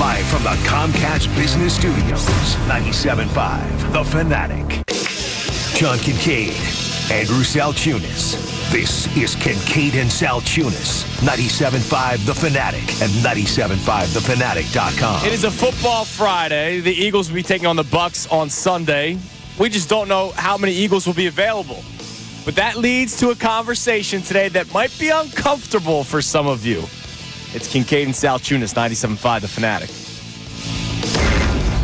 Live from the Comcast Business Studios, 97.5, The Fanatic. John Kincade, Andrew Salciunas. This is Kincade and Salciunas, 97.5 The Fanatic and 97.5thefanatic.com. It is a football Friday. The Eagles will be taking on the Bucs on Sunday. We just don't know how many Eagles will be available. But that leads to a conversation today that might be uncomfortable for some of you. It's Kincade and Salciunas, 97.5 The Fanatic.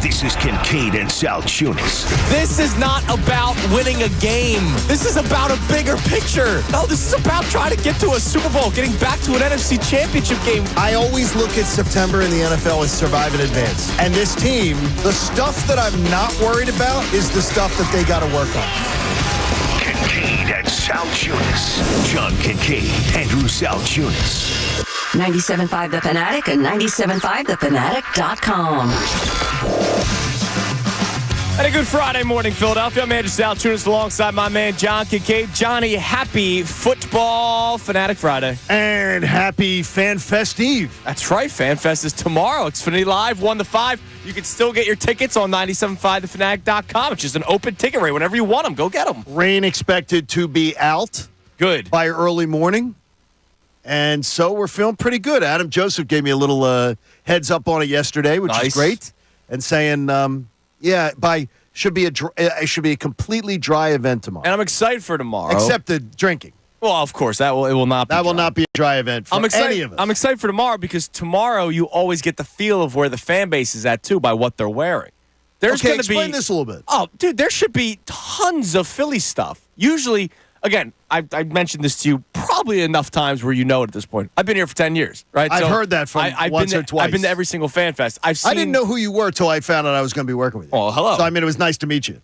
This is Kincade and Salciunas. This is not about winning a game. This is about a bigger picture. No, this is about trying to get to a Super Bowl, getting back to an NFC Championship game. I always look at September in the NFL as survive and advance. And this team, the stuff that I'm not worried about is the stuff that they got to work on. Kincade and Salciunas. John Kincade, Andrew Salciunas. 97.5 The Fanatic and 97.5thefanatic.com. And a good Friday morning, Philadelphia. I'm Andrew Salciunas alongside my man John Kincade. Johnny, happy Football Fanatic Friday. And happy FanFest Eve. That's right. FanFest is tomorrow. Xfinity Live, 1 to 5. You can still get your tickets on 97.5thefanatic.com. It's just an open ticket rate. Whenever you want them, go get them. Rain expected to be out. Good. By early morning. And so we're feeling pretty good. Adam Joseph gave me a little heads up on it yesterday, which is great. And saying, it should be a completely dry event tomorrow. And I'm excited for tomorrow. Except the drinking. Well, of course, it will not be. That will not be a dry event for any of us. I'm excited for tomorrow because tomorrow you always get the feel of where the fan base is at, too, by what they're wearing. Explain this a little bit. Oh, dude, there should be tons of Philly stuff. Usually, again, I mentioned this to you probably enough times where you know it at this point. I've been here for 10 years, right? I've heard that from once or twice. I've been to every single fan fest. I didn't know who you were until I found out I was going to be working with you. Oh, hello. So, it was nice to meet you.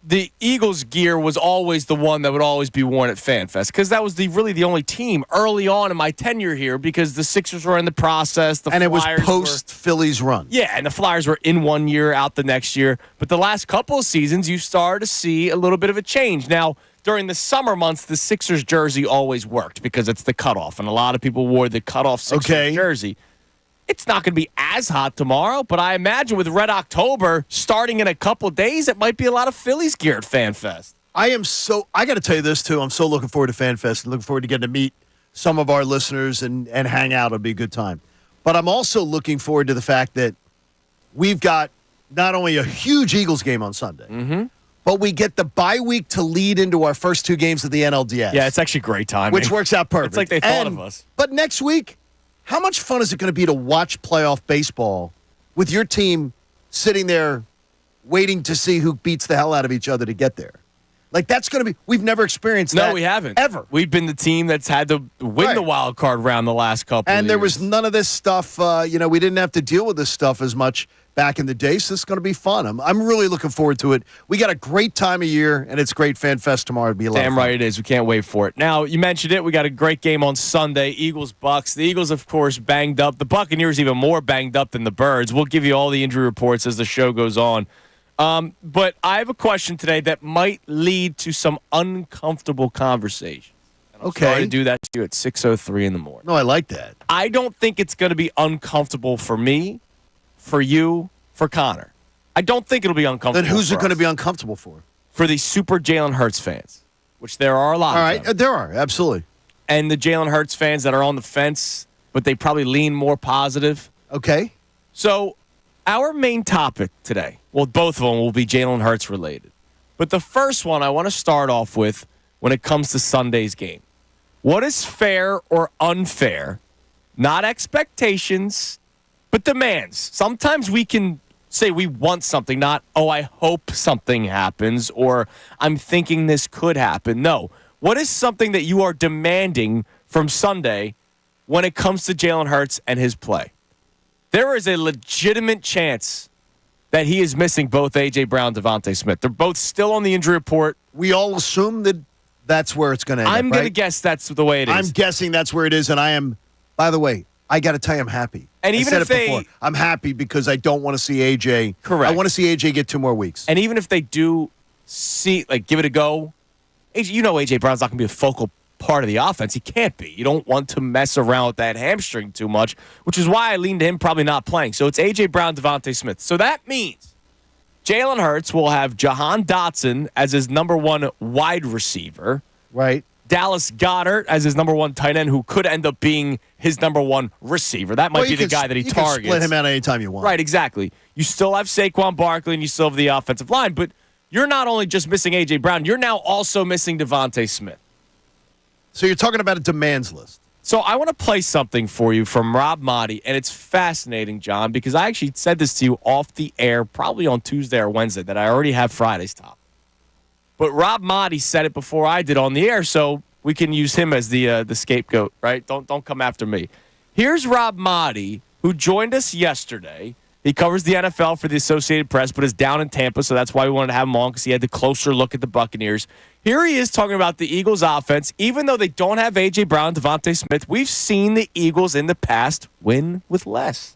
The Eagles gear was always the one that would always be worn at FanFest because that was really the only team early on in my tenure here because the Sixers were in the process. And it was post-Phillies run. Yeah, and the Flyers were in one year, out the next year. But the last couple of seasons, you started to see a little bit of a change. Now, during the summer months, the Sixers jersey always worked because it's the cutoff, and a lot of people wore the cutoff Sixers jersey. It's not going to be as hot tomorrow, but I imagine with Red October starting in a couple of days, it might be a lot of Phillies gear at FanFest. I got to tell you this, too. I'm so looking forward to FanFest and looking forward to getting to meet some of our listeners and hang out. It'll be a good time. But I'm also looking forward to the fact that we've got not only a huge Eagles game on Sunday, but we get the bye week to lead into our first two games of the NLDS. Yeah, it's actually great timing. Which works out perfect. It's like they thought of us. But next week, how much fun is it going to be to watch playoff baseball with your team sitting there waiting to see who beats the hell out of each other to get there? Like, that's going to be – we've never experienced that. No, we haven't. Ever. We've been the team that's had to win the wild card round the last couple of years. And there was none of this stuff we didn't have to deal with this stuff as much back in the day, so this is going to be fun. I'm really looking forward to it. We got a great time of year, and it's great FanFest tomorrow. It'll be a lot of fun. Damn right it is. We can't wait for it. Now, you mentioned it. We got a great game on Sunday, Eagles-Bucs. The Eagles, of course, banged up. The Buccaneers even more banged up than the Birds. We'll give you all the injury reports as the show goes on. But I have a question today that might lead to some uncomfortable conversation. And I'm sorry to do that to you at 6:03 in the morning. No, I like that. I don't think it's going to be uncomfortable for me, for you, for Connor. I don't think it'll be uncomfortable. Then who's it going to be uncomfortable for? For the super Jalen Hurts fans, which there are a lot of them. All right, there are, absolutely. And the Jalen Hurts fans that are on the fence, but they probably lean more positive. Okay. So our main topic today, well, both of them will be Jalen Hurts related. But the first one I want to start off with when it comes to Sunday's game. What is fair or unfair? Not expectations, but demands. Sometimes we can say we want something, not, I hope something happens, or I'm thinking this could happen. No. What is something that you are demanding from Sunday when it comes to Jalen Hurts and his play? There is a legitimate chance that he is missing both A.J. Brown and Devontae Smith. They're both still on the injury report. We all assume that that's where it's going to end I'm going to guess that's the way it is. I'm guessing that's where it is, and I am, by the way, I got to tell you, I'm happy. And even if I'm happy because I don't want to see A.J. Correct. I want to see A.J. get 2 more weeks. And even if they do give it a go, A.J. Brown's not going to be a focal part of the offense. He can't be. You don't want to mess around with that hamstring too much, which is why I leaned to him probably not playing. So it's A.J. Brown, Devontae Smith. So that means Jalen Hurts will have Jahan Dotson as his number one wide receiver. Right. Dallas Goedert as his number one tight end, who could end up being his number one receiver. That might be the guy that he targets. You can split him out anytime you want. Right, exactly. You still have Saquon Barkley, and you still have the offensive line, but you're not only just missing A.J. Brown, you're now also missing Devontae Smith. So you're talking about a demands list. So I want to play something for you from Rob Motti, and it's fascinating, John, because I actually said this to you off the air probably on Tuesday or Wednesday that I already have Friday's top. But Rob Motti said it before I did on the air, so we can use him as the scapegoat, right? Don't come after me. Here's Rob Motti, who joined us yesterday. He covers the NFL for the Associated Press, but is down in Tampa, so that's why we wanted to have him on, because he had the closer look at the Buccaneers. Here he is talking about the Eagles' offense. Even though they don't have A.J. Brown and Devontae Smith, we've seen the Eagles in the past win with less.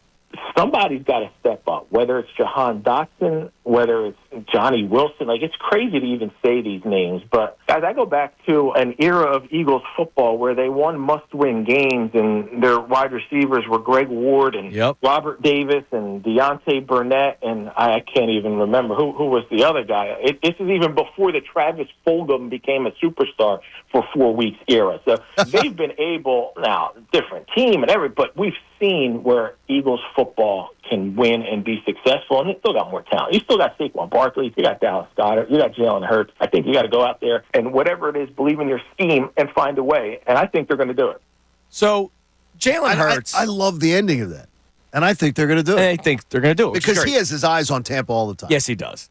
Somebody's got to step up, whether it's Jahan Dotson, whether it's Johnny Wilson. Like, it's crazy to even say these names. But as I go back to an era of Eagles football where they won must-win games and their wide receivers were Greg Ward and Robert Davis and Deontay Burnett, and I can't even remember who was the other guy. This is even before the Travis Fulgham became a superstar for 4 weeks era. So they've been able, now, different team and everything, but we've seen where Eagles football can win and be successful, and they still got more talent. You still got Saquon Barkley, you got Dallas Goedert, you got Jalen Hurts. I think you got to go out there and whatever it is, believe in your scheme and find a way, and I think they're going to do it. So Jalen Hurts. I love the ending of that, and I think they're going to do it. I think they're going to do it. Because he has his eyes on Tampa all the time. Yes, he does.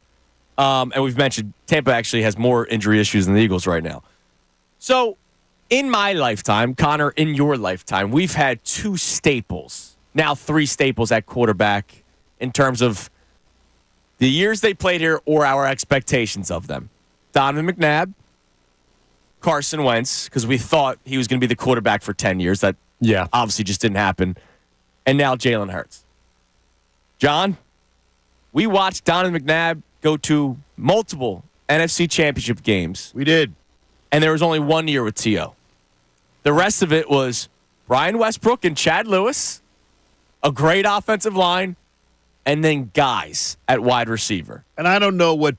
And we've mentioned Tampa actually has more injury issues than the Eagles right now. So in my lifetime, Connor, in your lifetime, we've had two staples. Now 3 staples at quarterback in terms of the years they played here or our expectations of them. Donovan McNabb, Carson Wentz, because we thought he was going to be the quarterback for 10 years. That obviously just didn't happen. And now Jalen Hurts. John, we watched Donovan McNabb go to multiple NFC championship games. We did. And there was only 1 year with T.O. The rest of it was Brian Westbrook and Chad Lewis, a great offensive line, and then guys at wide receiver. And I don't know what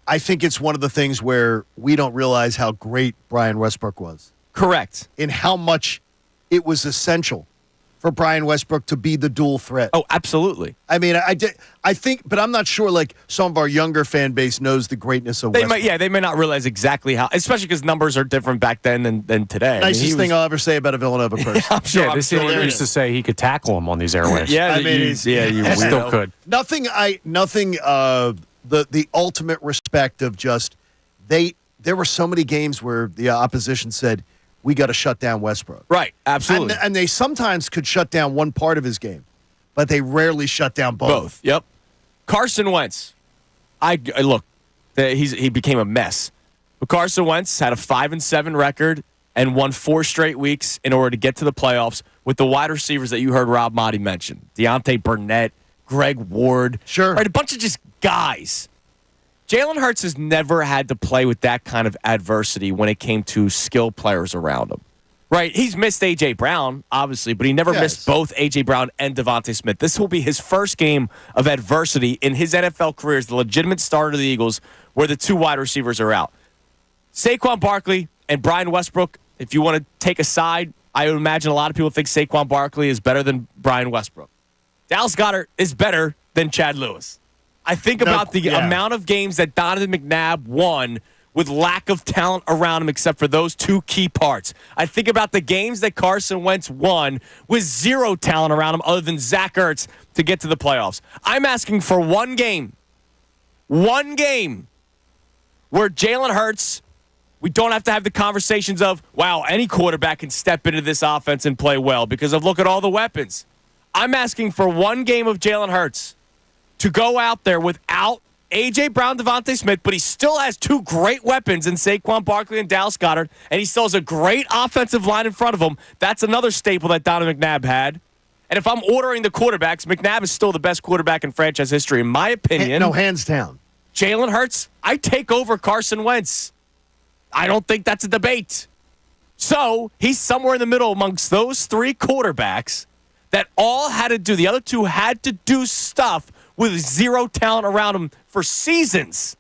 I think it's one of the things where we don't realize how great Brian Westbrook was. Correct. In how much it was essential for Brian Westbrook to be the dual threat. Oh, absolutely. I mean, I think, but I'm not sure, like, some of our younger fan base knows the greatness of Westbrook. They may not realize exactly how, especially because numbers are different back then than today. Nicest thing I'll ever say about a Villanova person. I'm sure. This used to say he could tackle him on these airways. You still could. Nothing. The ultimate respect of just there were so many games where the opposition said, we got to shut down Westbrook. Right, absolutely. And they sometimes could shut down one part of his game, but they rarely shut down both. Yep. Carson Wentz. I look, he became a mess. But Carson Wentz had a 5-7 record and won 4 straight weeks in order to get to the playoffs with the wide receivers that you heard Rob Motti mention. Deontay Burnett, Greg Ward. Sure. Right, a bunch of just guys. Jalen Hurts has never had to play with that kind of adversity when it came to skill players around him. Right? He's missed A.J. Brown, obviously, but he never missed both A.J. Brown and Devontae Smith. This will be his first game of adversity in his NFL career as the legitimate starter of the Eagles where the 2 wide receivers are out. Saquon Barkley and Brian Westbrook, if you want to take a side, I would imagine a lot of people think Saquon Barkley is better than Brian Westbrook. Dallas Goedert is better than Chad Lewis. I think about the amount of games that Donovan McNabb won with lack of talent around him except for those 2 key parts. I think about the games that Carson Wentz won with 0 talent around him other than Zach Ertz to get to the playoffs. I'm asking for one game where Jalen Hurts, we don't have to have the conversations of, wow, any quarterback can step into this offense and play well because of look at all the weapons. I'm asking for one game of Jalen Hurts to go out there without A.J. Brown, Devontae Smith, but he still has 2 great weapons in Saquon Barkley and Dallas Goedert, and he still has a great offensive line in front of him. That's another staple that Donovan McNabb had. And if I'm ordering the quarterbacks, McNabb is still the best quarterback in franchise history, in my opinion. No, hands down. Jalen Hurts, I take over Carson Wentz. I don't think that's a debate. So he's somewhere in the middle amongst those three quarterbacks that all had to do. The other two had to do stuff with zero talent around him for seasons.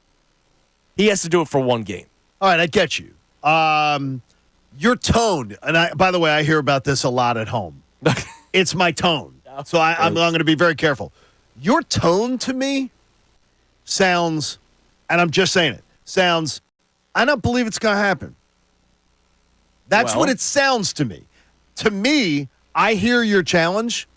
He has to do it for one game. All right, I get you. Your tone, and by the way, I hear about this a lot at home. It's my tone. So I'm going to be very careful. Your tone to me sounds, and I'm just saying it, sounds, I don't believe it's going to happen. That's what it sounds to me. To me, I hear your challenge,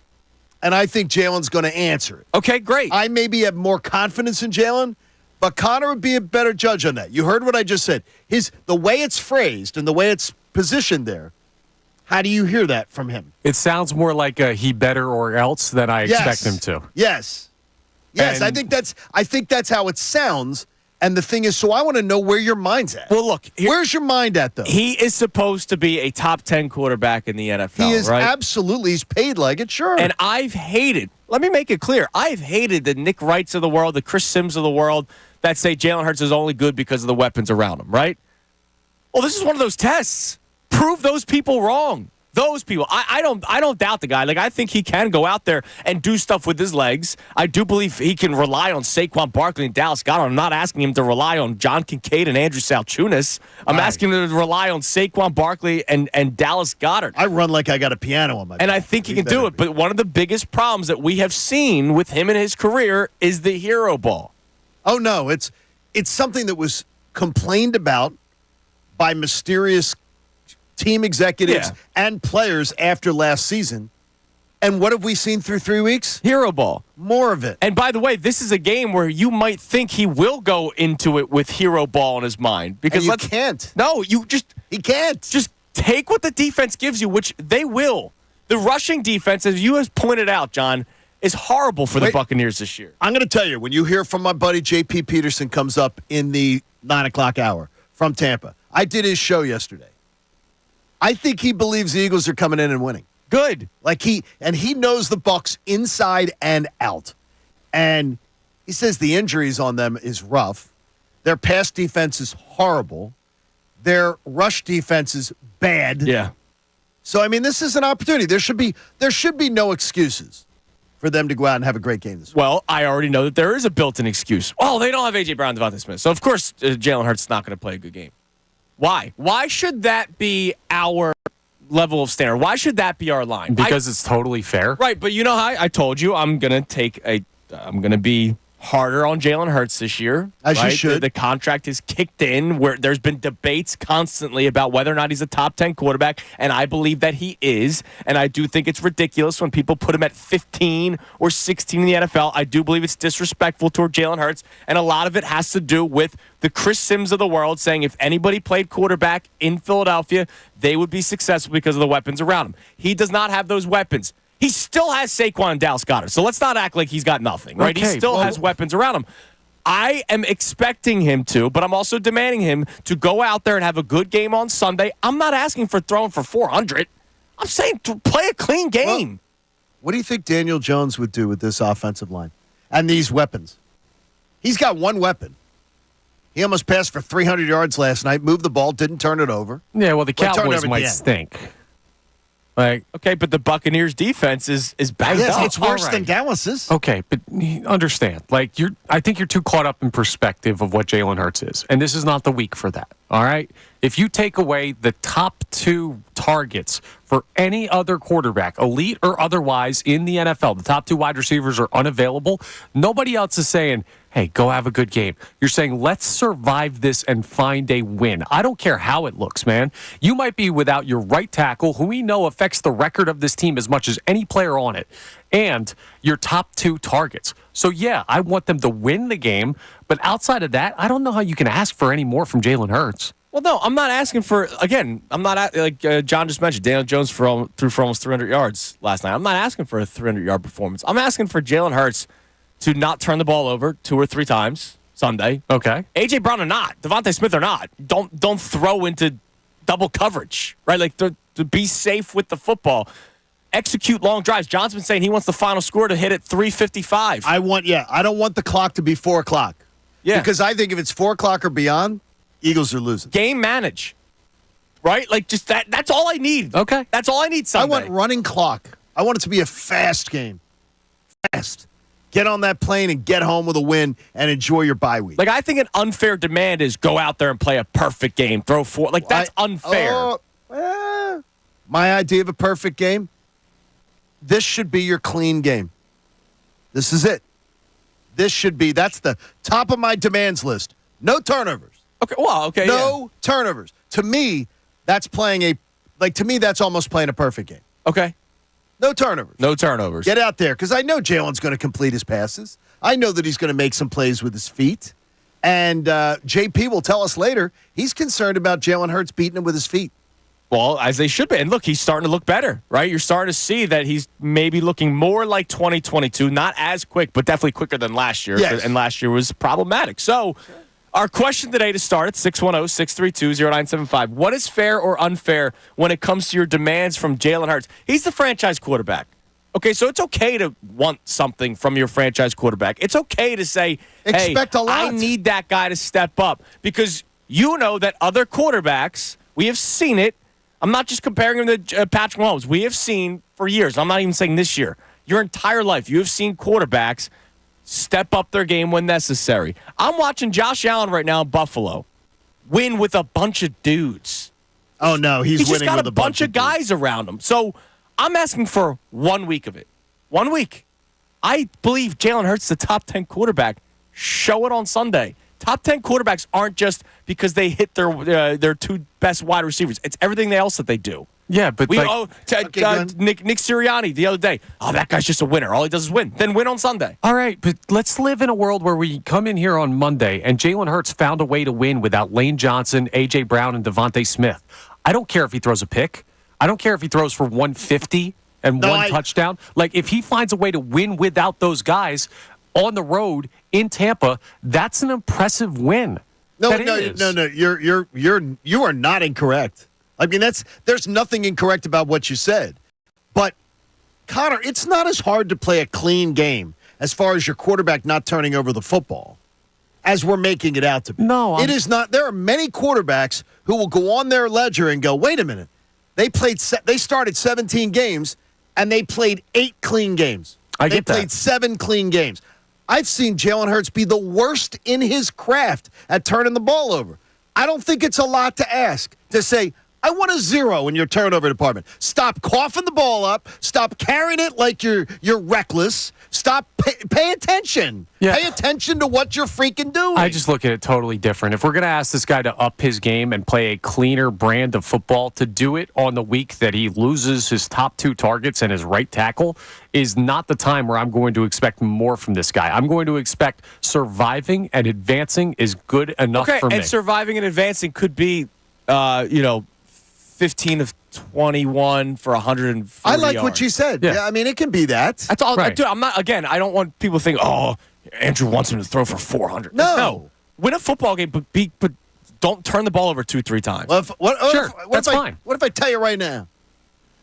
and I think Jalen's going to answer it. Okay, great. I maybe have more confidence in Jalen, but Connor would be a better judge on that. You heard what I just said. The way it's phrased and the way it's positioned there, how do you hear that from him? It sounds more like a he better or else than I expect him to. Yes. Yes, I think that's how it sounds. And the thing is, so I want to know where your mind's at. Well, look. Where's your mind at, though? He is supposed to be a top 10 quarterback in the NFL, He is right? absolutely. He's paid like it, sure. And I've hated, let me make it clear, I've hated the Nick Wrights of the world, the Chris Sims of the world that say Jalen Hurts is only good because of the weapons around him, right? Well, this is one of those tests. Prove those people wrong. Those people. I don't doubt the guy. Like, I think he can go out there and do stuff with his legs. I do believe he can rely on Saquon Barkley and Dallas Goedert. I'm not asking him to rely on John Kincade and Andrew Salciunas. I'm asking him to rely on Saquon Barkley and Dallas Goedert. I run like I got a piano on my back. And I think he can do it. But one of the biggest problems that we have seen with him in his career is the hero ball. Oh, no. It's something that was complained about by mysterious team executives and players after last season. And what have we seen through 3 weeks? Hero ball. More of it. And by the way, this is a game where you might think he will go into it with hero ball in his mind. Because and you can't. No, He can't. Just take what the defense gives you, which they will. The rushing defense, as you have pointed out, John, is horrible for the Buccaneers this year. I'm going to tell you, when you hear from my buddy J.P. Peterson comes up in the 9 o'clock hour from Tampa. I did his show yesterday. I think he believes the Eagles are coming in and winning. Good. He knows the Bucs inside and out. And he says the injuries on them is rough. Their pass defense is horrible. Their rush defense is bad. Yeah. So I mean, this is an opportunity. There should be no excuses for them to go out and have a great game this week. Well, I already know that there is a built-in excuse. Oh, they don't have A.J. Brown and Devontae Smith. So, of course, Jalen Hurts is not going to play a good game. Why? Why should that be our level of standard? Why should that be our line? Because it's totally fair. Right, but you know how I told you I'm going to be harder on Jalen Hurts this year. As you should. The contract is kicked in where there's been debates constantly about whether or not he's a top 10 quarterback, and I believe that he is. And I do think it's ridiculous when people put him at 15 or 16 in the NFL. I do believe it's disrespectful toward Jalen Hurts, and a lot of it has to do with the Chris Sims of the world saying if anybody played quarterback in Philadelphia, they would be successful because of the weapons around him. He does not have those weapons. He still has Saquon and Dallas Goedert, so let's not act like he's got nothing, right? Okay, He still has weapons around him. I am expecting him to, but I'm also demanding him to go out there and have a good game on Sunday. I'm not asking for throwing for 400. I'm saying to play a clean game. Well, what do you think Daniel Jones would do with this offensive line and these weapons? He's got one weapon. He almost passed for 300 yards last night, moved the ball, didn't turn it over. Yeah, well, the Cowboys at might the end. stink. Okay, but the Buccaneers defense is banged up. It's worse All right. than Dallas's. Okay, but understand. I think you're too caught up in perspective of what Jalen Hurts is, and this is not the week for that. All right? If you take away the top 2 targets for any other quarterback, elite or otherwise, in the NFL, the top 2 wide receivers are unavailable, nobody else is saying, hey, go have a good game. You're saying, let's survive this and find a win. I don't care how it looks, man. You might be without your right tackle, who we know affects the record of this team as much as any player on it, and your top 2 targets. So, yeah, I want them to win the game, but outside of that, I don't know how you can ask for any more from Jalen Hurts. Well, no, I'm not asking for, again, I'm not, like John just mentioned, Daniel Jones threw for almost 300 yards last night. I'm not asking for a 300-yard performance. I'm asking for Jalen Hurts to not turn the ball over 2 or 3 times Sunday. Okay. A.J. Brown or not. Devontae Smith or not. Don't throw into double coverage, right? Like, to be safe with the football. Execute long drives. John's been saying he wants the final score to hit at 3:55. I don't want the clock to be 4 o'clock. Yeah. Because I think if it's 4 o'clock or beyond, Eagles are losing. Game manage. right? Like just that's all I need. Okay. That's all I need Sunday. I want running clock. I want it to be a fast game. Fast. Get on that plane and get home with a win and enjoy your bye week. Like, I think an unfair demand is go out there and play a perfect game, throw four. Like, that's unfair. My idea of a perfect game, this should be your clean game. This is it. That's the top of my demands list. No turnovers. Okay. No turnovers. To me, that's that's almost playing a perfect game. Okay. No turnovers. No turnovers. Get out there, because I know Jalen's going to complete his passes. I know that he's going to make some plays with his feet. And JP will tell us later, he's concerned about Jalen Hurts beating him with his feet. Well, as they should be. And look, he's starting to look better, right? You're starting to see that he's maybe looking more like 2022, not as quick, but definitely quicker than last year. Yes. And last year was problematic. So our question today to start at 610-632-0975. What is fair or unfair when it comes to your demands from Jalen Hurts? He's the franchise quarterback. Okay, so it's okay to want something from your franchise quarterback. It's okay to say, hey, Expect a lot. I need that guy to step up, because you know that other quarterbacks, we have seen it. I'm not just comparing him to Patrick Mahomes. We have seen for years, I'm not even saying this year, your entire life, you have seen quarterbacks step up their game when necessary. I'm watching Josh Allen right now in Buffalo win with a bunch of dudes. Oh, no, he's just winning got with a bunch of dudes. guys around him. So I'm asking for 1 week of it. 1 week. I believe Jalen Hurts is the top 10 quarterback. Show it on Sunday. Top 10 quarterbacks aren't just because they hit their two best wide receivers. It's everything else that they do. Yeah, but Nick Sirianni the other day. Oh, that guy's just a winner. All he does is win. Then win on Sunday. all right, but let's live in a world where we come in here on Monday and Jalen Hurts found a way to win without Lane Johnson, A.J. Brown, and Devontae Smith. I don't care if he throws a pick. I don't care if he throws for 150 and one touchdown. Like, if he finds a way to win without those guys on the road in Tampa, that's an impressive win. No. You are not incorrect. I mean, there's nothing incorrect about what you said. But, Connor, it's not as hard to play a clean game as far as your quarterback not turning over the football as we're making it out to be. No, it is not. There are many quarterbacks who will go on their ledger and go, wait a minute. They started 17 games, and they played 8 clean games. They played 7 clean games. I've seen Jalen Hurts be the worst in his craft at turning the ball over. I don't think it's a lot to ask to say, I want a 0 in your turnover department. Stop coughing the ball up. Stop carrying it like you're reckless. Stop. Pay attention. Yeah. Pay attention to what you're freaking doing. I just look at it totally different. If we're going to ask this guy to up his game and play a cleaner brand of football, to do it on the week that he loses his top 2 targets and his right tackle is not the time where I'm going to expect more from this guy. I'm going to expect surviving and advancing is good enough for me. And surviving and advancing could be, 15 of 21 for 140 I like yards. what you said. Yeah, I mean, it can be that. That's all. Right. Dude, I'm not. Again, I don't want people to think, oh, Andrew wants him to throw for 400. No. Win a football game, but don't turn the ball over 2-3 times. Well, That's fine. What if I tell you right now,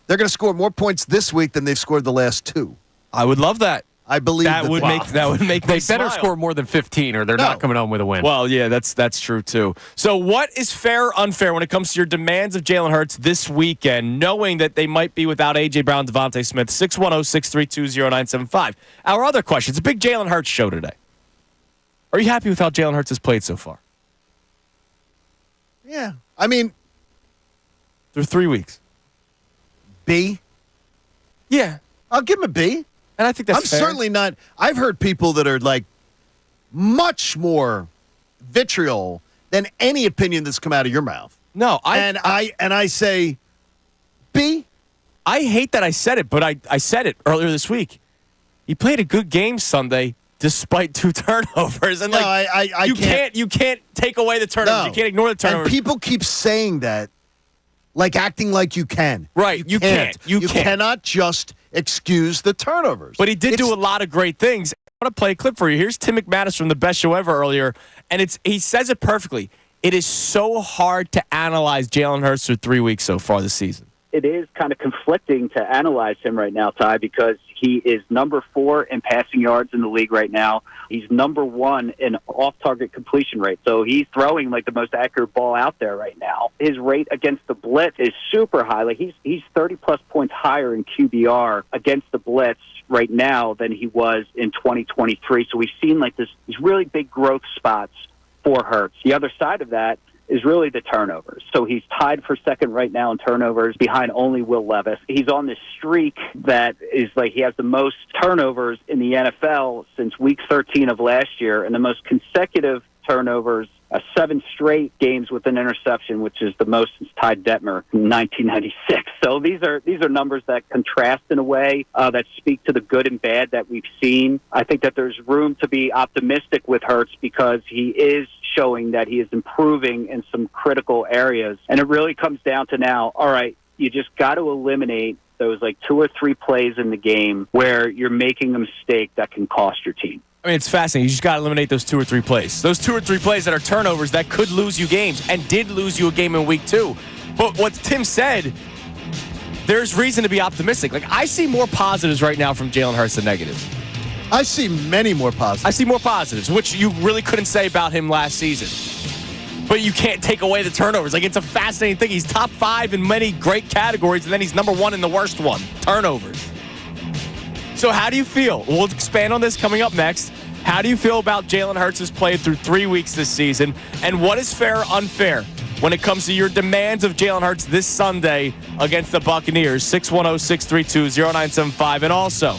they're going to score more points this week than they've scored the last 2? I would love that. I believe that would make They me better smile. score more than 15 or they're not coming home with a win. Well, yeah, that's true too. So what is fair or unfair when it comes to your demands of Jalen Hurts this weekend, knowing that they might be without A.J. Brown, Devontae Smith? 610-632-0975. Our other question, it's a big Jalen Hurts show today. Are you happy with how Jalen Hurts has played so far? Yeah. I mean, Through 3 weeks. B. Yeah. I'll give him a B. And I think that's I'm fair. certainly not. I've heard people that are like much more vitriol than any opinion that's come out of your mouth. No, I say B. I hate that I said it, but I said it earlier this week. He played a good game Sunday despite 2 turnovers. And you can't take away the turnovers. No. You can't ignore the turnovers. And people keep saying that, like acting like you can. Right. You can't. You cannot just excuse the turnovers. But he did do a lot of great things. I want to play a clip for you. Here's Tim McManus from The Best Show Ever earlier, and he says it perfectly. It is so hard to analyze Jalen Hurts through 3 weeks so far this season. It is kind of conflicting to analyze him right now, Ty, because He is number 4 in passing yards in the league right now. He's number 1 in off-target completion rate. So he's throwing like the most accurate ball out there right now. His rate against the blitz is super high. Like he's 30-plus points higher in QBR against the blitz right now than he was in 2023. So we've seen like these really big growth spots for Hurts. The other side of that is really the turnovers. So he's tied for second right now in turnovers behind only Will Levis. He's on this streak that is like he has the most turnovers in the NFL since week 13 of last year, and the most consecutive turnovers, 7 straight games with an interception, which is the most since Ty Detmer in 1996. So these are numbers that contrast in a way that speak to the good and bad that we've seen. I think that there's room to be optimistic with Hurts because he is showing that he is improving in some critical areas. And it really comes down to now, all right, you just got to eliminate those like 2 or 3 plays in the game where you're making a mistake that can cost your team. I mean, it's fascinating. You just got to eliminate those 2 or 3 plays. Those 2 or 3 plays that are turnovers that could lose you games and did lose you a game in week 2. But what Tim said, there's reason to be optimistic. Like, I see more positives right now from Jalen Hurts than negatives. I see many more positives. I see more positives, which you really couldn't say about him last season. But you can't take away the turnovers. Like, it's a fascinating thing. He's top 5 in many great categories, and then he's number 1 in the worst one, turnovers. So how do you feel? We'll expand on this coming up next. How do you feel about Jalen Hurts' play through 3 weeks this season? And what is fair or unfair when it comes to your demands of Jalen Hurts this Sunday against the Buccaneers? 610-632-0975. And also,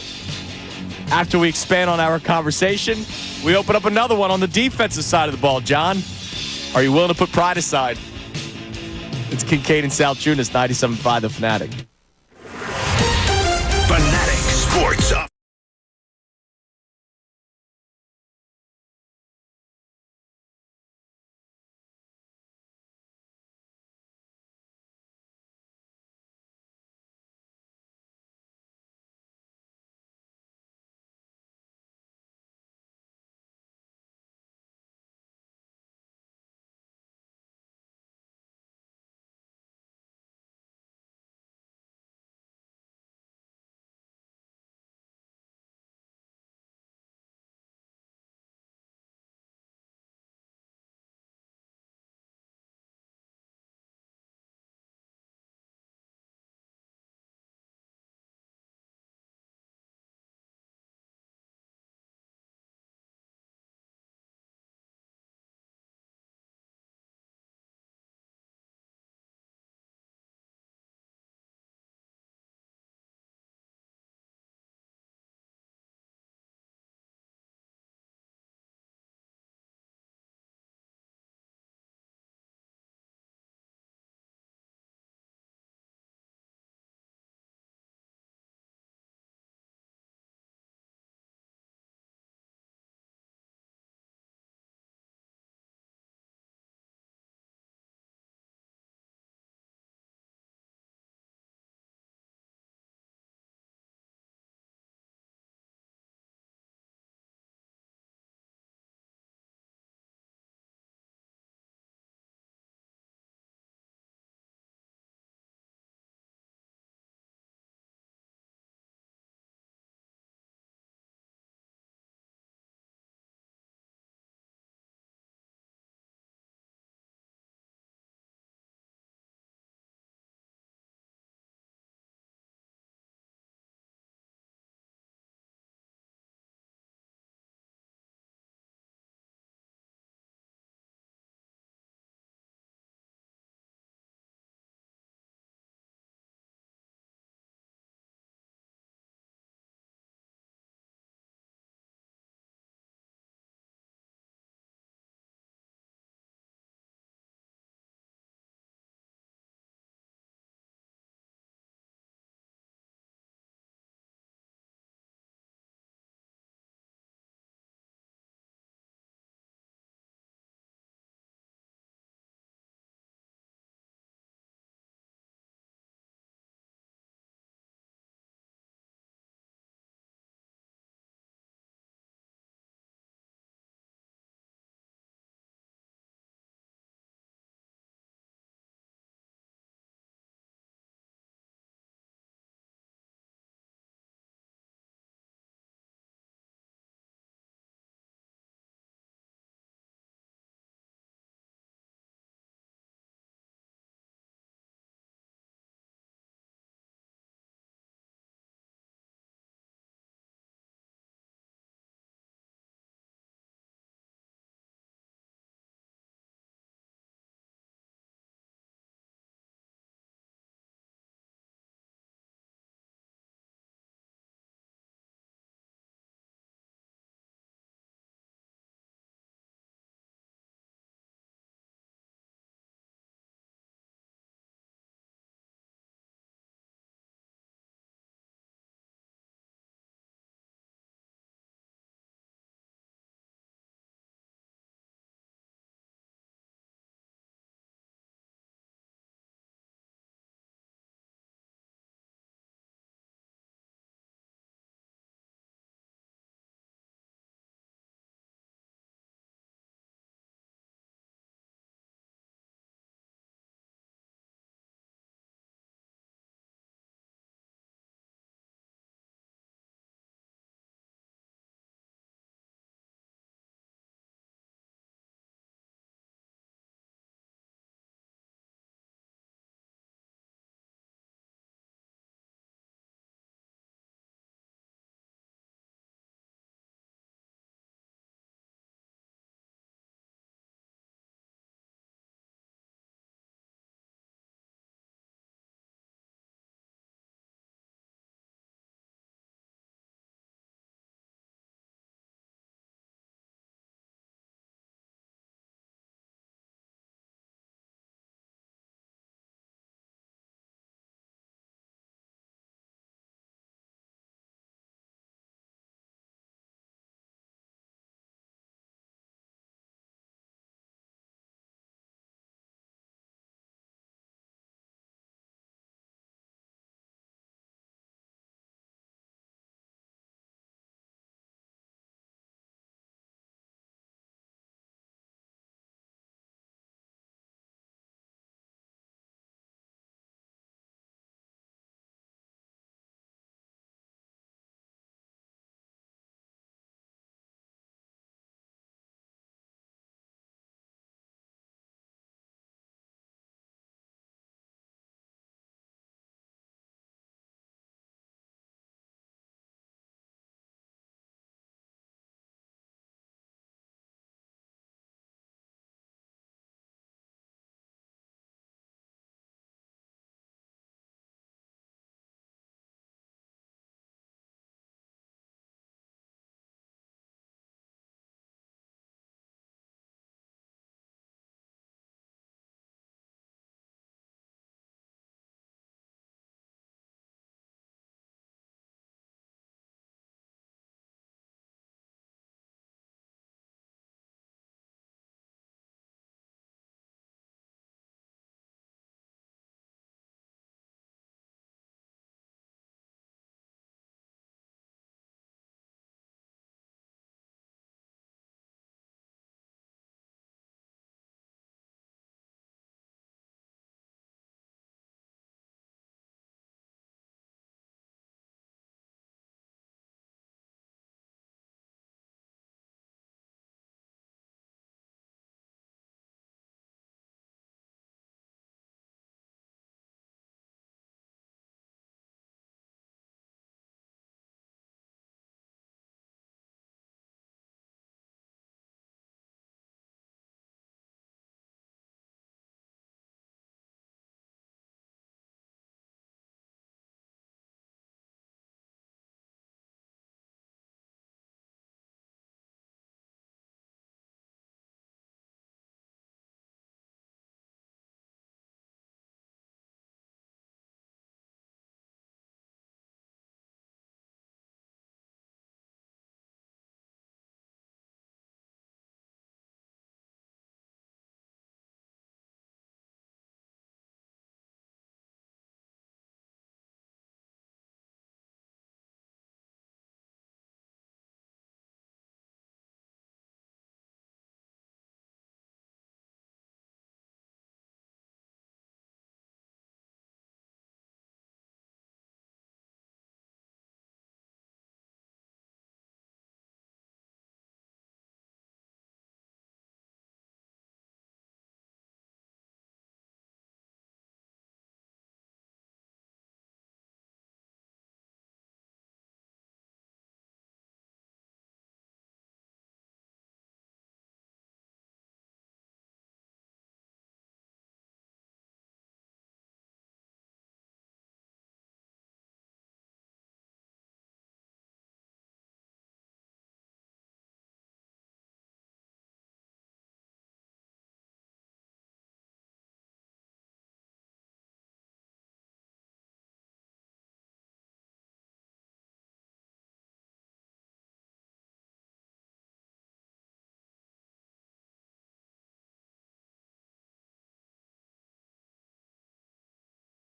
after we expand on our conversation, we open up another one on the defensive side of the ball. John, are you willing to put pride aside? It's Kincade and Salciunas, 97.5 The Fanatic. Fanatic Sports Up.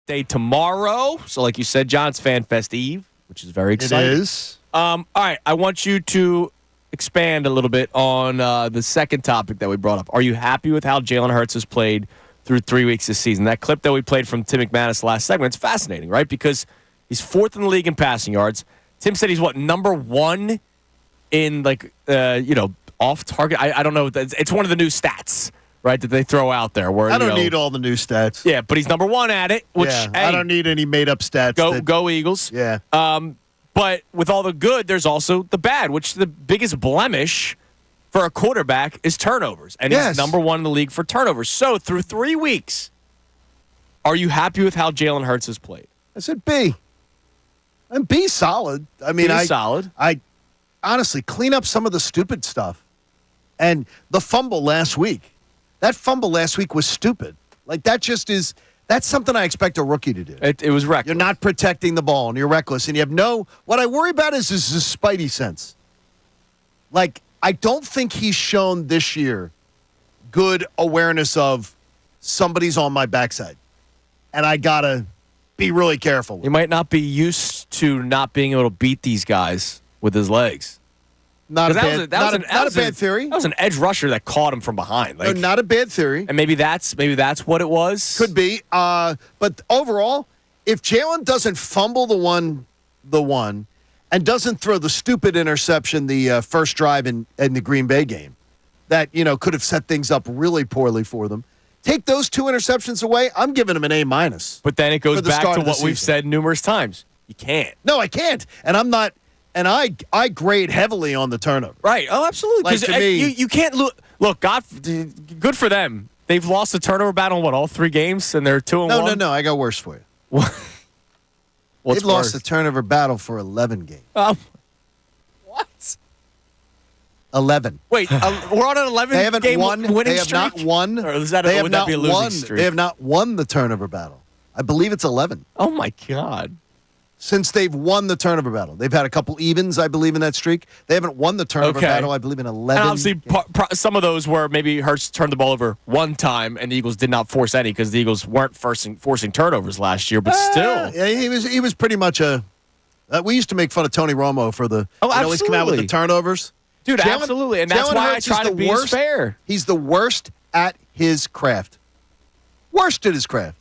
Day tomorrow. So, like you said, John, it's FanFest Eve, which is very It exciting. is. All right, I want you to expand a little bit on the second topic that we brought up. Are you happy with how Jalen Hurts has played through 3 weeks this season? That clip that we played from Tim McManus last segment, it's fascinating, right? Because he's fourth in the league in passing yards. Tim said he's, number one in, off target? I don't know. It's one of the new stats, right, that they throw out there. Where I don't need all the new stats. Yeah, but he's number one at it, which, yeah, hey, I don't need any made-up stats. Go Eagles. Yeah. But with all the good, there's also the bad, which the biggest blemish for a quarterback is turnovers. And he's number one in the league for turnovers. So through 3 weeks, are you happy with how Jalen Hurts has played? I said B. And B solid. I mean, solid. I honestly clean up some of the stupid stuff. And the fumble last week. That fumble last week was stupid. Like, that's something I expect a rookie to do. It was reckless. You're not protecting the ball, and you're reckless, and you have what I worry about is his spidey sense. Like, I don't think he's shown this year good awareness of somebody's on my backside, and I got to be really careful. He might not be used to not being able to beat these guys with his legs. Not a bad theory. That was an edge rusher that caught him from behind. No, not a bad theory. And maybe that's what it was. Could be. But overall, if Jalen doesn't fumble the one, and doesn't throw the stupid interception the first drive in the Green Bay game, that could have set things up really poorly for them. Take those 2 interceptions away, I'm giving him an A-. But then it goes back to what we've said numerous times. You can't. No, I can't. And I'm not. And I grade heavily on the turnover. Right. Oh, absolutely. Like, to me, you can't look. God, good for them. They've lost the turnover battle in all 3 games, and they're 2-1. No. I got worse for you. What's They've lost worse? the turnover battle for 11 games. What? 11. Wait, we're on an 11 They haven't game won. winning They have streak? not won. Or would They have that not be a losing won. streak? They have not won the turnover battle. I believe it's 11. Oh my God. Since they've won the turnover battle. They've had a couple evens, I believe, in that streak. They haven't won the turnover battle, I believe, in 11. And obviously, some of those were maybe Hurts turned the ball over one time, and the Eagles did not force any because the Eagles weren't forcing turnovers last year. But still, yeah, he was pretty much a. We used to make fun of Tony Romo for the. Always come out with the turnovers, dude. Absolutely, and that's why I try to be fair. He's the worst at his craft. Worst at his craft.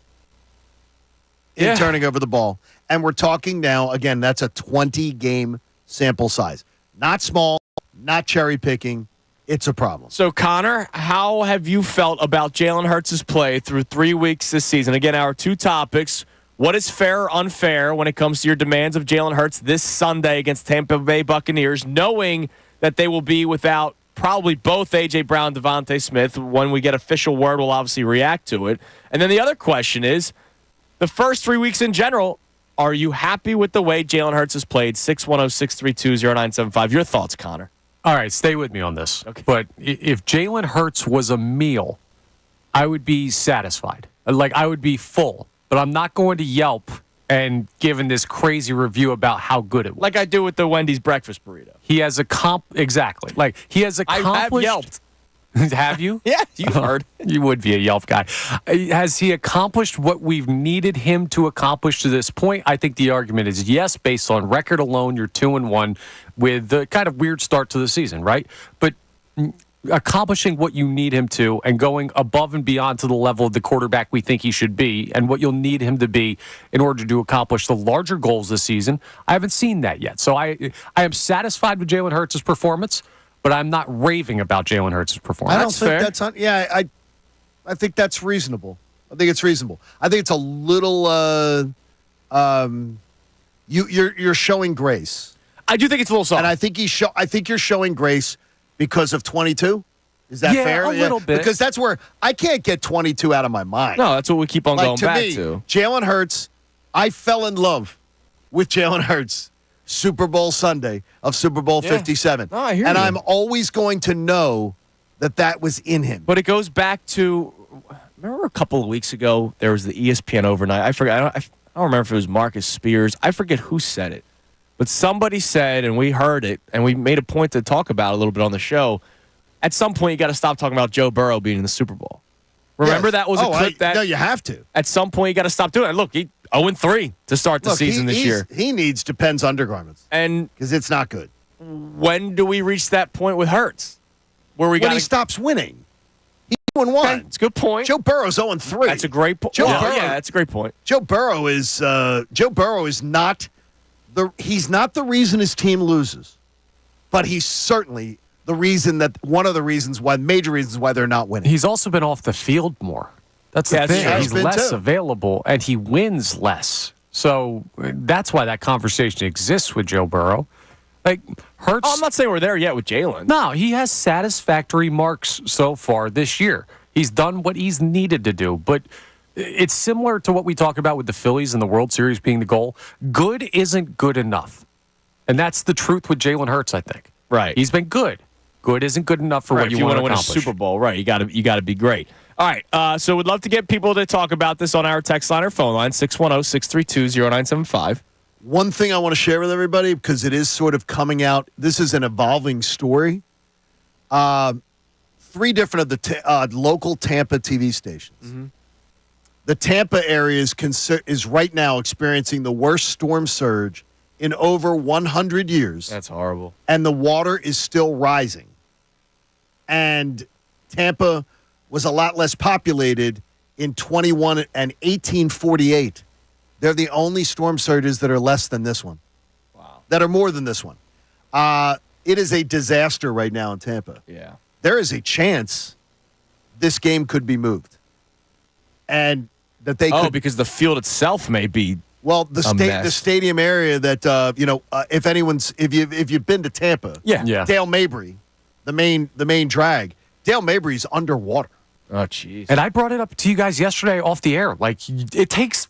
In turning over the ball. And we're talking now, again, that's a 20-game sample size. Not small, not cherry picking. It's a problem. So, Connor, how have you felt about Jalen Hurts' play through 3 weeks this season? Again, our 2 topics. What is fair or unfair when it comes to your demands of Jalen Hurts this Sunday against Tampa Bay Buccaneers, knowing that they will be without probably both A.J. Brown and Devontae Smith? When we get official word, we'll obviously react to it. And then the other question is, the first 3 weeks in general, are you happy with the way Jalen Hurts has played? 610-632-0975. Your thoughts, Connor. All right, stay with me on this. Okay. But if Jalen Hurts was a meal, I would be satisfied. Like, I would be full. But I'm not going to Yelp and giving this crazy review about how good it was. Like I do with the Wendy's breakfast burrito. He has exactly. Like, he has accomplished. I have Yelped. Have you? Yeah, you've heard. You would be a Yelp guy. Has he accomplished what we've needed him to accomplish to this point? I think the argument is yes, based on record alone. You're 2-1 with the kind of weird start to the season, right? But accomplishing what you need him to and going above and beyond to the level of the quarterback we think he should be and what you'll need him to be in order to accomplish the larger goals this season, I haven't seen that yet. So I am satisfied with Jalen Hurts' performance, but I'm not raving about Jalen Hurts' performance. I don't think that's I think that's reasonable. I think it's reasonable. I think it's a little you're showing grace. I do think it's a little soft. And I think you're showing grace because of 22. Is that fair? A little bit. Because that's where I can't get 22 out of my mind. No, that's what we keep on going back me, to. Jalen Hurts, I fell in love with Jalen Hurts Super Bowl Sunday of Super Bowl 57. Oh, I hear and you. I'm always going to know that was in him. But it goes back to, remember a couple of weeks ago, there was the ESPN overnight. I forget. I don't remember if it was Marcus Spears. I forget who said it. But somebody said, and we heard it, and we made a point to talk about it a little bit on the show, at some point you got to stop talking about Joe Burrow being in the Super Bowl. Remember Yes. that was a clip that no, you have to. at some point you got to stop doing it. Look, he 0-3 to start the season this year. He needs Depends undergarments And because it's not good. when do we reach that point with Hurts? Where we When got he stops winning. He's 2-1. It's a good point. Joe Burrow's 0-3. That's a great point. Joe Burrow, yeah, that's a great point. Joe Burrow is not he's not the reason his team loses, but he's certainly major reasons why they're not winning. He's also been off the field more. That's the thing. true. He's Been less too. available, and he wins less. So that's why that conversation exists with Joe Burrow. Like Hurts. Oh, I'm not saying we're there yet with Jalen. No, he has satisfactory marks so far this year. He's done what he's needed to do, but it's similar to what we talk about with the Phillies and the World Series being the goal. Good isn't good enough. And that's the truth with Jalen Hurts, I think. Right. He's been good. Good isn't good enough for Right, what if you want to win a accomplish. Super Bowl, right? You got to be great. All right, so we'd love to get people to talk about this on our text line or phone line 610-632-0975. One thing I want to share with everybody, because it is sort of coming out, this is an evolving story. 3 different of the local Tampa TV stations. Mm-hmm. The Tampa area is right now experiencing the worst storm surge in over 100 years. That's horrible. And the water is still rising. And Tampa was a lot less populated in 21 and 1848. They're the only storm surges that are less than this one. Wow. That are more than this one. It is a disaster right now in Tampa. Yeah. There is a chance this game could be moved. And that they could. because the field itself may be. Well, the stadium area that if you've been to Tampa, Yeah. Dale Mabry, the main drag, Dale Mabry's underwater. Oh, jeez. And I brought it up to you guys yesterday off the air. Like, it takes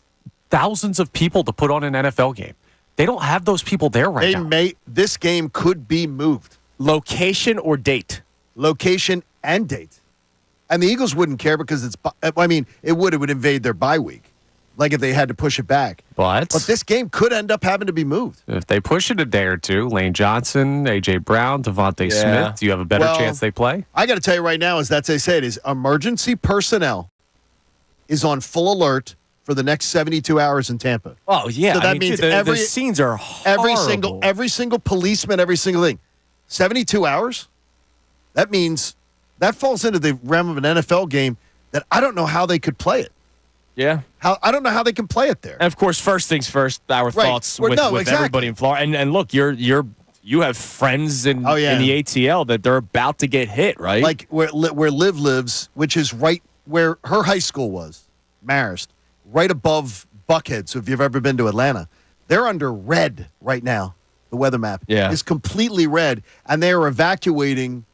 thousands of people to put on an NFL game. They don't have those people there right now. This game could be moved, Location or date? location and date, and the Eagles wouldn't care because it would invade their bye week, like if they had to push it back. But this game could end up having to be moved. if they push it a day or two, Lane Johnson, A.J. Brown, Devontae Smith, do you have a better chance they play? I got to tell you right now, as they say it is, emergency personnel is on full alert for the next 72 hours in Tampa. Oh, yeah. So that means the scenes are horrible. every single policeman, every single thing. 72 hours? That means that falls into the realm of an NFL game that I don't know how they could play it. Yeah. I don't know how they can play it there. And of course, first things first, our thoughts with exactly. everybody in Florida. And look, you have friends in the ATL that they're about to get hit, right? Like where Liv lives, which is right where her high school was, Marist, right above Buckhead. So if you've ever been to Atlanta, they're under red right now. The weather map is completely red, and they're evacuating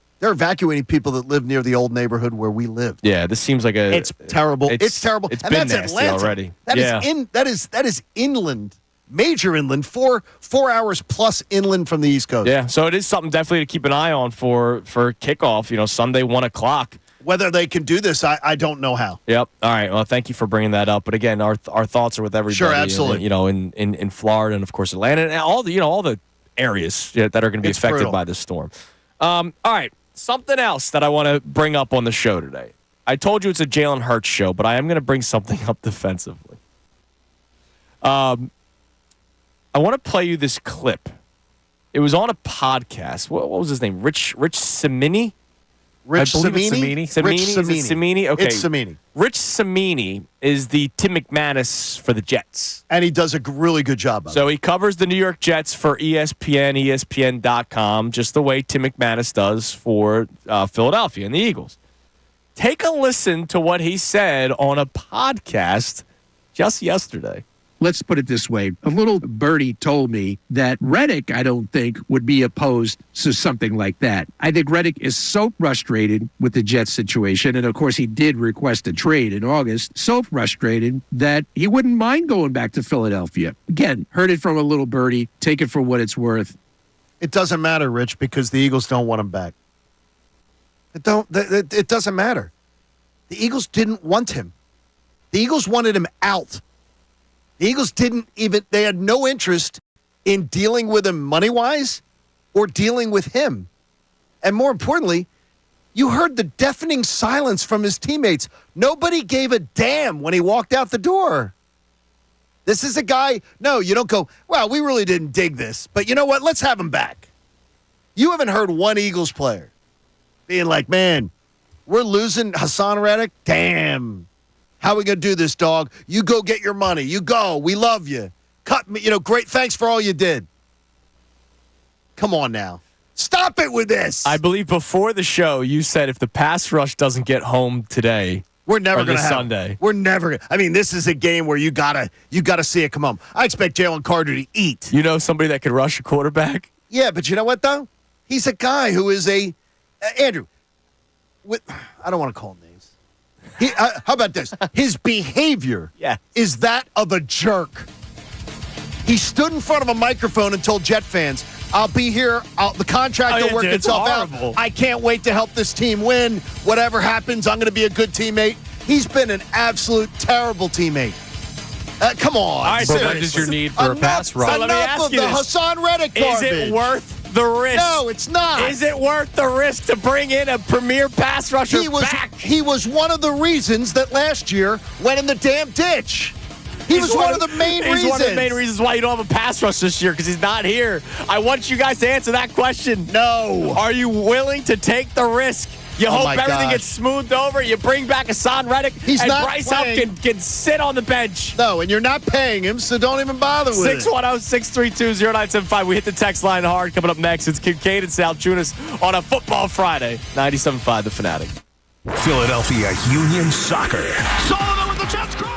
people that live near the old neighborhood where we lived. Yeah, this seems like it's terrible. It's terrible. It's and been that's nasty Atlanta. already. That is inland, major inland, 4 hours plus inland from the East Coast. Yeah, so it is something definitely to keep an eye on for kickoff. Sunday 1:00. Whether they can do this, I don't know how. Yep. All right. Well, thank you for bringing that up. But again, our thoughts are with everybody. Sure, absolutely. In Florida and of course Atlanta and all the areas that are going to be affected brutal by this storm. All right. Something else that I want to bring up on the show today. I told you it's a Jalen Hurts show, but I am going to bring something up defensively. I want to play you this clip. It was on a podcast. What was his name? Rich Cimini? Rich I believe it's Cimini? Cimini. Rich Is it Cimini? Okay. It's Cimini. Rich Cimini is the Tim McManus for the Jets. And he does a really good job of it. So he covers the New York Jets for ESPN, ESPN.com, just the way Tim McManus does for Philadelphia and the Eagles. Take a listen to what he said on a podcast just yesterday. Let's put it this way. A little birdie told me that Reddick, I don't think, would be opposed to something like that. I think Reddick is so frustrated with the Jets situation, and of course he did request a trade in August, so frustrated that he wouldn't mind going back to Philadelphia. Again, heard it from a little birdie. Take it for what it's worth. It doesn't matter, Rich, because the Eagles don't want him back. It doesn't matter. The Eagles didn't want him. The Eagles wanted him out. The Eagles they had no interest in dealing with him money-wise or dealing with him. And more importantly, You heard the deafening silence from his teammates. Nobody gave a damn when he walked out the door. This is a guy, no, you don't go, well, we really didn't dig this, but you know what? Let's have him back. You haven't heard one Eagles player being like, man, we're losing Hassan Reddick. Damn. How are we going to do this, dog? You go get your money. You go. We love you. Cut me. Great. Thanks for all you did. Come on now. Stop it with this. I believe before the show, you said if the pass rush doesn't get home today, we're never going to have Sunday. We're never. I mean, this is a game where you gotta see it come home. I expect Jalen Carter to eat. You know somebody that could rush a quarterback? Yeah, but you know what though? He's a guy who is Andrew. I don't want to call him names. How about this? His behavior is that of a jerk. He stood in front of a microphone and told Jet fans, I'll be here. The contract will work itself out. I can't wait to help this team win. Whatever happens, I'm going to be a good teammate. He's been an absolute terrible teammate. Come on. All right, so what is your need for a pass rush? Enough of the Hassan Reddick garbage. Is it worth the risk? No, it's not. Is it worth the risk to bring in a premier pass rusher back? He was one of the reasons that last year went in the damn ditch. He was one of the main reasons. He's one of the main reasons why you don't have a pass rush this year, because he's not here. I want you guys to answer that question. No. Are you willing to take the risk? You hope everything gets smoothed over. You bring back Hassan Reddick, and Bryce Huff can sit on the bench. No, and you're not paying him, so don't even bother with it. 610-632-0975. We hit the text line hard. Coming up next, it's Kincade Salciunas on a football Friday. 97.5 The Fanatic. Philadelphia Union Soccer. Sullivan with the chest cross.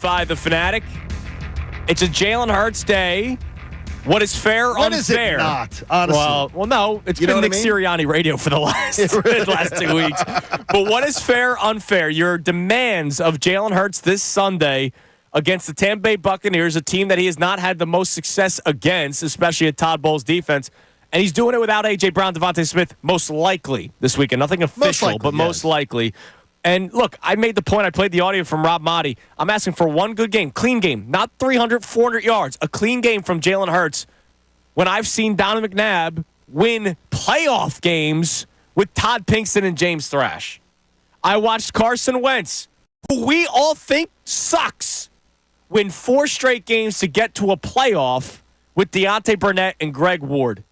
97.5 The Fanatic. It's a Jalen Hurts day. What is fair or When unfair? is it not, honestly? Well, no. It's You know been what Nick I mean? Sirianni radio for the last 2 weeks. But what is fair, unfair? Your demands of Jalen Hurts this Sunday against the Tampa Bay Buccaneers, a team that he has not had the most success against, especially at Todd Bowles' defense. And he's doing it without A.J. Brown, Devontae Smith, most likely this weekend. Nothing official, likely, but most yes. likely. And look, I made the point. I played the audio from Rob Motti. I'm asking for one good game, clean game, not 300, 400 yards, a clean game from Jalen Hurts when I've seen Donovan McNabb win playoff games with Todd Pinkston and James Thrash. I watched Carson Wentz, who we all think sucks, win 4 straight games to get to a playoff with Deontay Burnett and Greg Ward.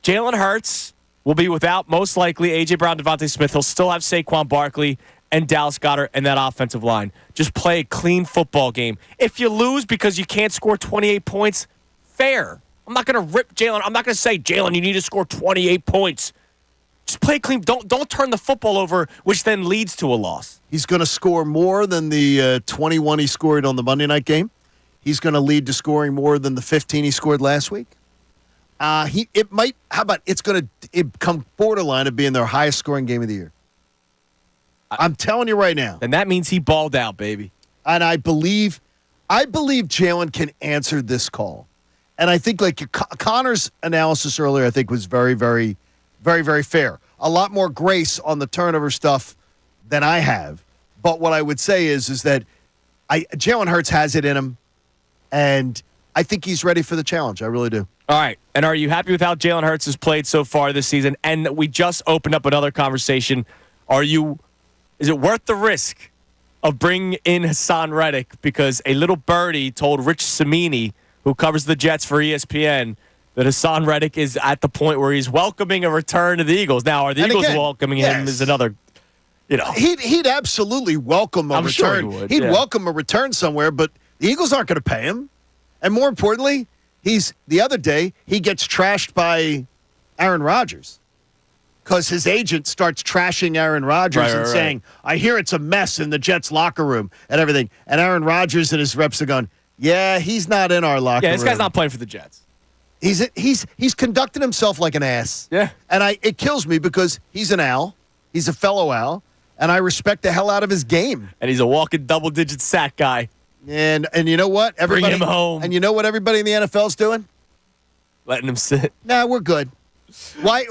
Jalen Hurts will be without, most likely, A.J. Brown, Devontae Smith. He'll still have Saquon Barkley and Dallas Goedert and that offensive line. Just play a clean football game. If you lose because you can't score 28 points, fair. I'm not going to rip Jalen. I'm not going to say, Jalen, you need to score 28 points. Just play clean. Don't turn the football over, which then leads to a loss. He's going to score more than the 21 he scored on the Monday night game. He's going to lead to scoring more than the 15 he scored last week. It's going to come borderline of being their highest scoring game of the year. I'm telling you right now. And that means he balled out, baby. And I believe Jalen can answer this call. And I think Connor's analysis earlier, I think was very, very, very, very fair. A lot more grace on the turnover stuff than I have. But what I would say is that Jalen Hurts has it in him, and I think he's ready for the challenge. I really do. All right. And are you happy with how Jalen Hurts has played so far this season? And we just opened up another conversation. Is it worth the risk of bringing in Hassan Reddick? Because a little birdie told Rich Cimini, who covers the Jets for ESPN, that Hassan Reddick is at the point where he's welcoming a return to the Eagles. Now, are the Eagles welcoming him is another, He'd absolutely welcome a I'm return. sure he would, He'd welcome a return somewhere, but the Eagles aren't going to pay him. And more importantly, the other day, he gets trashed by Aaron Rodgers because his agent starts trashing Aaron Rodgers and saying, I hear it's a mess in the Jets locker room and everything. And Aaron Rodgers and his reps are going, yeah, he's not in our locker room. Yeah, this guy's not playing for the Jets. He's conducting himself like an ass. Yeah. And it kills me because he's an Al. He's a fellow Al. And I respect the hell out of his game. And he's a walking double-digit sack guy. And you know what? Bring him home. And you know what everybody in the NFL's doing? Letting him sit. Nah, we're good. Why?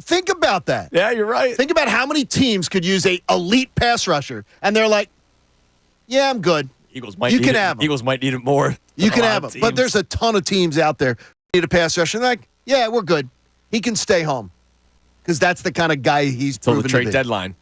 Think about that. Yeah, you're right. Think about how many teams could use a elite pass rusher, and they're like, yeah, I'm good. Eagles might need him. Eagles might need it more. You can have him. But there's a ton of teams out there who need a pass rusher. And they're like, yeah, we're good. He can stay home. Because that's the kind of guy he's Till proven the to trade be. deadline.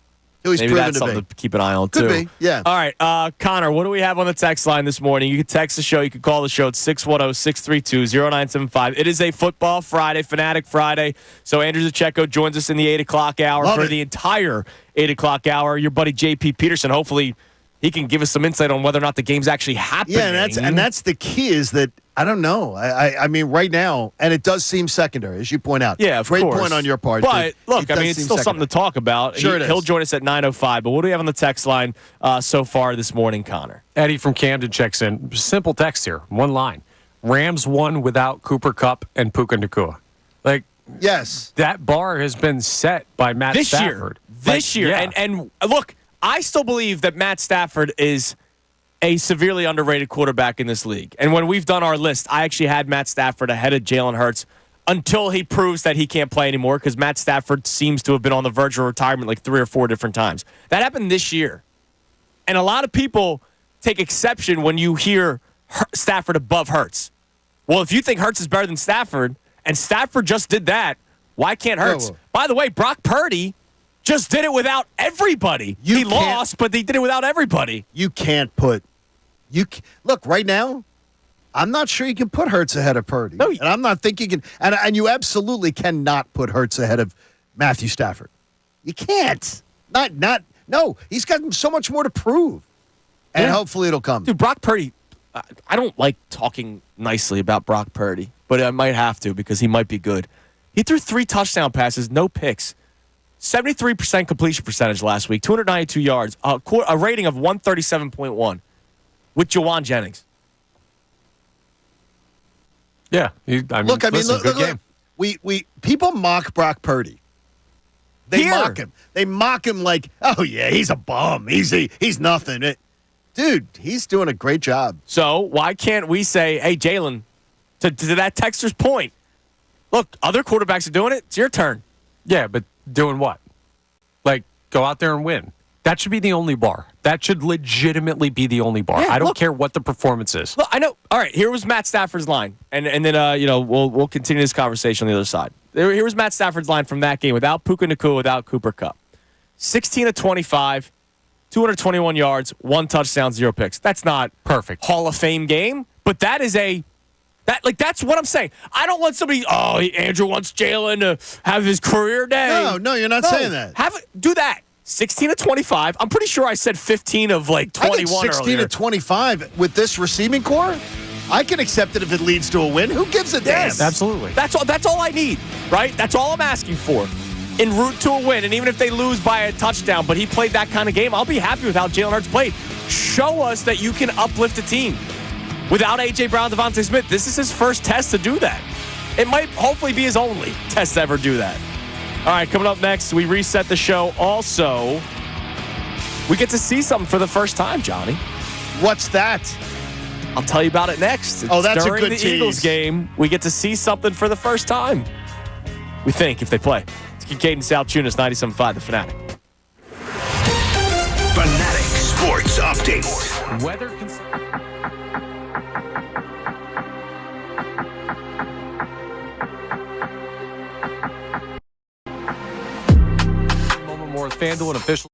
He's Maybe proven that's to be. something to keep an eye on, Could too. be, yeah. All right, Connor, what do we have on the text line this morning? You can text the show. You can call the show at 610-632-0975. It is a Football Friday, Fanatic Friday. So Andrew Zacchecko joins us in the 8 o'clock hour for the entire 8 o'clock hour. Your buddy J.P. Peterson, hopefully he can give us some insight on whether or not the game's actually happening. Yeah, and that's the key is that, I don't know. I mean, right now, and it does seem secondary, as you point out. Yeah, of Great course. point on your part. But, look, does it's seem still something secondary. to talk about. Sure it is. He'll join us at 9:05. But what do we have on the text line so far this morning, Connor? Eddie from Camden checks in. Simple text here. One line. Rams won without Cooper Kupp and Puka Nacua. Yes. That bar has been set by Matt Stafford. This year. Yeah. And look, I still believe that Matt Stafford is a severely underrated quarterback in this league. And when we've done our list, I actually had Matt Stafford ahead of Jalen Hurts until he proves that he can't play anymore because Matt Stafford seems to have been on the verge of retirement like 3 or 4 different times. That happened this year. And a lot of people take exception when you hear Stafford above Hurts. Well, if you think Hurts is better than Stafford, and Stafford just did that, why can't Hurts? Whoa. By the way, Brock Purdy just did it without everybody. He lost, but they did it without everybody. You can't put look, right now, I'm not sure you can put Hurts ahead of Purdy. No, and I'm not thinking you can. And you absolutely cannot put Hurts ahead of Matthew Stafford. You can't. No, he's got so much more to prove. And hopefully it'll come. Dude, Brock Purdy, I don't like talking nicely about Brock Purdy, but I might have to because he might be good. He threw 3 touchdown passes, no picks. 73% completion percentage last week, 292 yards, a rating of 137.1. with Jawan Jennings. Yeah. Good game. We people mock Brock Purdy. They Here. mock him. They mock him like, oh yeah, he's a bum. He's nothing. Dude, he's doing a great job. So why can't we say, hey, Jalen, to that texter's point, look, other quarterbacks are doing it. It's your turn. Yeah, but doing what? Like, go out there and win. That should be the only bar. That should legitimately be the only bar. Yeah, I don't look, care what the performance is. Look, I know. All right, here was Matt Stafford's line, and then we'll continue this conversation on the other side. Here was Matt Stafford's line from that game without Puka Nacua, without Cooper Kupp. 16 of 25, 221 yards, 1 touchdown, 0 picks. That's not perfect Hall of Fame game, but that's what I'm saying. I don't want somebody. Oh, Andrew wants Jalen to have his career day. No, you're not saying that. Do that. 16 of 25. I'm pretty sure I said 15 of 21 I think 16 earlier. of 25 with this receiving core, I can accept it if it leads to a win. Who gives a damn? Yes, absolutely. That's all I need, right? That's all I'm asking for. En route to a win, and even if they lose by a touchdown, but he played that kind of game, I'll be happy with how Jalen Hurts played. Show us that you can uplift a team. Without A.J. Brown, Devontae Smith, this is his first test to do that. It might hopefully be his only test to ever do that. All right, coming up next, we reset the show. Also, we get to see something for the first time, Johnny. What's that? I'll tell you about it next. That's during a good the tease. Eagles game. We get to see something for the first time. We think, if they play. It's Kincade Salciunas, 97.5, The Fanatic. Fanatic Sports Update. Weather moment more with FanDuel and official.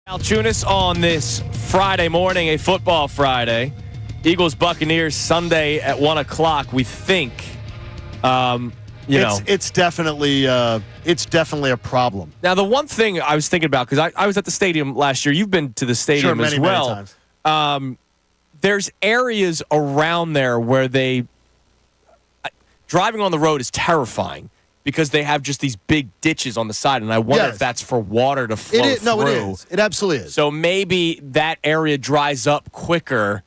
Salciunas on this Friday morning, a football Friday. Eagles Buccaneers Sunday at 1 o'clock. We think, it's definitely a problem. Now, the one thing I was thinking about, because I was at the stadium last year. You've been to the stadium many, as well. Many times. There's areas around there where driving on the road is terrifying because they have just these big ditches on the side, and I wonder if that's for water to flow through. No, it is. It absolutely is. So maybe that area dries up quicker.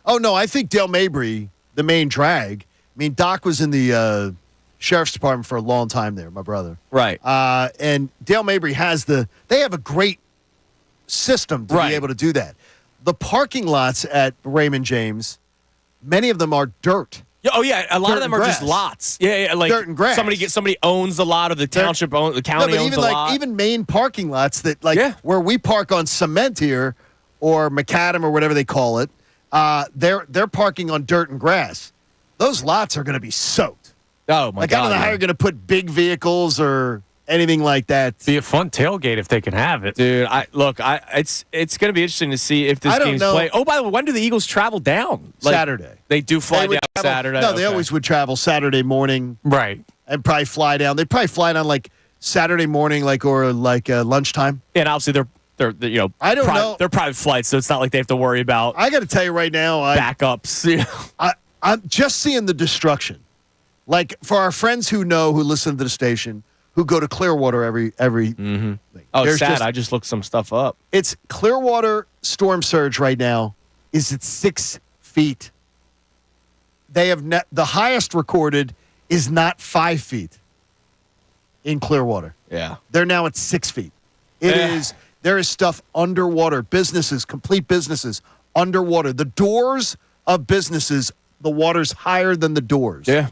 Oh, no, I think Dale Mabry, the main drag. I mean, Doc was in the sheriff's department for a long time there, my brother. Right. And Dale Mabry they have a great system to be able to do that. The parking lots at Raymond James, many of them are dirt. Oh yeah, a lot Dirt of them and are just grass. lots. Yeah, like Dirt and grass. Somebody owns the lot, or the township owns, the county owns even the lot. Even main parking lots that where we park on cement here, or macadam or whatever they call it, they're parking on dirt and grass. Those lots are going to be soaked. Oh my God! I don't know how you're going to put big vehicles or anything like that. Be a fun tailgate if they can have it, dude. It's going to be interesting to see if this game's played. Oh, by the way, when do the Eagles travel down? Saturday. They do fly down Saturday. No, they always would travel Saturday morning, right? And probably fly down. They probably fly down like Saturday morning, or lunchtime. Yeah, and obviously they're I don't know. They're private flights, so it's not like they have to worry about. I got to tell you right now, backups. I'm just seeing the destruction. Like for our friends who listen to the station, who go to Clearwater every thing. Oh, it's sad. I just looked some stuff up. It's Clearwater storm surge right now is at 6 feet. They have the highest recorded is not 5 feet in Clearwater. Yeah. They're now at 6 feet. There is stuff underwater. Complete businesses underwater. The doors of businesses, the water's higher than the doors. Yeah.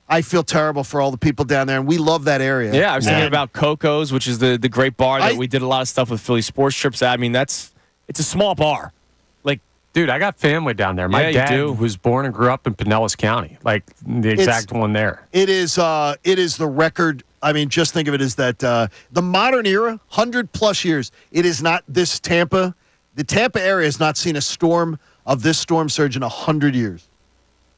I feel terrible for all the people down there, and we love that area. Yeah, I was thinking about Coco's, which is the great bar that we did a lot of stuff with Philly sports trips at. I mean, it's a small bar. Like, dude, I got family down there. My dad was born and grew up in Pinellas County, like the exact one there. It is the record. I mean, just think of it as that the modern era, 100+ years. It is not this Tampa. The Tampa area has not seen a storm of this storm surge in 100 years.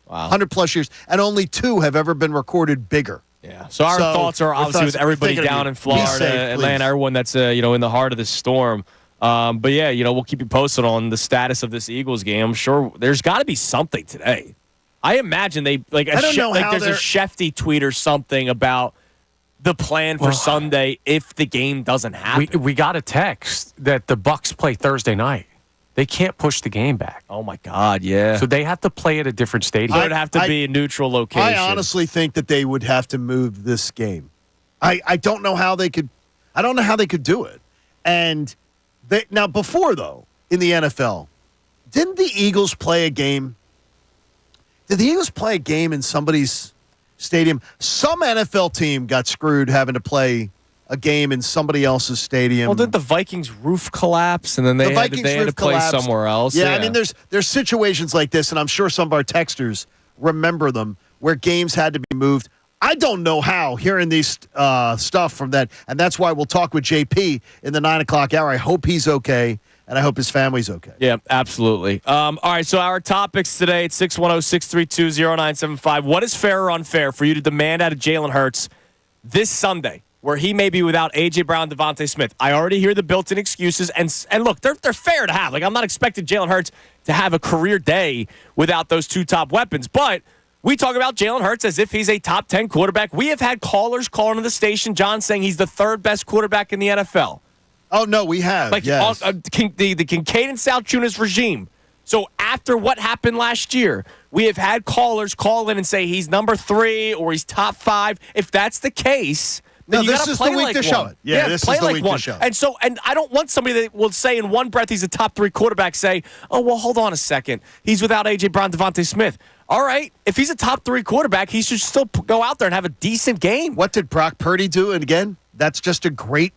Wow. 100+ years, and only 2 have ever been recorded bigger. Yeah. So our thoughts are obviously with everybody down in Florida, safe, Atlanta, everyone that's in the heart of this storm. But yeah, we'll keep you posted on the status of this Eagles game. I'm sure there's got to be something today. I imagine there's a Shefty tweet or something about the plan for Sunday if the game doesn't happen. We got a text that the Bucs play Thursday night. They can't push the game back. Oh, my God, yeah. So they have to play at a different stadium. It would have to be a neutral location. I honestly think that they would have to move this game. I don't know how they could. I don't know how they could do it. And now before, though, in the NFL, didn't the Eagles play a game? Did the Eagles play a game in somebody's stadium? Some NFL team got screwed having to play a game in somebody else's stadium. Well, did the Vikings' roof collapse, and then they had to play somewhere else? Yeah, I mean, there's situations like this, and I'm sure some of our texters remember them, where games had to be moved. I don't know how, hearing these stuff from that, and that's why we'll talk with JP in the 9 o'clock hour. I hope he's okay, and I hope his family's okay. Yeah, absolutely. All right, so our topics today at 610-632-0975. What is fair or unfair for you to demand out of Jalen Hurts this Sunday, where he may be without A.J. Brown, Devontae Smith? I already hear the built-in excuses, and look, they're fair to have. Like, I'm not expecting Jalen Hurts to have a career day without those 2 top weapons, but we talk about Jalen Hurts as if he's a top 10 quarterback. We have had callers calling to the station, John, saying he's the 3rd best quarterback in the NFL. Oh, no, we have. Yes. The Kincade and Salciunas regime. So after what happened last year, we have had callers call in and say he's number 3 or he's top 5. If that's the case, then this is the week to show it. Yeah, this is the week to show it. And I don't want somebody that will say in one breath he's a top 3 quarterback say, oh, well, hold on a second. He's without A.J. Brown, Devontae Smith. All right, if he's a top 3 quarterback, he should still go out there and have a decent game. What did Brock Purdy do? And again, that's just a great.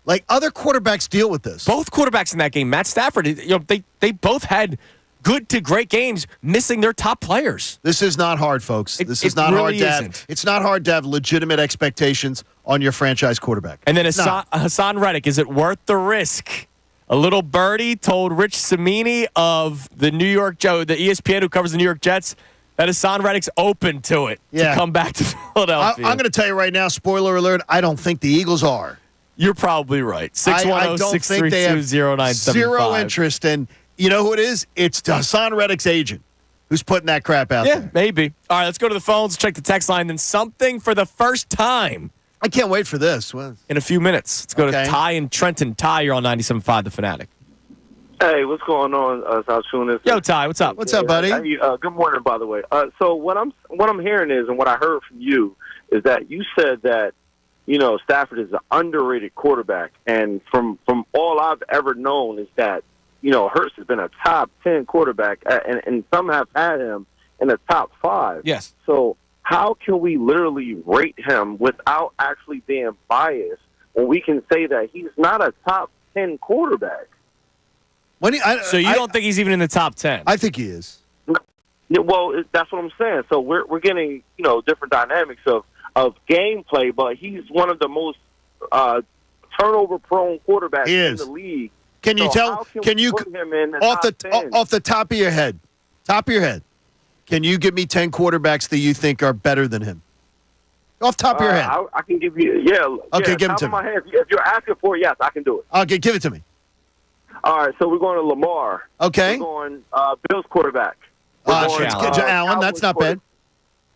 Like, other quarterbacks deal with this. Both quarterbacks in that game, Matt Stafford, they both had good to great games missing their top players. This is not hard, folks. This is it not hard really to have. isn't. It's not hard to have legitimate expectations on your franchise quarterback. And then It's not. Hassan Reddick, is it worth the risk? A little birdie told Rich Cimini of the New York Joe, the ESPN who covers the New York Jets, that Hassan Reddick's open to it to come back to Philadelphia. I'm going to tell you right now, spoiler alert, I don't think the Eagles are. You're probably right. I don't think they have 610-632-0975. zero interest in, you know who it is? It's Hassan Reddick's agent who's putting that crap out Yeah, there. maybe. All right, let's go to the phones, check the text line, then something for the first time I can't wait for this. Well, in a few minutes. Let's go to Ty in Trenton. Ty, you're on 97.5 The Fanatic. Hey, what's going on, Salciunas? Yo, Ty, what's up? What's up, buddy? Good morning, by the way. So what I'm hearing is, and what I heard from you is that you said that Stafford is an underrated quarterback, and from all I've ever known is that Hurts has been a top 10 quarterback, and some have had him in the top 5. Yes. So how can we literally rate him without actually being biased when we can say that he's not a top 10 quarterback? So you don't think he's even in the top 10? I think he is. Yeah, well, that's what I'm saying. So we're getting different dynamics of gameplay, but he's one of the most turnover-prone quarterbacks in the league. Can you So tell? how Can you put him in the off top the 10? off the top of your head? Can you give me 10 quarterbacks that you think are better than him? Off the top of your head. I can give you. Okay, give it top to of me. my head. If you're asking for it, yes, I can do it. Okay, give it to me. All right, so we're going to Lamar. Okay. We're going Bills quarterback. We're going, Allen, that's Cowboys not bad.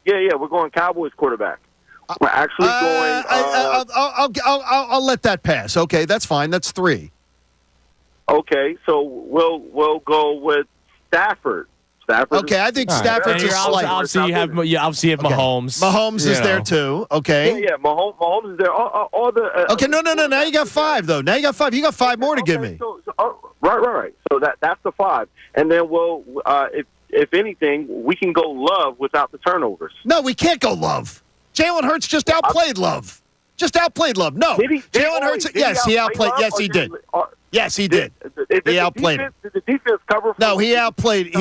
Yeah, we're going Cowboys quarterback. We're actually going. I'll let that pass. Okay, that's fine. That's 3. Okay, so we'll go with Stafford. Okay, I think Stafford's a slight. Obviously, you have Mahomes. Mahomes is there too. Okay. Yeah, Mahomes is there. All the. Okay, no. Now you got 5 though. Now you got 5. You got 5 more to give me. Right. So that's the 5, and then we'll if anything, we can go Love without the turnovers. No, we can't go Love. Jalen Hurts just outplayed Love. No. Jalen Hurts. Yes, he outplayed. Yes, he did. Yes, he did. He outplayed him. Did the defense cover? No, he outplayed.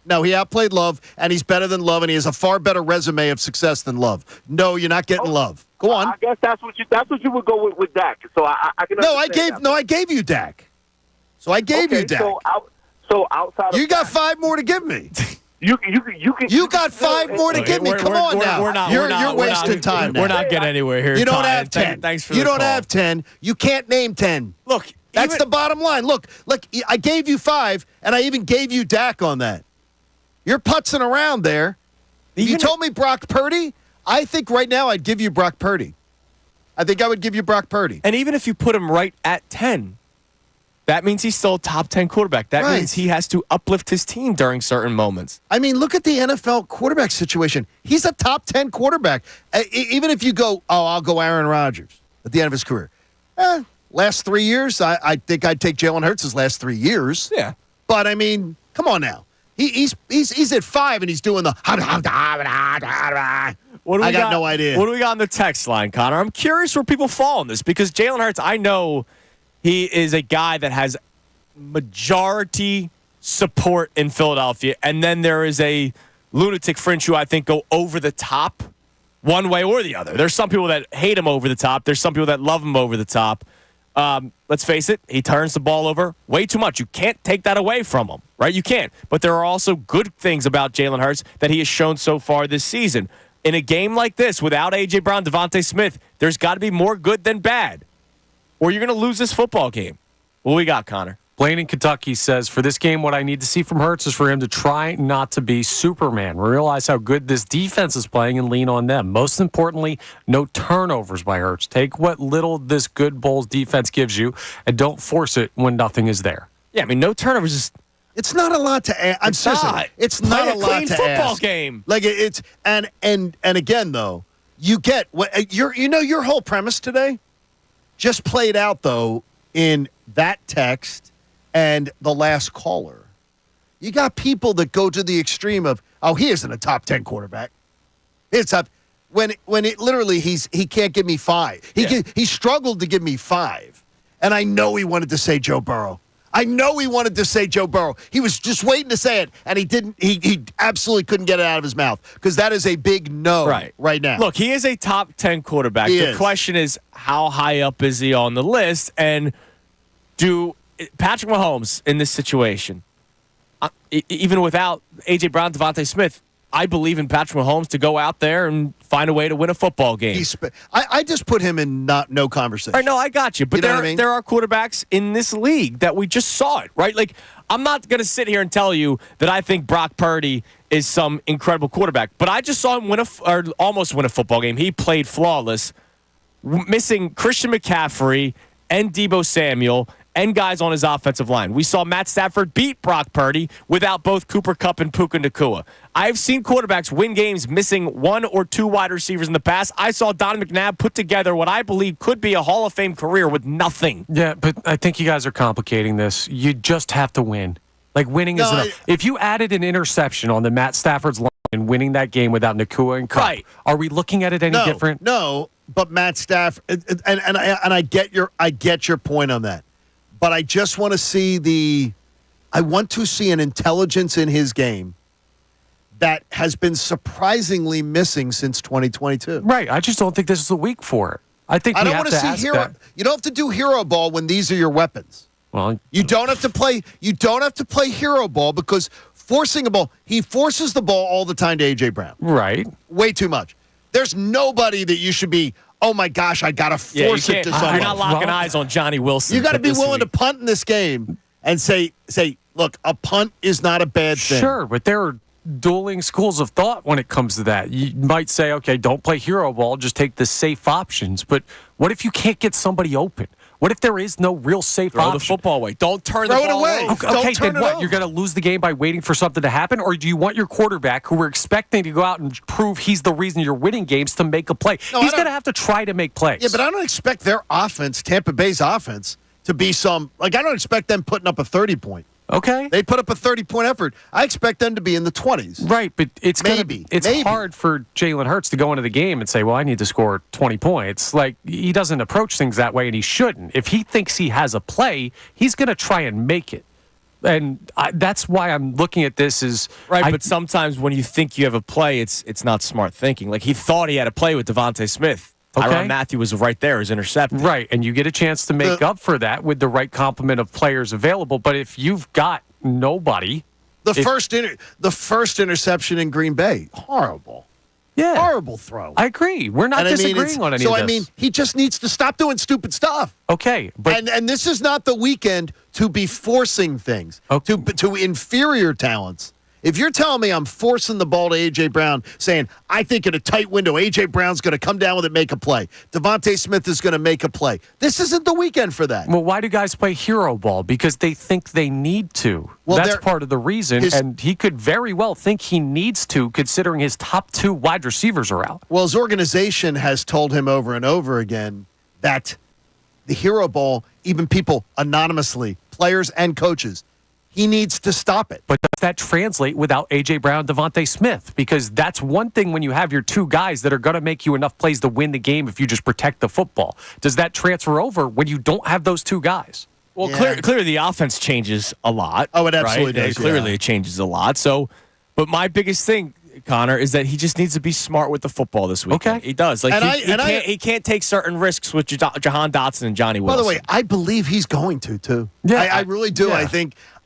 No, he outplayed Love, and he's better than Love, and he has a far better resume of success than Love. No, you're not getting Love. Go on. I guess that's what you would go with Dak. So I can. I gave you Dak. So I gave you Dak. So outside of you got 5 more to give me. You can. You got 5 more to give me. Come on now. You're wasting time. We're not getting anywhere here. You don't have 10. Thanks for you the don't call. have 10. You can't name 10. Look, that's the bottom line. Look, I gave you 5, and I even gave you Dak on that. You're putzing around there. You told me Brock Purdy. I think right now I'd give you Brock Purdy. I think I would give you Brock Purdy. And even if you put him right at 10, that means he's still a top 10 quarterback. That means he has to uplift his team during certain moments. I mean, look at the NFL quarterback situation. He's a top 10 quarterback. Even if you go, I'll go Aaron Rodgers at the end of his career. Last 3 years, I think I'd take Jalen Hurts' last 3 years. Yeah. But, I mean, come on now. He's at 5, and he's doing the I got no idea. What do we got on the text line, Connor? I'm curious where people fall on this because Jalen Hurts, I know he is a guy that has majority support in Philadelphia, and then there is a lunatic fringe who I think go over the top one way or the other. There's some people that hate him over the top. There's some people that love him over the top. Let's face it, he turns the ball over way too much. You can't take that away from him, right? You can't. But there are also good things about Jalen Hurts that he has shown so far this season. In a game like this, without A.J. Brown, Devontae Smith, there's got to be more good than bad, or you're going to lose this football game. What we got, Connor? Blaine in Kentucky says, for this game, what I need to see from Hurts is for him to try not to be Superman. Realize how good this defense is playing and lean on them. Most importantly, no turnovers by Hurts. Take what little this good Bulls defense gives you and don't force it when nothing is there. Yeah, I mean, no turnovers is... It's not a lot to ask. It's not. It's not a lot clean to football ask. game. Like it's and again though, you get what your whole premise today just played out though in that text and the last caller. You got people that go to the extreme of, he isn't a top 10 quarterback. It's up when it literally he can't give me 5. He struggled to give me 5, and I know he wanted to say Joe Burrow. I know he wanted to say Joe Burrow. He was just waiting to say it, and he didn't. He absolutely couldn't get it out of his mouth because that is a big no right now. Look, he is a top 10 quarterback. The question is, how high up is he on the list? And do Patrick Mahomes in this situation, even without A.J. Brown, Devontae Smith, I believe in Patrick Mahomes to go out there and find a way to win a football game. I just put him in no conversation. Right, no, I got you. But there are quarterbacks in this league that we just saw it, right? Like, I'm not going to sit here and tell you that I think Brock Purdy is some incredible quarterback, but I just saw him almost win a football game. He played flawless, missing Christian McCaffrey and Deebo Samuel and guys on his offensive line. We saw Matt Stafford beat Brock Purdy without both Cooper Kupp and Puka Nacua. I've seen quarterbacks win games missing one or two wide receivers in the past. I saw Don McNabb put together what I believe could be a Hall of Fame career with nothing. Yeah, but I think you guys are complicating this. You just have to win. Like, winning is enough. If you added an interception on the Matt Stafford's line and winning that game without Nacua and Kupp, are we looking at it any different? No, but Matt Stafford, and I get your point on that. But I just want to see an intelligence in his game that has been surprisingly missing since 2022. Right. I just don't think this is a week for it. I think I don't want to see hero. That. You don't have to do hero ball when these are your weapons. Well, you don't have to play. You don't have to play hero ball because forcing a ball, he forces the ball all the time to A.J. Brown. Right. Way too much. There's nobody that you should be. Oh my gosh, I gotta force it to someone. You're not locking eyes on Johnny Wilson. You got to be willing to punt in this game and say, look, a punt is not a bad thing. Sure, but there are dueling schools of thought when it comes to that. You might say, okay, don't play hero ball, just take the safe options. But what if you can't get somebody open? What if there is no real safe option? Throw the football away. Don't turn the ball away. Okay, then what? You're going to lose the game by waiting for something to happen? Or do you want your quarterback, who we're expecting to go out and prove he's the reason you're winning games, to make a play? He's going to have to try to make plays. Yeah, but I don't expect their offense, Tampa Bay's offense, to be I don't expect them putting up a 30-point. Okay. They put up a 30-point effort. I expect them to be in the 20s. Right, but it's maybe hard for Jalen Hurts to go into the game and say, well, I need to score 20 points. Like, he doesn't approach things that way, and he shouldn't. If he thinks he has a play, he's going to try and make it. And that's why I'm looking at this as... Right, but sometimes when you think you have a play, it's not smart thinking. Like, he thought he had a play with Devontae Smith. Okay. Tyrann Mathieu was right there, his intercepted. Right, and you get a chance to make up for that with the right complement of players available. But if you've got nobody... The first interception in Green Bay, horrible. Yeah. Horrible throw. I agree. We're not disagreeing on any of this. So, I mean, he just needs to stop doing stupid stuff. Okay. But and this is not the weekend to be forcing things to inferior talents. If you're telling me I'm forcing the ball to A.J. Brown, saying, I think in a tight window, A.J. Brown's going to come down with it, make a play. Devontae Smith is going to make a play. This isn't the weekend for that. Well, why do guys play hero ball? Because they think they need to. Well, that's part of the reason. And he could very well think he needs to, considering his top two wide receivers are out. Well, his organization has told him over and over again that the hero ball, even people anonymously, players and coaches, he needs to stop it. But does that translate without A.J. Brown, Devontae Smith? Because that's one thing when you have your two guys that are going to make you enough plays to win the game if you just protect the football. Does that transfer over when you don't have those two guys? Well, clearly the offense changes a lot. Oh, it absolutely does. Clearly it changes a lot. So, but my biggest thing, Connor, is that he just needs to be smart with the football this weekend. Okay. He does. Like, he can't take certain risks with Jahan Dotson and Johnny Wilson. By the way, I believe he's going to, too. Yeah, I really do. Yeah.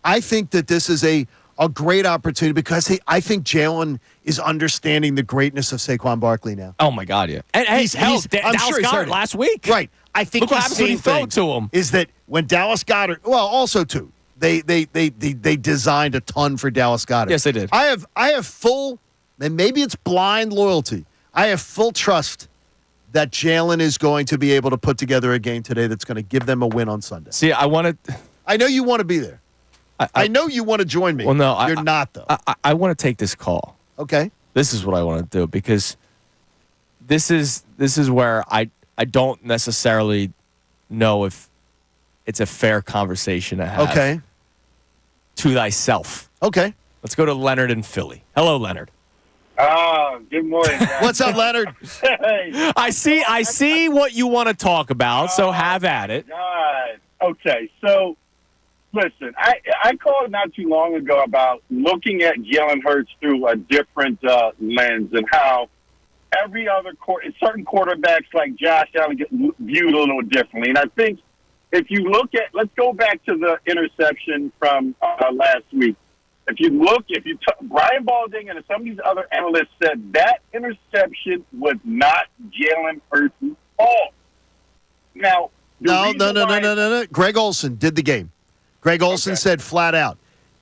I think that this is a great opportunity because I think Jalen is understanding the greatness of Saquon Barkley now. Oh my God, yeah, and Dallas Goedert last week, right? I think look what happens when you throw it to him. Is that when Dallas Goedert? Well, also too, they designed a ton for Dallas Goedert. Yes, they did. I have full, and maybe it's blind loyalty. I have full trust that Jalen is going to be able to put together a game today that's going to give them a win on Sunday. See, I know you want to be there. I know you want to join me. Well, no, you're not, though. I want to take this call. Okay. This is what I want to do because this is where I don't necessarily know if it's a fair conversation to have. Okay. To thyself. Okay. Let's go to Leonard in Philly. Hello, Leonard. Oh, good morning, guys. What's up, Leonard? Hey. I see what you want to talk about, so have at it. God. Okay, so Listen, I called not too long ago about looking at Jalen Hurts through a different lens and how every other certain quarterbacks like Josh Allen get viewed a little differently. And I think if you look at, let's go back to the interception from last week. Brian Balding and some of these other analysts said that interception was not Jalen Hurts' fault. Now, No. Greg Olson did the game. Greg Olson said flat out,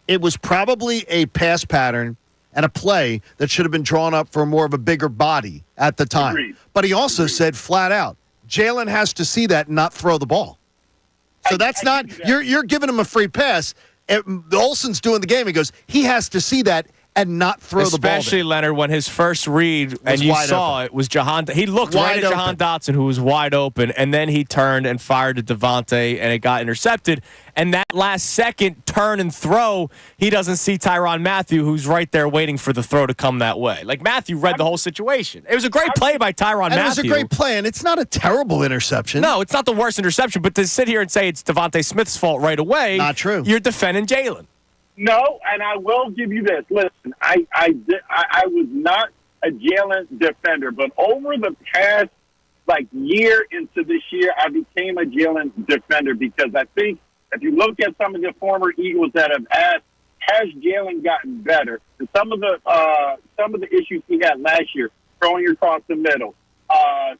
it was probably a pass pattern and a play that should have been drawn up for more of a bigger body at the time. Agreed. But he also said flat out, Jalen has to see that and not throw the ball. So that's not – you're giving him a free pass. Olson's doing the game. He goes, he has to see that and not throw the ball. Especially, Leonard, when his first read, and you saw it, was Jahan. He looked right at Jahan Dotson, who was wide open, and then he turned and fired at Devontae, and it got intercepted. And that last second turn and throw, he doesn't see Tyrann Mathieu, who's right there waiting for the throw to come that way. Like, Mathieu read the whole situation. It was a great play by Tyrann Mathieu. It was a great play, and it's not a terrible interception. No, it's not the worst interception, but to sit here and say it's Devontae Smith's fault right away, not true. You're defending Jalen. No, and I will give you this. Listen, I was not a Jalen defender, but over the past year into this year, I became a Jalen defender because I think if you look at some of the former Eagles that have asked, has Jalen gotten better? And some of the issues he had last year, throwing across the middle, how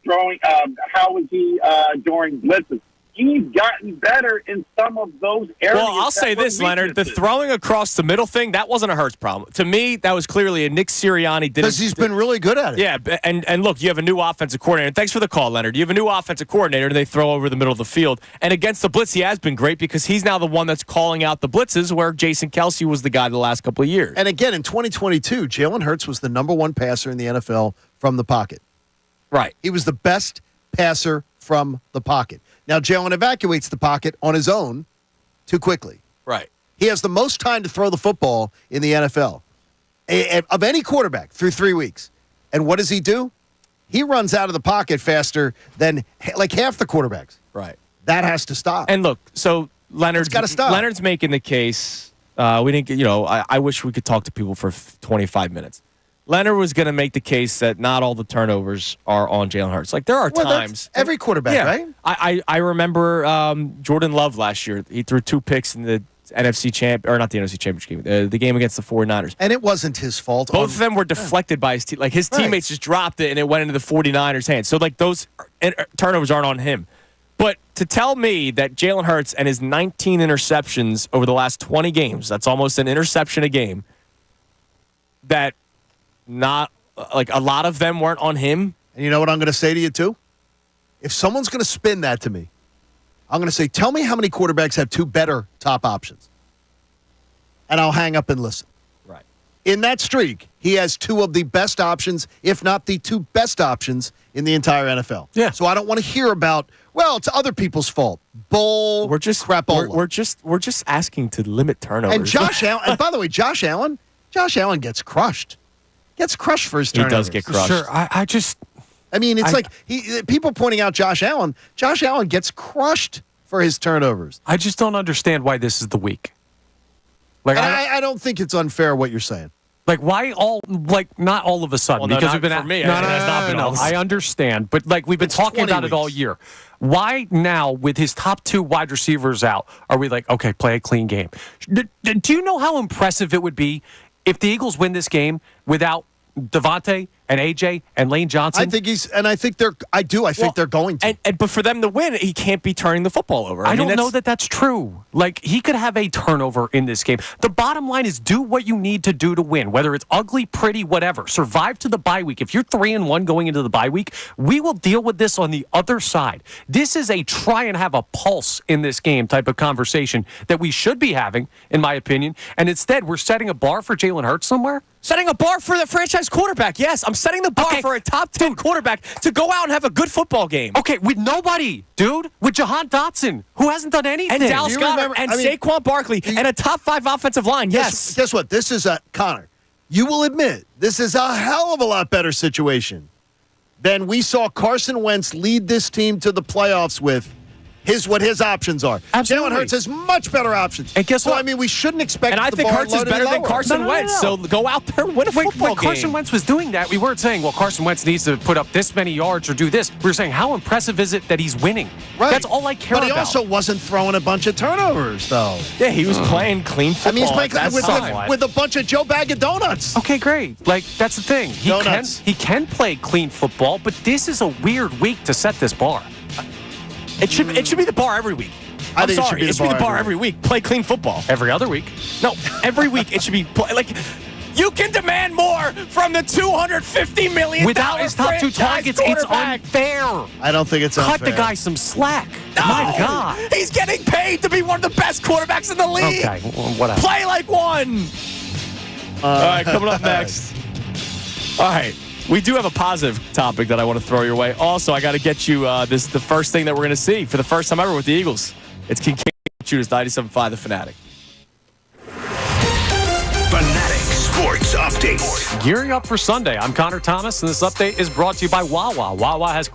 was he during blitzes? He's gotten better in some of those areas. Well, I'll say this, Leonard. The throwing across the middle thing, that wasn't a Hurts problem. To me, that was clearly a Nick Sirianni. Because he's been really good at it. Yeah, and look, you have a new offensive coordinator. Thanks for the call, Leonard. You have a new offensive coordinator, and they throw over the middle of the field. And against the blitz, he has been great because he's now the one that's calling out the blitzes where Jason Kelce was the guy the last couple of years. And again, in 2022, Jalen Hurts was the number one passer in the NFL from the pocket. Right. He was the best passer from the pocket. Now, Jalen evacuates the pocket on his own too quickly. Right. He has the most time to throw the football in the NFL of any quarterback through 3 weeks. And what does he do? He runs out of the pocket faster than half the quarterbacks. Right. That has to stop. And look, so Leonard's got to stop. Leonard's making the case. We didn't get, I wish we could talk to people for 25 minutes. Leonard was going to make the case that not all the turnovers are on Jalen Hurts. There are times. Every quarterback, right? I remember Jordan Love last year. He threw 2 picks in the NFC not the NFC Championship game, the game against the 49ers. And it wasn't his fault. Both of them were deflected by his team. His teammates just dropped it, and it went into the 49ers' hands. So, those turnovers aren't on him. But to tell me that Jalen Hurts and his 19 interceptions over the last 20 games, that's almost an interception a game, that not a lot of them weren't on him. And you know what I'm going to say to you, too? If someone's going to spin that to me, I'm going to say, tell me how many quarterbacks have 2 better top options. And I'll hang up and listen. Right. In that streak, he has 2 of the best options, if not the 2 best options in the entire NFL. Yeah. So I don't want to hear about, it's other people's fault. We're just crapola. We're just asking to limit turnovers. And Josh Allen, and by the way, Josh Allen gets crushed. Gets crushed for his turnovers. He does get crushed. Sure, people pointing out Josh Allen. Josh Allen gets crushed for his turnovers. I just don't understand why this is the week. I don't think it's unfair what you're saying. Why not all of a sudden? Well, because we've been for me. I understand, but we've been talking about it all year. Why now, with his top 2 wide receivers out, are we okay, play a clean game? Do you know how impressive it would be if the Eagles win this game without Devontae and AJ and Lane Johnson? I think they're going to. But for them to win, he can't be turning the football over. I don't know that that's true. He could have a turnover in this game. The bottom line is do what you need to do to win, whether it's ugly, pretty, whatever. Survive to the bye week. If you're 3-1 going into the bye week, we will deal with this on the other side. This is a try and have a pulse in this game type of conversation that we should be having, in my opinion. And instead, we're setting a bar for Jalen Hurts somewhere? Setting a bar for the franchise quarterback. Yes, I'm setting the bar for a top 10 quarterback to go out and have a good football game. Okay, with nobody, dude. With Jahan Dotson, who hasn't done anything. And Dallas Goedert and Saquon Barkley and a top 5 offensive line. Yes. Guess what? This is Connor, you will admit, this is a hell of a lot better situation than we saw Carson Wentz lead this team to the playoffs with what his options are. Absolutely. Jalen Hurts has much better options. And guess so, what? I mean, we shouldn't expect And I the think bar Hurts is loaded better than lower. Carson Wentz. So go out there and win a football when Carson game. Wentz was doing that, we weren't saying, well, Carson Wentz needs to put up this many yards or do this. We were saying, how impressive is it that he's winning? Right. That's all I care about. But he also wasn't throwing a bunch of turnovers, though. Yeah, he was playing clean football. I mean, he's playing at that time. with a bunch of Joe Bag of Donuts. Okay, great. Like, that's the thing. He can play clean football, but this is a weird week to set this bar. It should be the bar every week. I think it should be the bar every week. Play clean football. Every other week. No, every week it should be like you can demand more from the $250 million Without his top two targets. It's unfair. I don't think it's unfair. Cut the guy some slack. No! My God. He's getting paid to be one of the best quarterbacks in the league. Okay, well, whatever. Play like one. All right, coming up next. All right. We do have a positive topic that I want to throw your way. Also, I got to get you the first thing that we're going to see for the first time ever with the Eagles. It's Kincade Salciunas, 97.5 The Fanatic. Fanatic Sports Update. Gearing up for Sunday. I'm Connor Thomas, and this update is brought to you by Wawa. Wawa has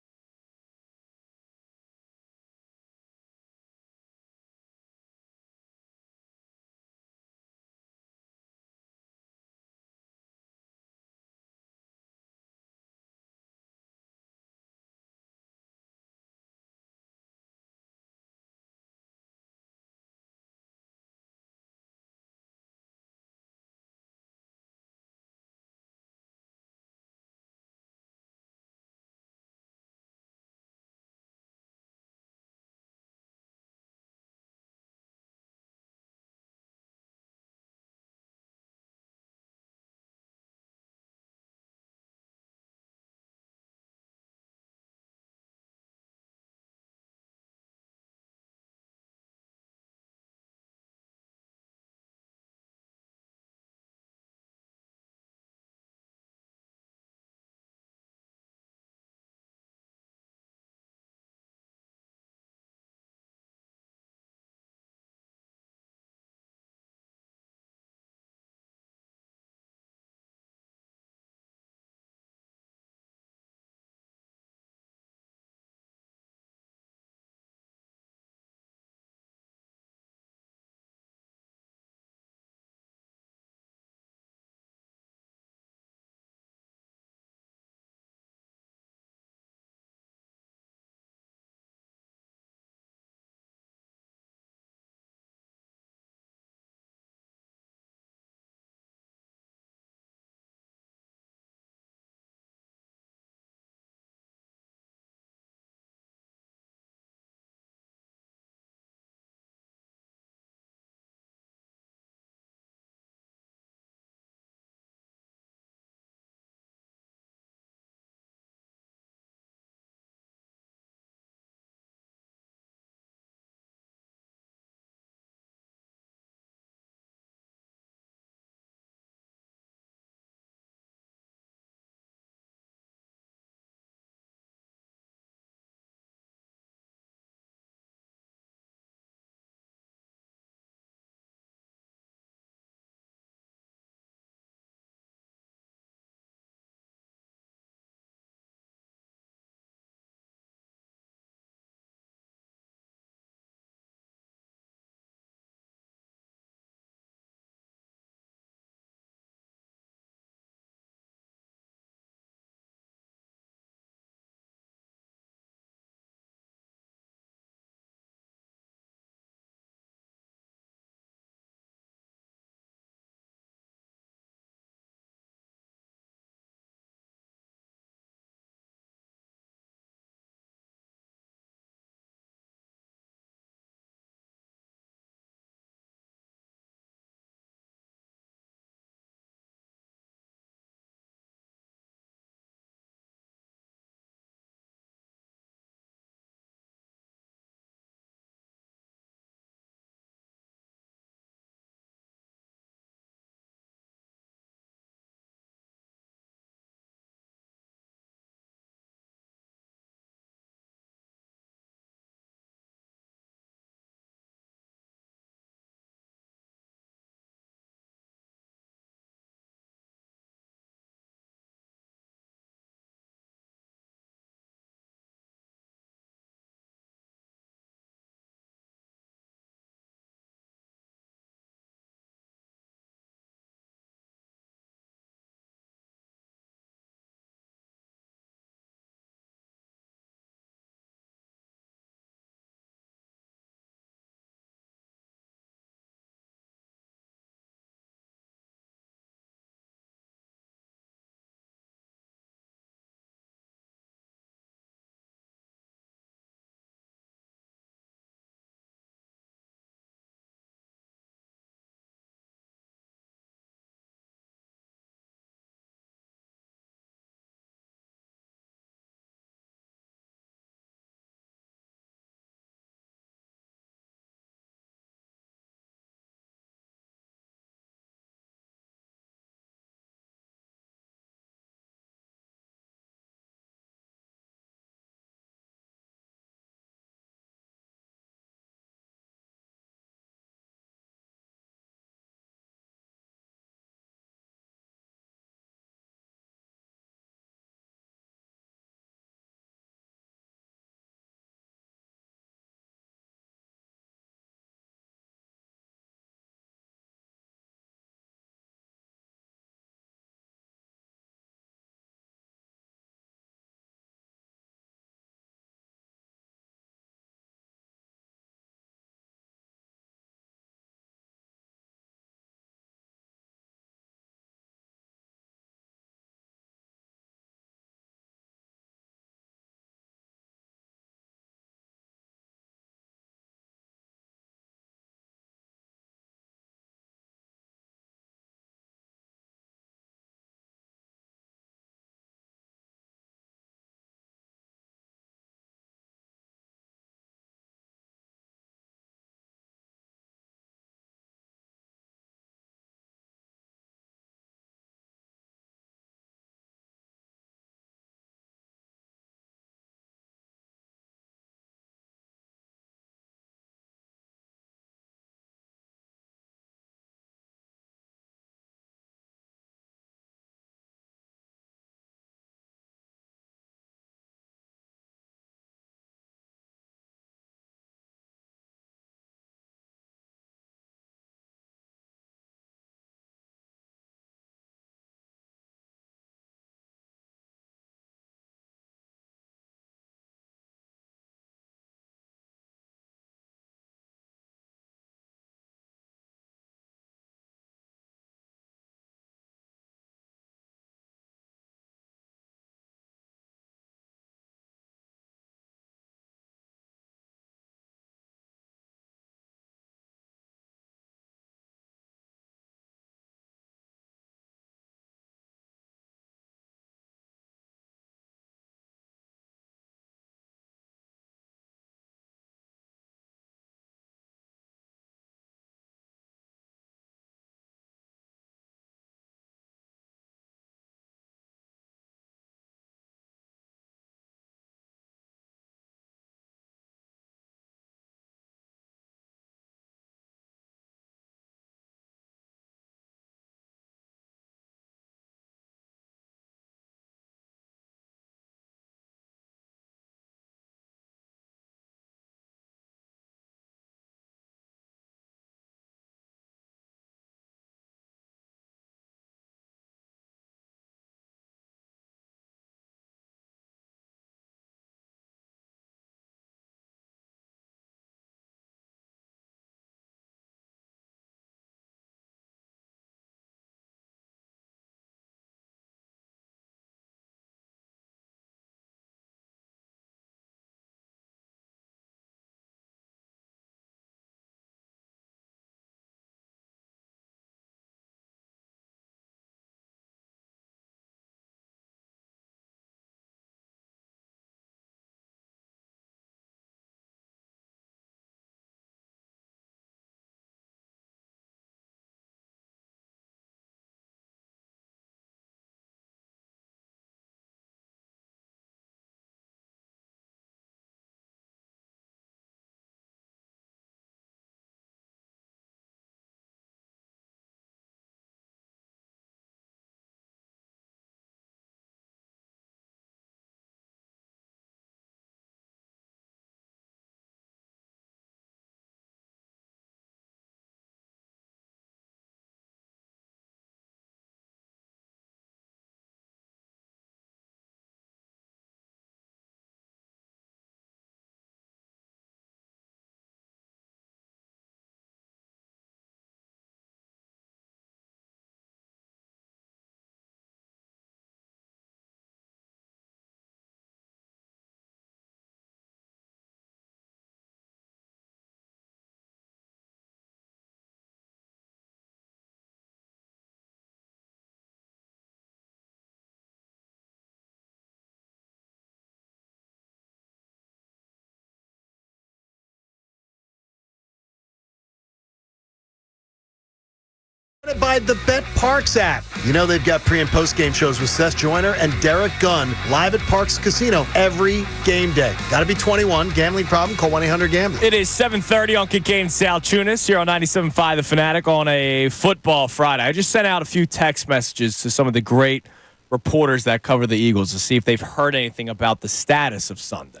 By the Bet Parks app. You know they've got pre- and post-game shows with Seth Joyner and Derek Gunn live at Parks Casino every game day. Got to be 21. Gambling problem? Call 1-800-GAMBLER. It is 7:30 on Kincade Salciunas here on 97.5 The Fanatic on a football Friday. I just sent out a few text messages to some of the great reporters that cover the Eagles to see if they've heard anything about the status of Sunday.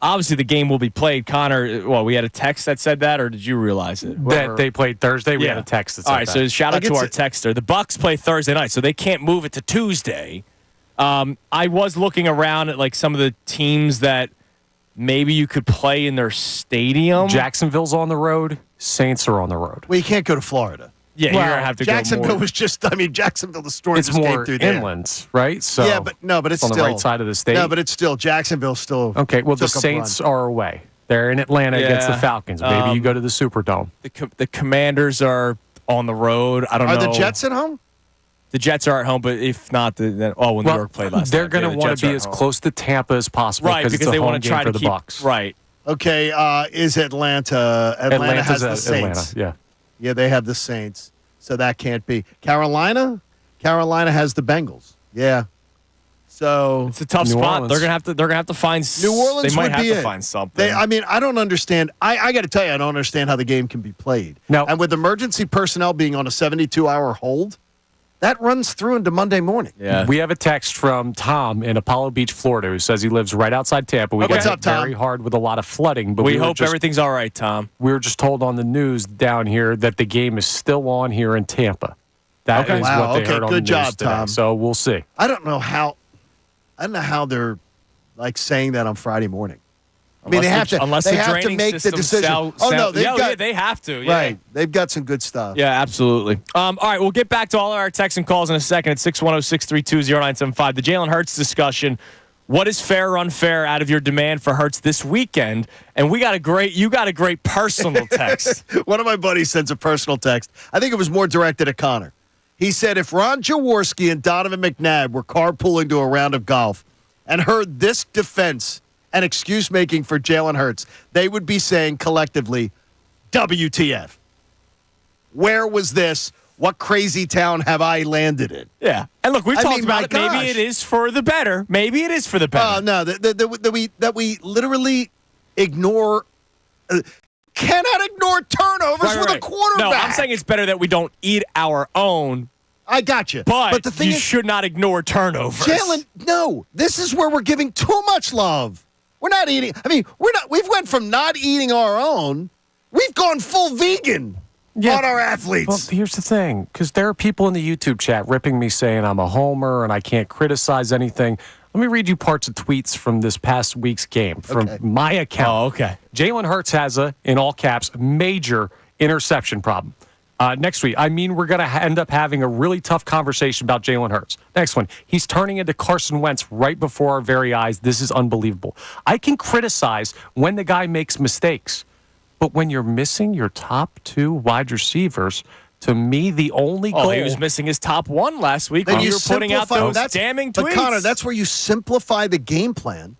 Obviously, the game will be played. Connor, well, we had a text that said that, or did you realize it? That they played Thursday? We had a text that said All right, that. so shout out to our texter. The Bucs play Thursday night, so they can't move it to Tuesday. I was looking around at like some of the teams that maybe you could play in their stadium. Jacksonville's on the road. Saints are on the road. Well, you can't go to Florida. Yeah, Well, you're going to have to Jacksonville go more. was just, Jacksonville, the storm It's just more came through there. inland, right? So Yeah, but it's on still the right side of the state. No, but it's still, Jacksonville still. Okay, well, the took a Saints run. are away. They're in Atlanta against the Yeah. Falcons. Maybe you go to the Superdome. The Commanders are on the road. I don't know. Are the Jets at home? The Jets are at home, but if not, then New York played last they're night. going to The want Jets to are be at as home. close to Tampa as possible, right, because because it's they a home want to game try for to the keep Bucs. right. Okay, is Atlanta? Atlanta has the Saints. Atlanta, yeah. Yeah, they have the Saints, so that can't be. Carolina has the Bengals. Yeah. So It's a tough New spot. Orleans. They're gonna have to find. New Orleans They might would have be to it. find something. I don't understand. I got to tell you, I don't understand how the game can be played. No. And with emergency personnel being on a 72-hour hold, that runs through into Monday morning. Yeah. We have a text from Tom in Apollo Beach, Florida, who says he lives right outside Tampa. We Okay. got What's hit up, Tom? very hard with a lot of flooding, but we were hope just, everything's all right, Tom. we were just told on the news down here that the game is still on here in Tampa. That Okay. is Wow, what they okay, heard on good the job, news today. Tom. So we'll see. I don't know how they're like saying that on Friday morning. I mean, they have to. Unless they the have to draining make the system decision. they have to. Yeah. Right. They've got some good stuff. Yeah, absolutely. All right, we'll get back to all of our texts and calls in a second at 610-632-0975. The Jalen Hurts discussion. What is fair or unfair out of your demand for Hurts this weekend? And you got a great personal text. One of my buddies sends a personal text. I think it was more directed at Connor. He said, if Ron Jaworski and Donovan McNabb were carpooling to a round of golf and heard this defense and excuse-making for Jalen Hurts, they would be saying collectively, WTF. Where was this? What crazy town have I landed in? Yeah. And look, we've talked about my it. Maybe gosh. it is for the better. Maybe it is for the better. Oh, no, that we literally ignore, cannot ignore turnovers with a quarterback. No, I'm saying it's better that we don't eat our own. I got you. But the thing you is, should not ignore turnovers. Jalen, no, this is where we're giving too much love. We're not eating. I mean, we've went from not eating our own. We've gone full vegan on our athletes. Well, here's the thing, because there are people in the YouTube chat ripping me saying I'm a homer and I can't criticize anything. Let me read you parts of tweets from this past week's game from my account. Oh, okay. Jalen Hurts has a, in all caps, major interception problem. Next week, we're going to end up having a really tough conversation about Jalen Hurts. Next one, he's turning into Carson Wentz right before our very eyes. This is unbelievable. I can criticize when the guy makes mistakes, but when you're missing your top two wide receivers, to me, the only goal... Oh, he was missing his top one last week Then when you were putting out those damning tweets. But Connor, that's where you simplify the game plan,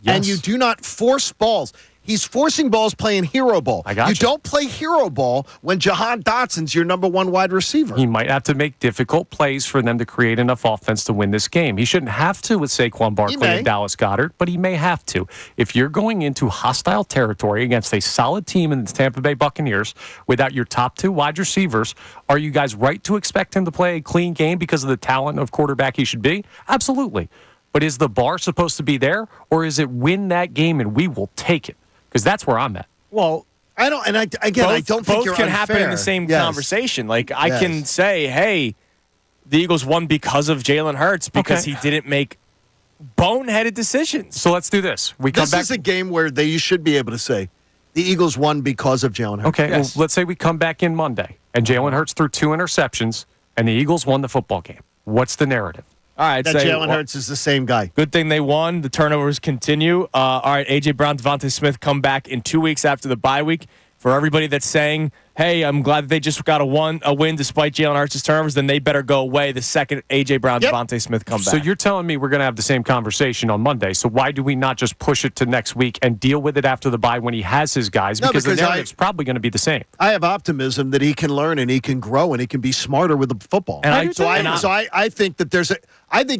Yes. and you do not force balls. He's forcing balls playing hero ball. I got you you. don't play hero ball when Jahan Dotson's your number one wide receiver. He might have to make difficult plays for them to create enough offense to win this game. He shouldn't have to with Saquon Barkley may. and Dallas Goedert, but he may have to. If you're going into hostile territory against a solid team in the Tampa Bay Buccaneers without your top two wide receivers, are you guys right to expect him to play a clean game because of the talent of quarterback he should be? Absolutely. But is the bar supposed to be there, or is it win that game and we will take it? Because that's where I'm at. Well, I don't, and I don't think both you're can happen in unfair. the same Yes. conversation. Like I Yes. can say, hey, the Eagles won because of Jalen Hurts because he didn't make boneheaded decisions. So let's do this. We come This back. is a game where you should be able to say the Eagles won because of Jalen Hurts. Okay, Yes. well, let's say we come back in Monday and Jalen Hurts threw 2 interceptions and the Eagles won the football game. What's the narrative? All right, That say, Jalen Hurts is the same guy. Good thing they won. The turnovers continue. All right, A.J. Brown, Devontae Smith come back in 2 weeks after the bye week. For everybody that's saying, hey, I'm glad that they just got a win despite Jalen Hurts' turnovers, then they better go away the second A.J. Brown, Devontae Smith come back. So you're telling me we're going to have the same conversation on Monday. So why do we not just push it to next week and deal with it after the bye when he has his guys? Because the narrative's probably going to be the same. I have optimism that he can learn and he can grow and he can be smarter with the football. And I think that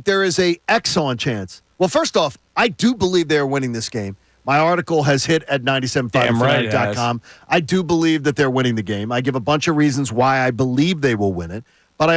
there is a excellent chance. Well, first off, I do believe they are winning this game. My article has hit at 975fanatic.com. I do believe that they're winning the game. I give a bunch of reasons why I believe they will win it. But I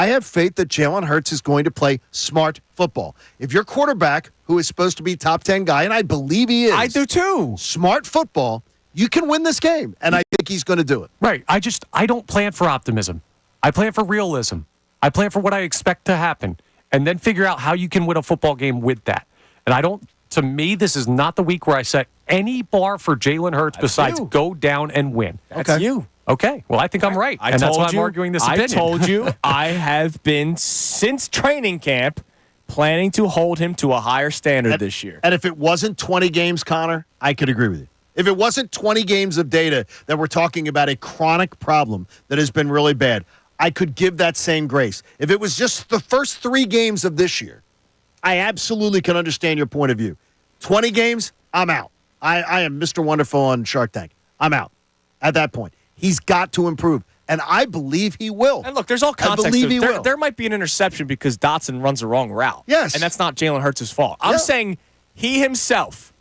have faith that Jalen Hurts is going to play smart football. If your quarterback, who is supposed to be top 10 guy, and I believe he is. I do too. Smart football, you can win this game. And I think he's going to do it. Right. I don't plan for optimism. I plan for realism. I plan for what I expect to happen. And then figure out how you can win a football game with that. And to me, this is not the week where I set any bar for Jalen Hurts besides go down and win. That's you. Okay. Well, I think I'm right. And that's why I'm arguing this opinion. I told you I have been, since training camp, planning to hold him to a higher standard this year. And if it wasn't 20 games, Connor, I could agree with you. If it wasn't 20 games of data that we're talking about a chronic problem that has been really bad, I could give that same grace. If it was just the first 3 games of this year, I absolutely can understand your point of view. 20 games, I'm out. I am Mr. Wonderful on Shark Tank. I'm out at that point. He's got to improve, and I believe he will. And look, there's all context. I believe he will. There might be an interception because Dotson runs the wrong route. Yes. And that's not Jalen Hurts' fault. I'm saying he himself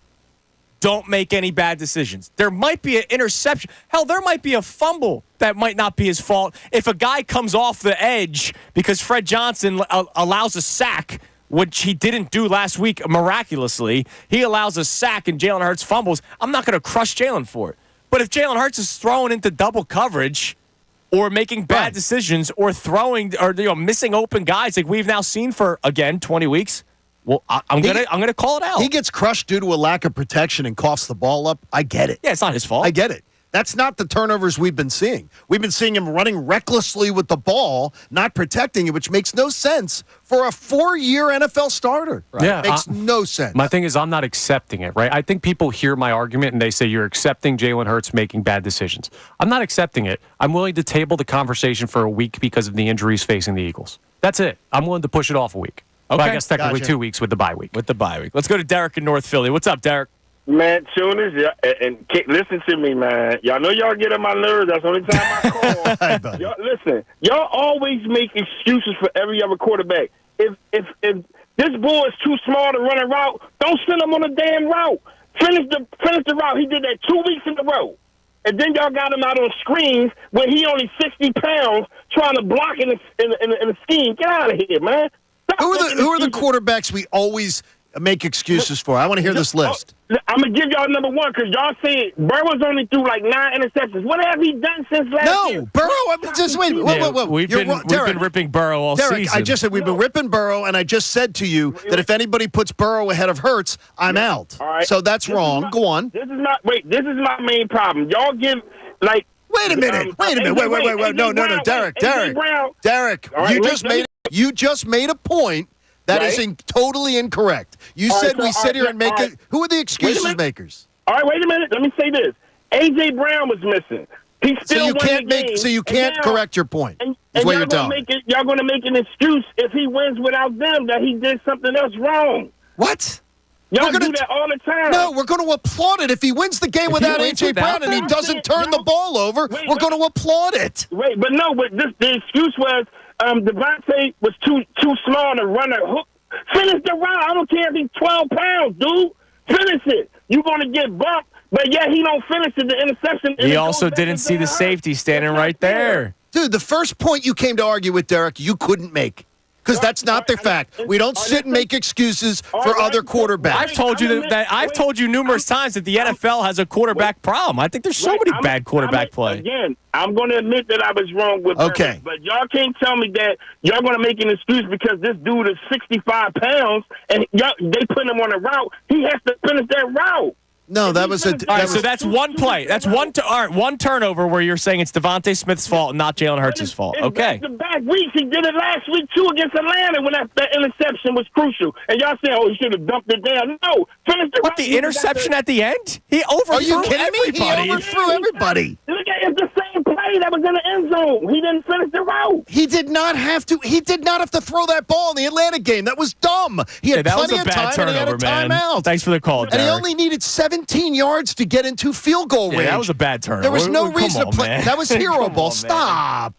don't make any bad decisions. There might be an interception. Hell, there might be a fumble that might not be his fault. If a guy comes off the edge because Fred Johnson allows a sack, which he didn't do last week miraculously, he allows a sack and Jalen Hurts fumbles, I'm not going to crush Jalen for it. But if Jalen Hurts is throwing into double coverage or making bad decisions or throwing or missing open guys like we've now seen for, again, 20 weeks, well, I'm gonna call it out. He gets crushed due to a lack of protection and coughs the ball up. I get it. Yeah, it's not his fault. I get it. That's not the turnovers we've been seeing. We've been seeing him running recklessly with the ball, not protecting it, which makes no sense for a 4-year NFL starter. Right. Yeah, it makes no sense. My thing is I'm not accepting it, right? I think people hear my argument and they say you're accepting Jalen Hurts making bad decisions. I'm not accepting it. I'm willing to table the conversation for a week because of the injuries facing the Eagles. That's it. I'm willing to push it off a week. Okay. Well, I guess technically 2 weeks with the bye week. Let's go to Derek in North Philly. What's up, Derek? Man, Tunis, and listen to me, man. Y'all know y'all get on my nerves. That's the only time I call. Y'all, listen, y'all always make excuses for every other quarterback. If this boy is too small to run a route, don't send him on a damn route. Finish the route. He did that 2 weeks in a row. And then y'all got him out on screens when he only 60 pounds trying to block in a scheme. Get out of here, man. Who are the quarterbacks we always make excuses for? I want to hear this list. I'm going to give y'all number one because y'all say Burrow's only threw like 9 interceptions. What have he done since last year? No, Burrow, just wait. Whoa. We've been ripping Burrow all Derek, season. I just said we've been ripping Burrow, and I just said to you that if anybody puts Burrow ahead of Hurts, I'm out. All right. So that's wrong. Go on. This is my main problem. Y'all give, like... Wait a minute. Wait. No, Derek. You just made a point that is totally incorrect. You said we sit here and make it. Who are the excuses makers? All right, wait a minute. Let me say this. A.J. Brown was missing. He still So you can't correct your point. And y'all going to make an excuse if he wins without them that he did something else wrong. What? Y'all do that all the time. No, we're going to applaud it. If he wins the game without A.J. Brown and he doesn't turn the ball over, we're going to applaud it. Wait, but the excuse was Devontae was too small to run a hook. Finish the route. I don't care if he's 12 pounds, dude. Finish it. You're going to get bumped, but yet he don't finish it. The interception. He also didn't see the safety standing right there. Dude, the first point you came to argue with, Derek, you couldn't make. Because that's not the fact. We don't sit and make excuses for other quarterbacks. I've told you I've told you numerous times that the NFL has a quarterback problem. I think there's so many bad quarterback play. Again, I'm going to admit that I was wrong with Burns, but y'all can't tell me that y'all going to make an excuse because this dude is 65 pounds and they put him on a route. He has to finish that route. No, that was a. All right, so that's one play. That's one turnover where you're saying it's Devontae Smith's fault and not Jalen Hurts' fault. Okay. Back-to-back weeks, he did it last week too against Atlanta when that interception was crucial. And y'all saying, "Oh, he should have dumped it down." No, finish it. What, the interception at the end? He overthrew Are you kidding everybody. me? He overthrew everybody. Look at it's the same play that was in the end zone. He didn't finish the route. He did not have to. He did not have to throw that ball in the Atlanta game. That was dumb. He had that plenty was a of bad time, and he had a turnover, man. timeout. Thanks for the call, And he Derek. only needed 17 yards to get into field goal range. Yeah, that was a bad turnover. There was no Come reason on, to play. man. That was hero Come ball. on, Stop.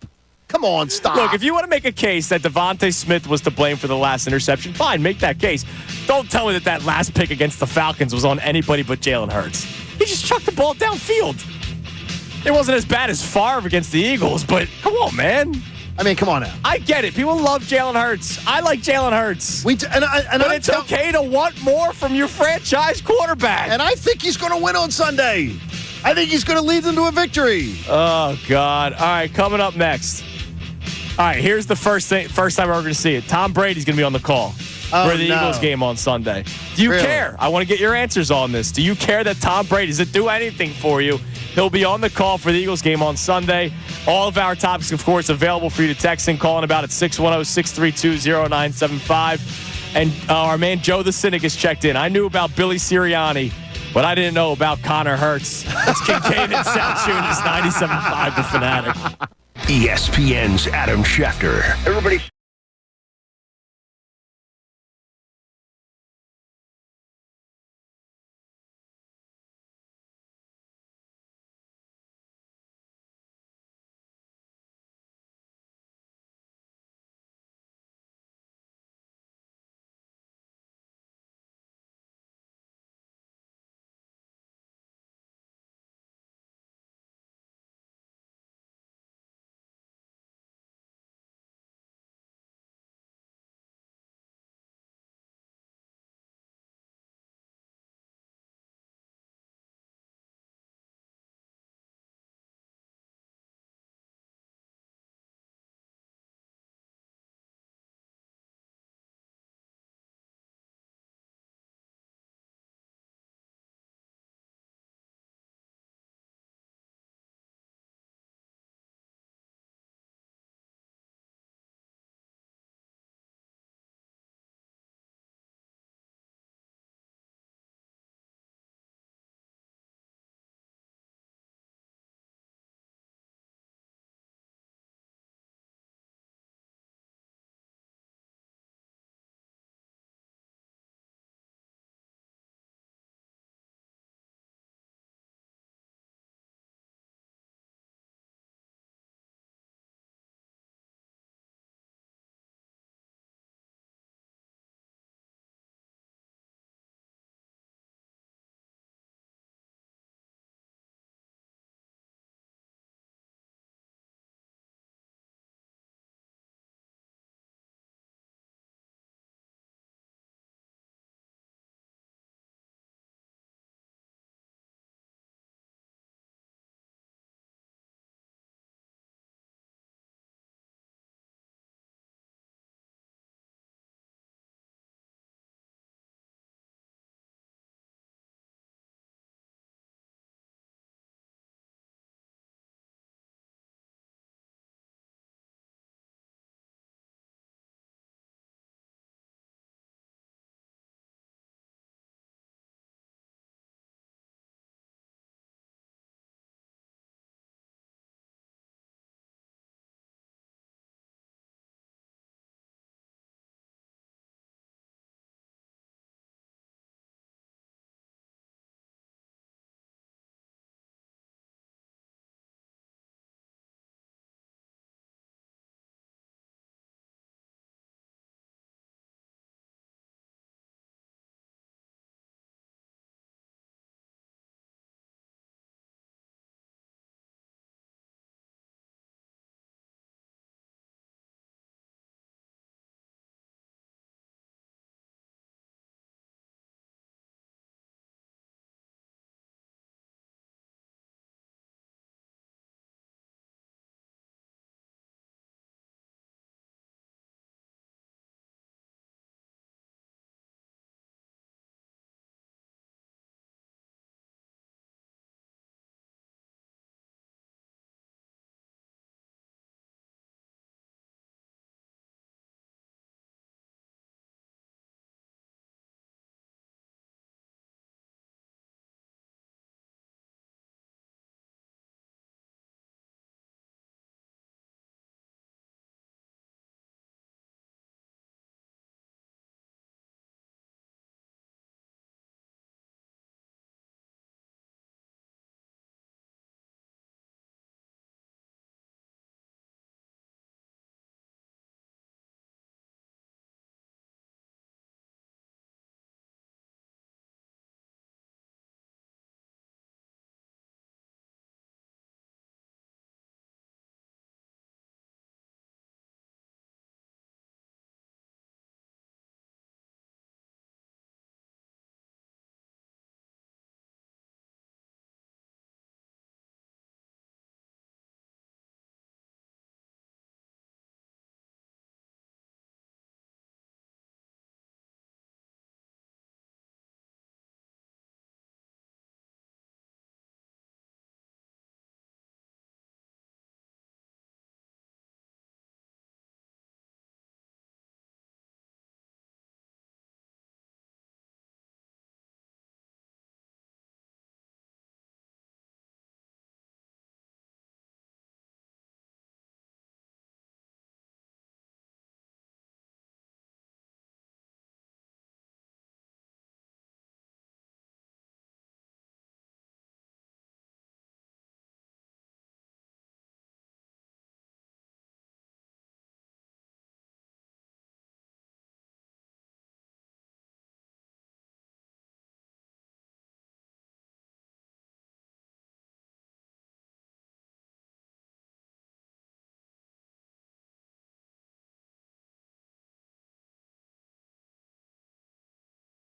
Come on, stop. Look, if you want to make a case that Devontae Smith was to blame for the last interception, fine, make that case. Don't tell me that last pick against the Falcons was on anybody but Jalen Hurts. He just chucked the ball downfield. It wasn't as bad as Favre against the Eagles, but come on, man. I mean, come on now. I get it. People love Jalen Hurts. I like Jalen Hurts. But it's okay to want more from your franchise quarterback. And I think he's going to win on Sunday. I think he's going to lead them to a victory. Oh, God. All right, coming up next. All right, here's the first time we're going to see it. Tom Brady's going to be on the call for the Eagles game on Sunday. Do you care? I want to get your answers on this. Do you care that Tom Brady, does it do anything for you? He'll be on the call for the Eagles game on Sunday. All of our topics, of course, available for you to text and call in about at 610-632-0975. And our man Joe the Cynic has checked in. I knew about Billy Sirianni, but I didn't know about Connor Hurts. It's Kincade and Salciunas, 97.5 The Fanatic. ESPN's Adam Schefter. Everybody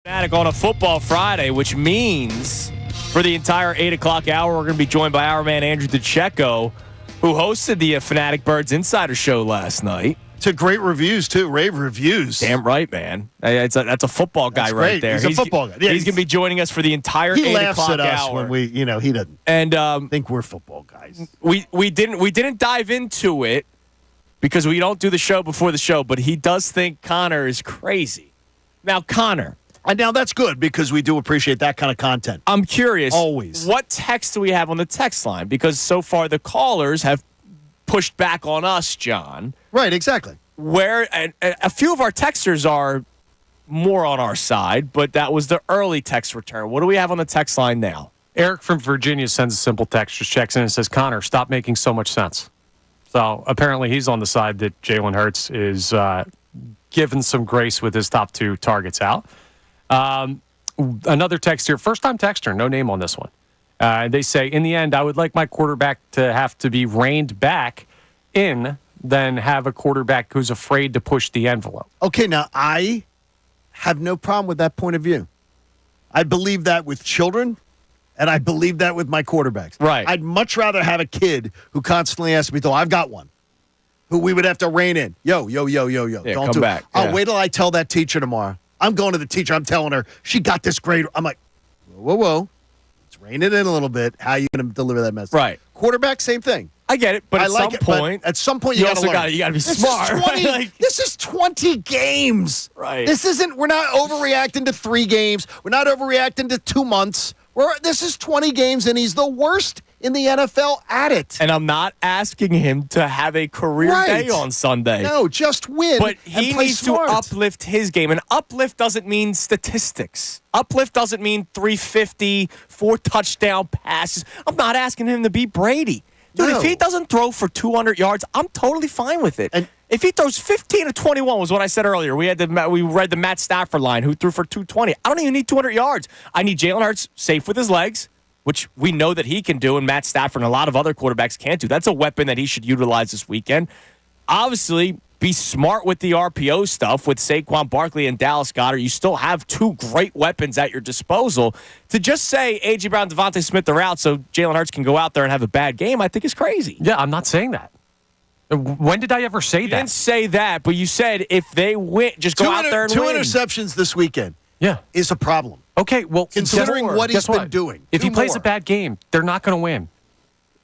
Fanatic on a football Friday, which means for the entire 8 o'clock hour, we're going to be joined by our man Andrew DeCecco, who hosted the Fanatic Birds Insider Show last night. To great reviews, too. Rave reviews. Damn right, man. That's a football guy right there. He's a football guy. Yeah, he's going to be joining us for the entire 8 o'clock hour. He laughs at us when he doesn't think we're football guys. We didn't dive into it because we don't do the show before the show, but he does think Connor is crazy. Now, Connor. And now that's good because we do appreciate that kind of content. I'm curious. Always. What text do we have on the text line? Because so far the callers have pushed back on us, John. Right, exactly. Where a few of our texters are more on our side, but that was the early text return. What do we have on the text line now? Eric from Virginia sends a simple text, just checks in and says, Connor, stop making so much sense. So apparently he's on the side that Jalen Hurts is given some grace with his top 2 targets out. Another text here, first-time texter, no name on this one. They say, in the end, I would like my quarterback to have to be reined back in than have a quarterback who's afraid to push the envelope. Okay, now I have no problem with that point of view. I believe that with children, and I believe that with my quarterbacks. Right. I'd much rather have a kid who constantly has to be told, I've got one, who we would have to rein in. Yo. Yeah, Don't come do back. It. I'll Yeah. wait till I tell that teacher tomorrow. I'm going to the teacher. I'm telling her she got this grade. I'm like, whoa. Let's rein it in a little bit. How are you going to deliver that message? Right. Quarterback, same thing. I get it, but at some point, you also got to be smart. This is 20 games. Right. We're not overreacting to 3 games. We're not overreacting to 2 months. This is 20 games, and he's the worst in the NFL at it. And I'm not asking him to have a career day on Sunday. No, just win. But he needs to uplift his game. And uplift doesn't mean statistics. Uplift doesn't mean 350, 4 touchdown passes. I'm not asking him to be Brady. Dude, if he doesn't throw for 200 yards, I'm totally fine with it. And if he throws 15 to 21 was what I said earlier. We read the Matt Stafford line who threw for 220. I don't even need 200 yards. I need Jalen Hurts safe with his legs, which we know that he can do, and Matt Stafford and a lot of other quarterbacks can't do. That's a weapon that he should utilize this weekend. Obviously, be smart with the RPO stuff with Saquon Barkley and Dallas Goedert. You still have 2 great weapons at your disposal. To just say A.J. Brown, Devontae Smith are out so Jalen Hurts can go out there and have a bad game, I think is crazy. Yeah, I'm not saying that. When did I ever say that? You didn't say that, but you said if they win, just go out there and 2 win. interceptions this weekend is a problem. Okay, well, considering what he's been doing. If he plays a bad game, they're not going to win.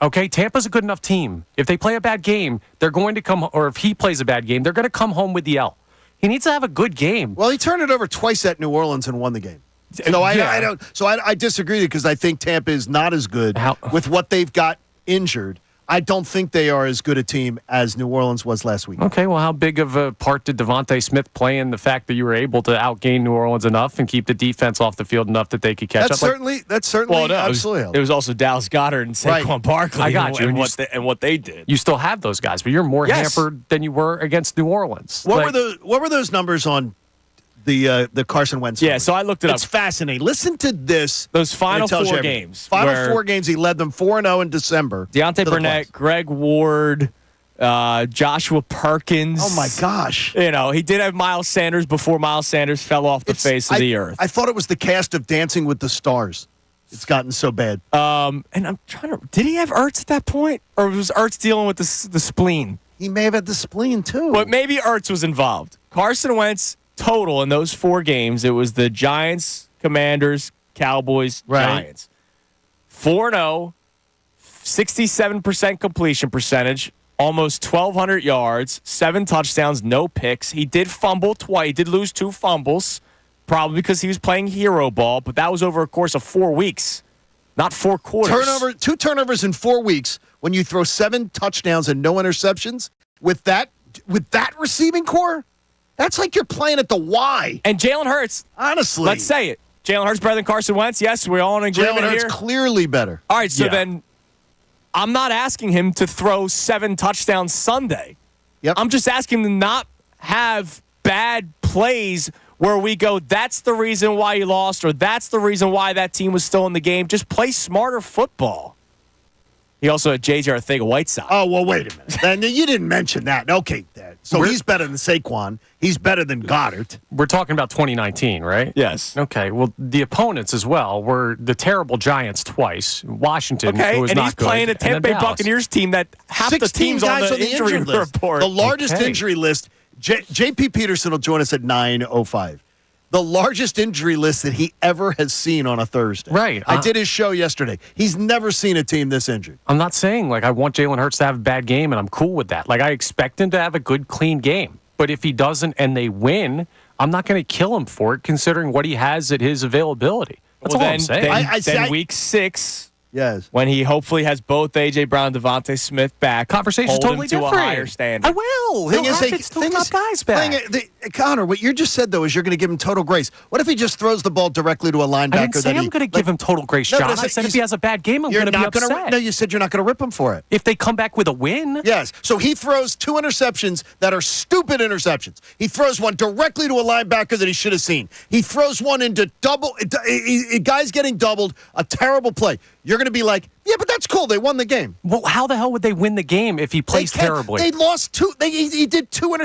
Okay, Tampa's a good enough team. If they play a bad game, they're going to come, or if he plays a bad game, they're going to come home with the L. He needs to have a good game. Well, he turned it over twice at New Orleans and won the game. So I disagree because I think Tampa is not as good with what they've got injured. I don't think they are as good a team as New Orleans was last week. Okay, well, how big of a part did Devontae Smith play in the fact that you were able to outgain New Orleans enough and keep the defense off the field enough that they could catch up? That's certainly absolutely. It was also Dallas Goedert and Saquon Barkley. I got you. And what they did. You still have those guys, but you're more hampered than you were against New Orleans. What were those numbers on the Carson Wentz? Yeah, so I looked it up. It's fascinating. Listen to this. Those final 4 games. Final 4 games, he led them 4-0 in December. Deontay Burnett, Greg Ward, Joshua Perkins. Oh, my gosh. He did have Miles Sanders before Miles Sanders fell off the face of the earth. I thought it was the cast of Dancing with the Stars. It's gotten so bad. And I'm trying to... Did he have Ertz at that point? Or was Ertz dealing with the spleen? He may have had the spleen, too. But maybe Ertz was involved. Carson Wentz... Total in those 4 games, it was the Giants, Commanders, Cowboys, Giants. 4-0, 67% completion percentage, almost 1,200 yards, 7 touchdowns, no picks. He did fumble twice. He did lose 2 fumbles, probably because he was playing hero ball, but that was over a course of 4 weeks, not 4 quarters. 2 turnovers in 4 weeks when you throw 7 touchdowns and no interceptions with that receiving core? That's like you're playing at the Y. And Jalen Hurts. Honestly. Let's say it. Jalen Hurts better than Carson Wentz. Yes, we're all in agreement here. Jalen Hurts clearly better. All right, so then I'm not asking him to throw 7 touchdowns Sunday. Yep. I'm just asking him to not have bad plays where we go, that's the reason why you lost, or that's the reason why that team was still in the game. Just play smarter football. He also had J.J. Arthega-Whiteside. Oh, well, wait a minute. You didn't mention that. Okay, So he's better than Saquon. He's better than Goddard. We're talking about 2019, right? Yes. Okay. Well, the opponents as well were the terrible Giants twice. Washington, Okay, who was and not he's good, playing a and then Tampa Bay Dallas. Buccaneers team that half the 16 teams on guys the injury list. report. The largest Okay. injury list. J.P. Peterson will join us at 9:05. The largest injury list that he ever has seen on a Thursday. Right. I did his show yesterday. He's never seen a team this injured. I'm not saying, like, I want Jalen Hurts to have a bad game, and I'm cool with that. Like, I expect him to have a good, clean game. But if he doesn't and they win, I'm not going to kill him for it, considering what he has at his availability. That's all I'm saying. Then week 6, yes, when he hopefully has both A.J. Brown and Devontae Smith back, conversation's hold totally him to different. a higher standard. I will. He'll have his two top guys back. Connor, what you just said, though, is you're going to give him total grace. What if he just throws the ball directly to a linebacker? I didn't say I'm going to give him total grace, John. I said if he has a bad game, I'm going to be upset. No, you said you're not going to rip him for it. If they come back with a win. Yes. So he throws 2 interceptions that are stupid interceptions. He throws one directly to a linebacker that he should have seen. He throws one into double. Guy's getting doubled. A terrible play. You're going to be like, yeah, but that's cool. They won the game. Well, how the hell would they win the game if he plays terribly? They lost 2. He did 2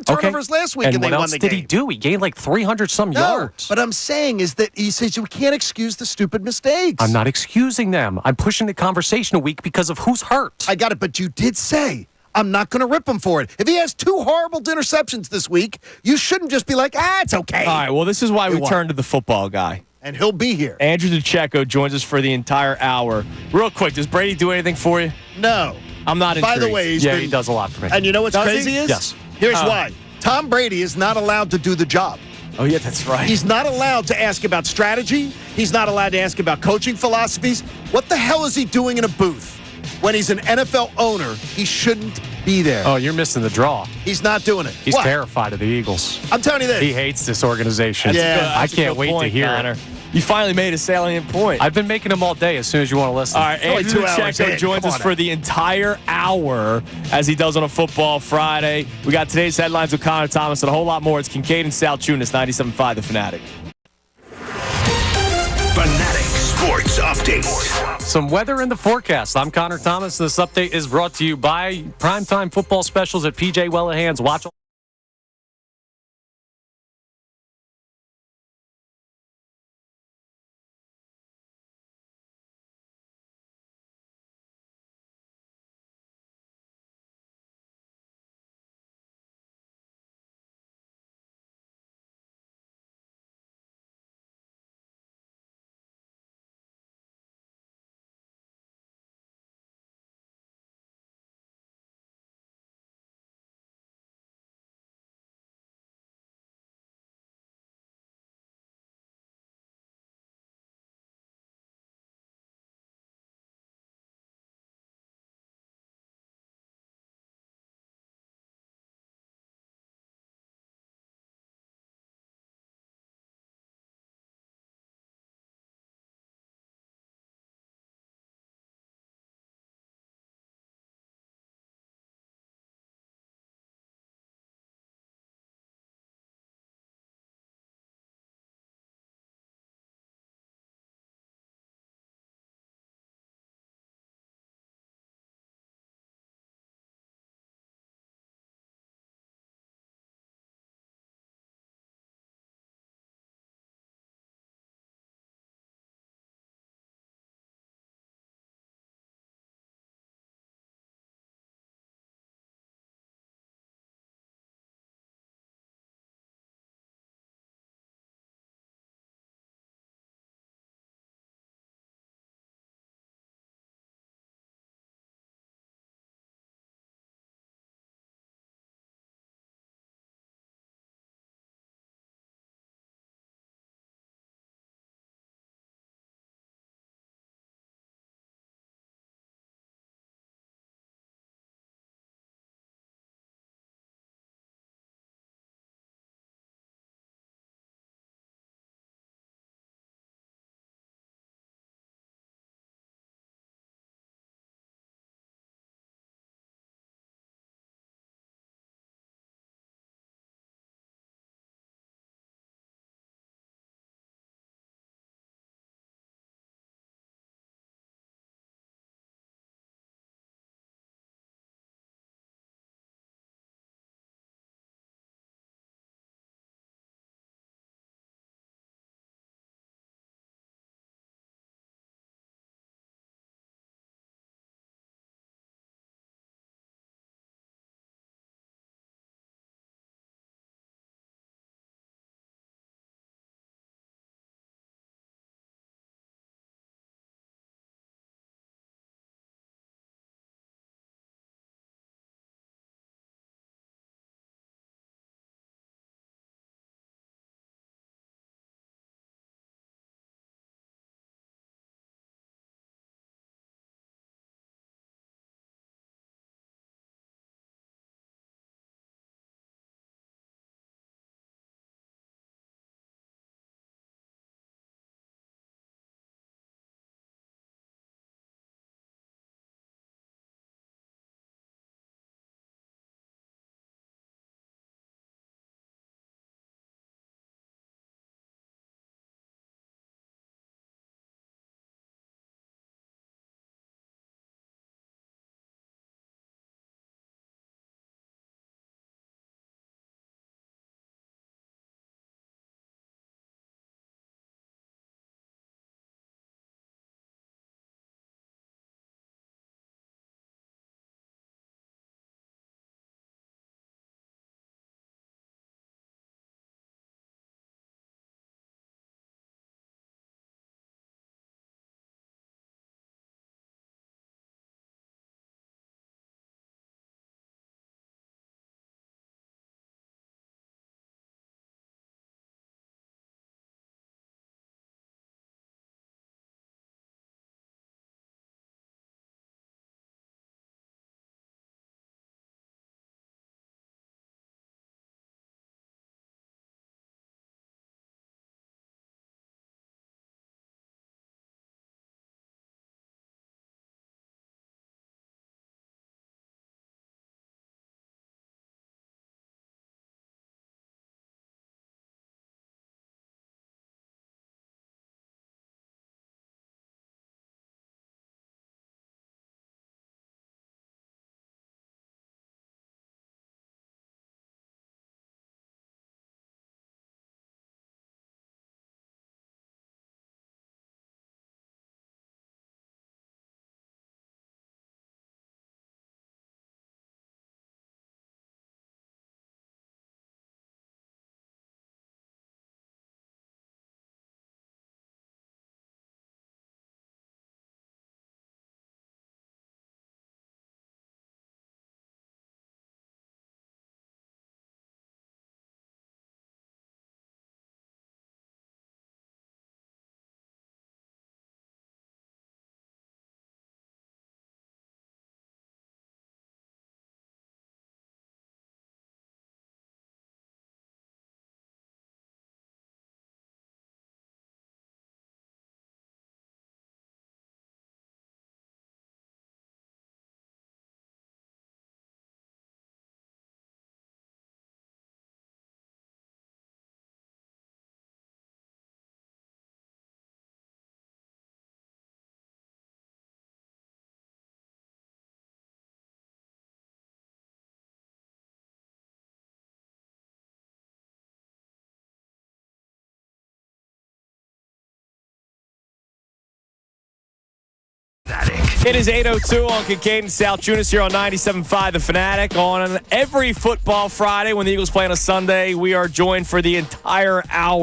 turnovers last week, and they what won else the did game. he do? He gained like 300-some yards. But I'm saying is that he says we can't excuse the stupid mistakes. I'm not excusing them. I'm pushing the conversation a week because of who's hurt. I got it, but you did say I'm not going to rip him for it. If he has 2 horrible interceptions this week, you shouldn't just be like, it's okay. All right, well, this is why we turn to the football guy. And he'll be here. Andrew DeCecco joins us for the entire hour. Real quick, does Brady do anything for you? No. I'm not intrigued. By the way, he does a lot for me. And you know what's Does crazy he? is? Yes. Here's why. Tom Brady is not allowed to do the job. Oh, yeah, that's right. He's not allowed to ask about strategy. He's not allowed to ask about coaching philosophies. What the hell is he doing in a booth? When he's an NFL owner, he shouldn't be there. Oh, you're missing the draw. He's not doing it. He's terrified of the Eagles. I'm telling you this. He hates this organization. I can't wait to hear it. You finally made a salient point. I've been making them all day as soon as you want to listen. All right, Andrew DeCecco joins us for the entire hour, as he does on a Football Friday. We got today's headlines with Connor Thomas and a whole lot more. It's Kincade and Salciunas, 97.5 The Fanatic. Fanatic Sports Update. Some weather in the forecast. I'm Connor Thomas. This update is brought to you by Primetime Football Specials at PJ Wellahan's. Watch It is 8:02 on Kincade Salciunas here on 97.5 The Fanatic. On every football Friday when the Eagles play on a Sunday, we are joined for the entire hour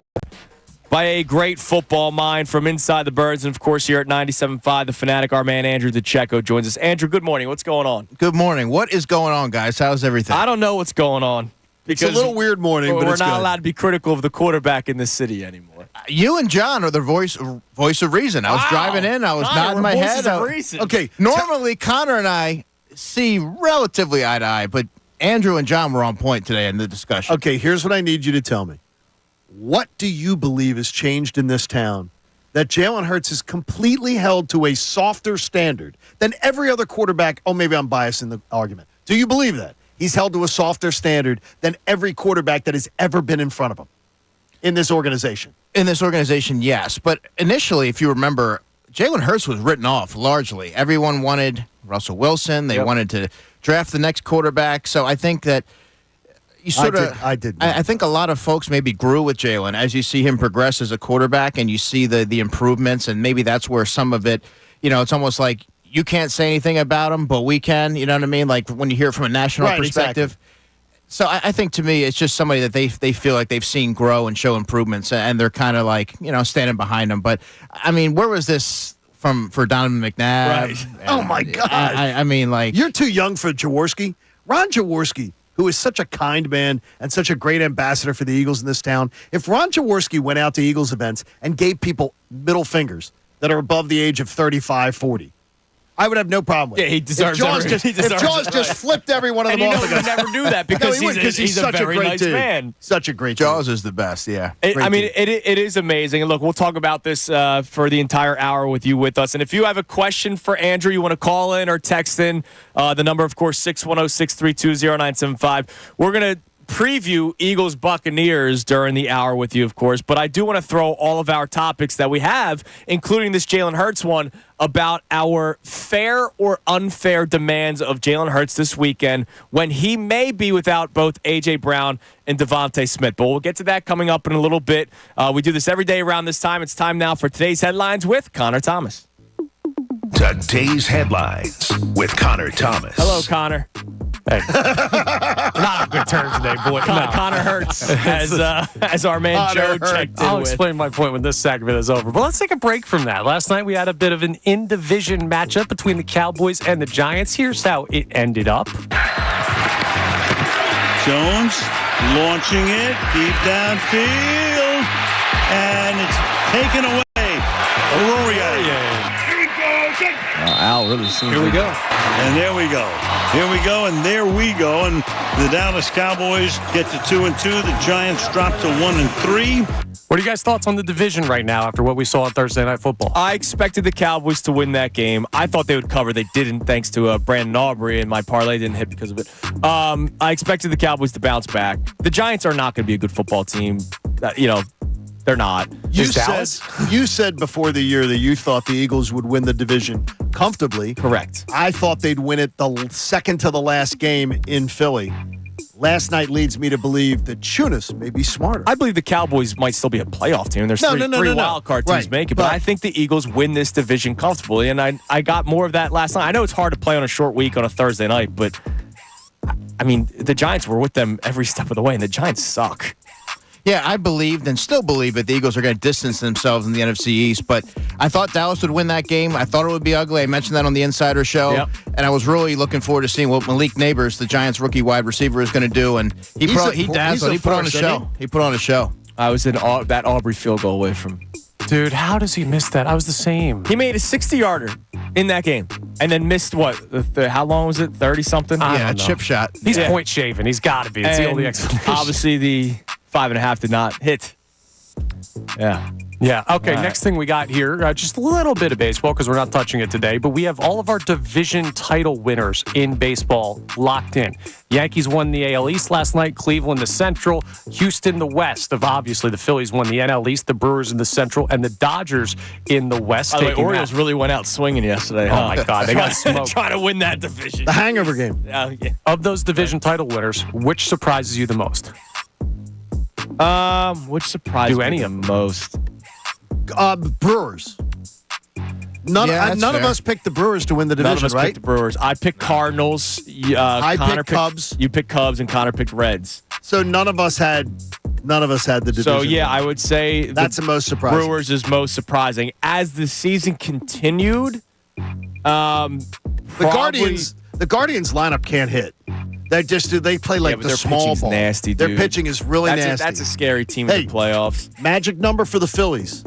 by a great football mind from inside the birds. And, of course, here at 97.5 The Fanatic, our man Andrew DeCecco joins us. Andrew, good morning. What's going on? Good morning. What is going on, guys? How's everything? I don't know what's going on. It's a little weird morning, but we're it's not good. allowed to be critical of the quarterback in this city anymore. You and John are the voice of reason. I was driving in. I was nodding my head. Okay. Normally, Connor and I see relatively eye to eye, but Andrew and John were on point today in the discussion. Okay, here's what I need you to tell me. What do you believe has changed in this town that Jalen Hurts is completely held to a softer standard than every other quarterback? Oh, maybe I'm biased in the argument. Do you believe that? He's held to a softer standard than every quarterback that has ever been in front of him in this organization. In this organization, yes. But initially, if you remember, Jalen Hurts was written off largely. Everyone wanted Russell Wilson. They wanted to draft the next quarterback. So I think that you sort of I think a lot of folks maybe grew with Jalen as you see him progress as a quarterback and you see the improvements, and maybe that's where some of it, it's almost like you can't say anything about him, but we can, you know what I mean? Like when you hear it from a national perspective. Exactly. So I think to me, it's just somebody that they feel like they've seen grow and show improvements, and they're kind of like, standing behind him. But, I mean, where was this for Donovan McNabb? Right. Oh, my God. I mean, like. You're too young for Jaworski. Ron Jaworski, who is such a kind man and such a great ambassador for the Eagles in this town. If Ron Jaworski went out to Eagles events and gave people middle fingers that are above the age of 35, 40, I would have no problem with it. Yeah, he deserves it. If Jaws just flipped every one of them off. And he would never do that because he's such a very great nice dude. man. Such a great Jaws dude. is the best, yeah. It is amazing. And look, we'll talk about this for the entire hour with you with us. And if you have a question for Andrew, you want to call in or text in, the number, of course, 610-632-0975. We're going to preview Eagles Buccaneers during the hour with you, of course, but I do want to throw all of our topics that we have, including this Jalen Hurts one, about our fair or unfair demands of Jalen Hurts this weekend when he may be without both A.J. Brown and Devontae Smith. But we'll get to that coming up in a little bit. We do this every day around this time. It's time now for today's headlines with Connor Thomas. Today's headlines with Connor Thomas. Hello, Connor. Hey. Not on good terms today, boy. Connor Hurts as our man Joe checked in I'll with. explain my point when this segment is over. But let's take a break from that. Last night we had a bit of an in-division matchup between the Cowboys and the Giants. Here's how it ended up. Jones launching it deep downfield, and it's taken away. Aurora. Al really seems. Here we go. And there we go. Here we go, and there we go. And the Dallas Cowboys get to 2-2. The Giants drop to 1-3. What are you guys' thoughts on the division right now after what we saw on Thursday Night Football? I expected the Cowboys to win that game. I thought they would cover. They didn't, thanks to Brandon Aubrey, and my parlay didn't hit because of it. I expected the Cowboys to bounce back. The Giants are not going to be a good football team. They're not. You said before the year that you thought the Eagles would win the division comfortably. Correct. I thought they'd win it the second to the last game in Philly. Last night leads me to believe that Chunas may be smarter. I believe the Cowboys might still be a playoff team. There's three wild card teams making, but I think the Eagles win this division comfortably, and I got more of that last night. I know it's hard to play on a short week on a Thursday night, but I mean, the Giants were with them every step of the way, and the Giants suck. Yeah, I believed and still believe that the Eagles are going to distance themselves in the NFC East, but I thought Dallas would win that game. I thought it would be ugly. I mentioned that on the Insider Show, and I was really looking forward to seeing what Malik Neighbors, the Giants' rookie wide receiver, is going to do, and he put on a show. He put on a show. I was in that Aubrey field goal away from. Dude, how does he miss that? I was the same. He made a 60-yarder in that game and then missed what? How long was it? 30-something? Yeah, a chip shot. He's point shaving. He's got to be. It's the only explanation. Obviously, the 5.5 did not hit. Yeah. Yeah. Okay. All Next thing we got here, just a little bit of baseball because we're not touching it today, but we have all of our division title winners in baseball locked in. Yankees won the AL East last night, Cleveland the Central, Houston the West. Obviously, the Phillies won the NL East, the Brewers in the Central, and the Dodgers in the West. By the way, Orioles really went out swinging yesterday. Oh, my God. They got smoked. Trying to win that division. The hangover game. Yeah. Of those division title winners, which surprises you the most? Which surprised me the most? Brewers. None of us picked the Brewers to win the division, None of us right? picked the Brewers. I picked Cardinals. I Connor picked Cubs. You picked Cubs, and Connor picked Reds. So none of us had the division. So, yeah, I would say that's the most surprising. Brewers is most surprising. As the season continued, the Guardians lineup can't hit. They play like the small ball. Nasty, dude. Their pitching is really nasty. That's a scary team in the playoffs. Magic number for the Phillies: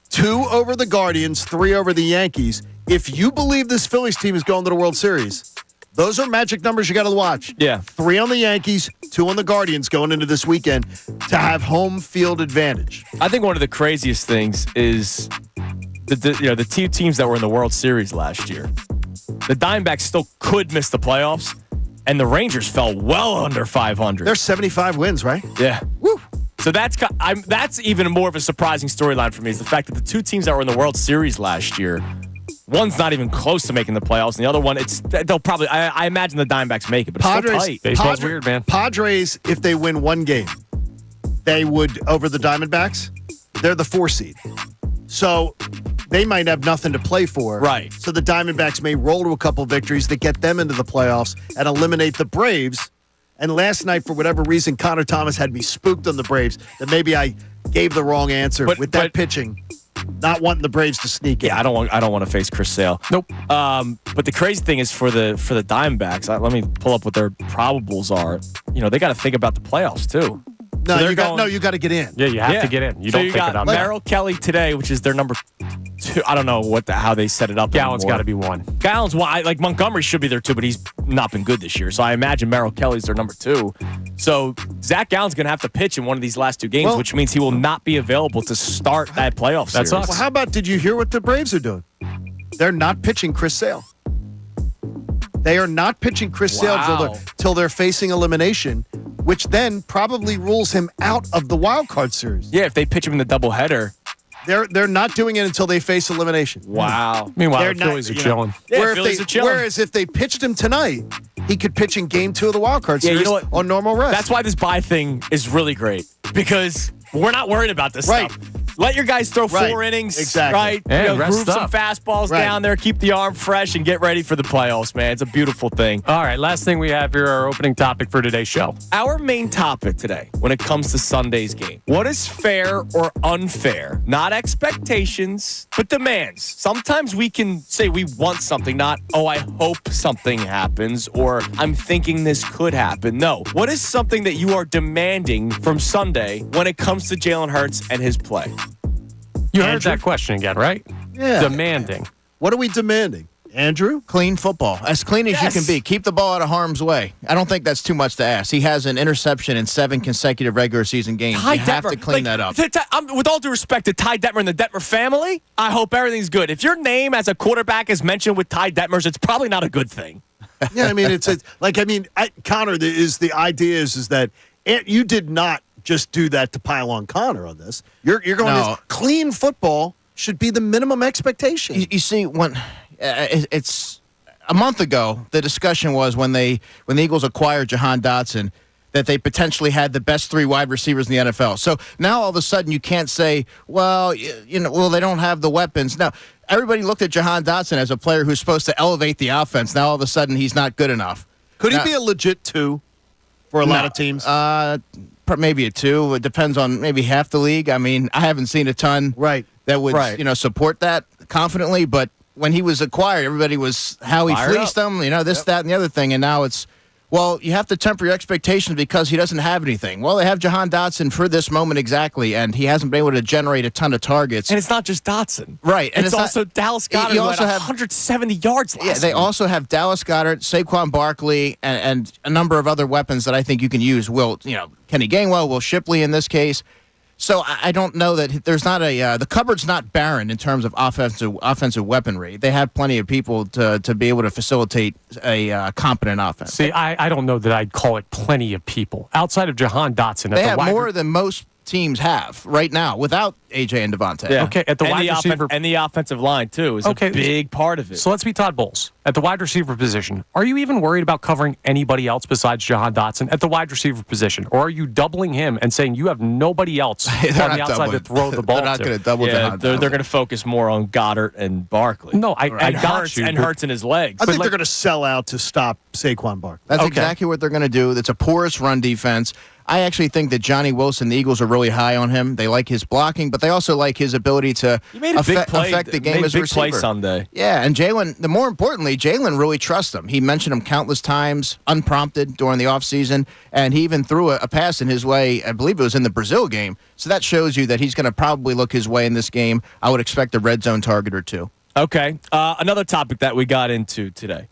2 over the Guardians, 3 over the Yankees. If you believe this Phillies team is going to the World Series, those are magic numbers you got to watch. Yeah, 3 on the Yankees, 2 on the Guardians going into this weekend to have home field advantage. I think one of the craziest things is the 2 teams that were in the World Series last year. The Diamondbacks still could miss the playoffs, and the Rangers fell well under 500. They're 75 wins, right? Yeah. Woo. So that's even more of a surprising storyline for me is the fact that the 2 teams that were in the World Series last year, one's not even close to making the playoffs, and the other one, they'll probably. I imagine the Diamondbacks make it, but it's still tight. Baseball's weird, man. Padres, if they win one game, they would over the Diamondbacks. They're the 4 seed, so they might have nothing to play for. Right. So the Diamondbacks may roll to a couple victories that get them into the playoffs and eliminate the Braves. And last night, for whatever reason, Connor Thomas had me spooked on the Braves. That maybe I gave the wrong answer with that pitching, not wanting the Braves to sneak in. Yeah, I don't want to face Chris Sale. Nope. But the crazy thing is for the Diamondbacks. Let me pull up what their probables are. They got to think about the playoffs too. No, you got to get in. Yeah, you have to get in. You don't think about that. Merrill Kelly today, which is their number 2. I don't know how they set it up. Gallen's got to be 1. Gallen's 1. Like Montgomery should be there too, but he's not been good this year. So I imagine Merrill Kelly's their number 2. So Zach Gallen's going to have to pitch in one of these last 2 games, which means he will not be available to start that playoff series. Well, how about, did you hear what the Braves are doing? They're not pitching Chris Sale. They are not pitching Chris Sale till they're facing elimination, which then probably rules him out of the wild card series. Yeah, if they pitch him in the doubleheader. They're not doing it until they face elimination. Wow. Meanwhile, the Phillies are chilling. Yeah, Phillies are chilling. Whereas if they pitched him tonight, he could pitch in game 2 of the wild card series on normal rest. That's why this bye thing is really great, because we're not worried about this stuff. Let your guys throw 4 innings, right? Yeah, groove some fastballs down there, keep the arm fresh, and get ready for the playoffs, man. It's a beautiful thing. All right, last thing we have here, our opening topic for today's show. Our main topic today, when it comes to Sunday's game, what is fair or unfair? Not expectations, but demands. Sometimes we can say we want something, not, I hope something happens, or I'm thinking this could happen. No. What is something that you are demanding from Sunday when it comes to Jalen Hurts and his play? You heard that question again, right? Yeah. Demanding. What are we demanding? Andrew? Clean football. As clean as you can be. Keep the ball out of harm's way. I don't think that's too much to ask. He has an interception in 7 consecutive regular season games. You have to clean that up. With all due respect to Ty Detmer and the Detmer family, I hope everything's good. If your name as a quarterback is mentioned with Ty Detmer's, it's probably not a good thing. Yeah, I mean, Connor, the idea is that you did not just do that to pile on Connor on this. You're going to clean football should be the minimum expectation. You see, when it's a month ago, the discussion was when the Eagles acquired Jahan Dotson that they potentially had the best 3 wide receivers in the NFL. So now all of a sudden you can't say, they don't have the weapons. Now, everybody looked at Jahan Dotson as a player who's supposed to elevate the offense. Now all of a sudden he's not good enough. Could he be a legit 2 for a lot of teams? Maybe a 2. It depends on maybe half the league. I mean, I haven't seen a ton that would support that confidently. But when he was acquired, everybody was how he fleeced them, this, that, and the other thing. And now it's, you have to temper your expectations because he doesn't have anything. Well, they have Jahan Dotson for this moment exactly, and he hasn't been able to generate a ton of targets. And it's not just Dotson. Right. And it's also Dallas Goedert who had 170 yards last week. They also have Dallas Goedert, Saquon Barkley, and a number of other weapons that I think you can use. Kenny Gainwell, Will Shipley in this case. So I don't know that there's not the cupboard's not barren in terms of offensive weaponry. They have plenty of people to be able to facilitate a competent offense. See, I don't know that I'd call it plenty of people outside of Jahan Dotson. They have more than most teams have right now without AJ and Devontae. Yeah. Okay, at the wide receiver and the offensive line too is a big part of it. So let's be Todd Bowles. At the wide receiver position, are you even worried about covering anybody else besides Jahan Dotson at the wide receiver position? Or are you doubling him and saying you have nobody else on the outside to throw the ball They're not going to double Jahan They're Dotson. going to focus more on Goddard and Barkley. No, I got you. And Hurts in his legs. I think they're going to sell out to stop Saquon Barkley. That's exactly what they're going to do. It's a porous run defense. I actually think that Johnny Wilson, the Eagles are really high on him. They like his blocking, but they also like his ability to affect the game as a receiver. Big play Sunday. Yeah, and Jalen, more importantly, Jalen really trusts him. He mentioned him countless times, unprompted during the offseason, and he even threw a pass in his way, I believe it was in the Brazil game. So that shows you that he's going to probably look his way in this game. I would expect a red zone target or two. Okay, another topic that we got into today.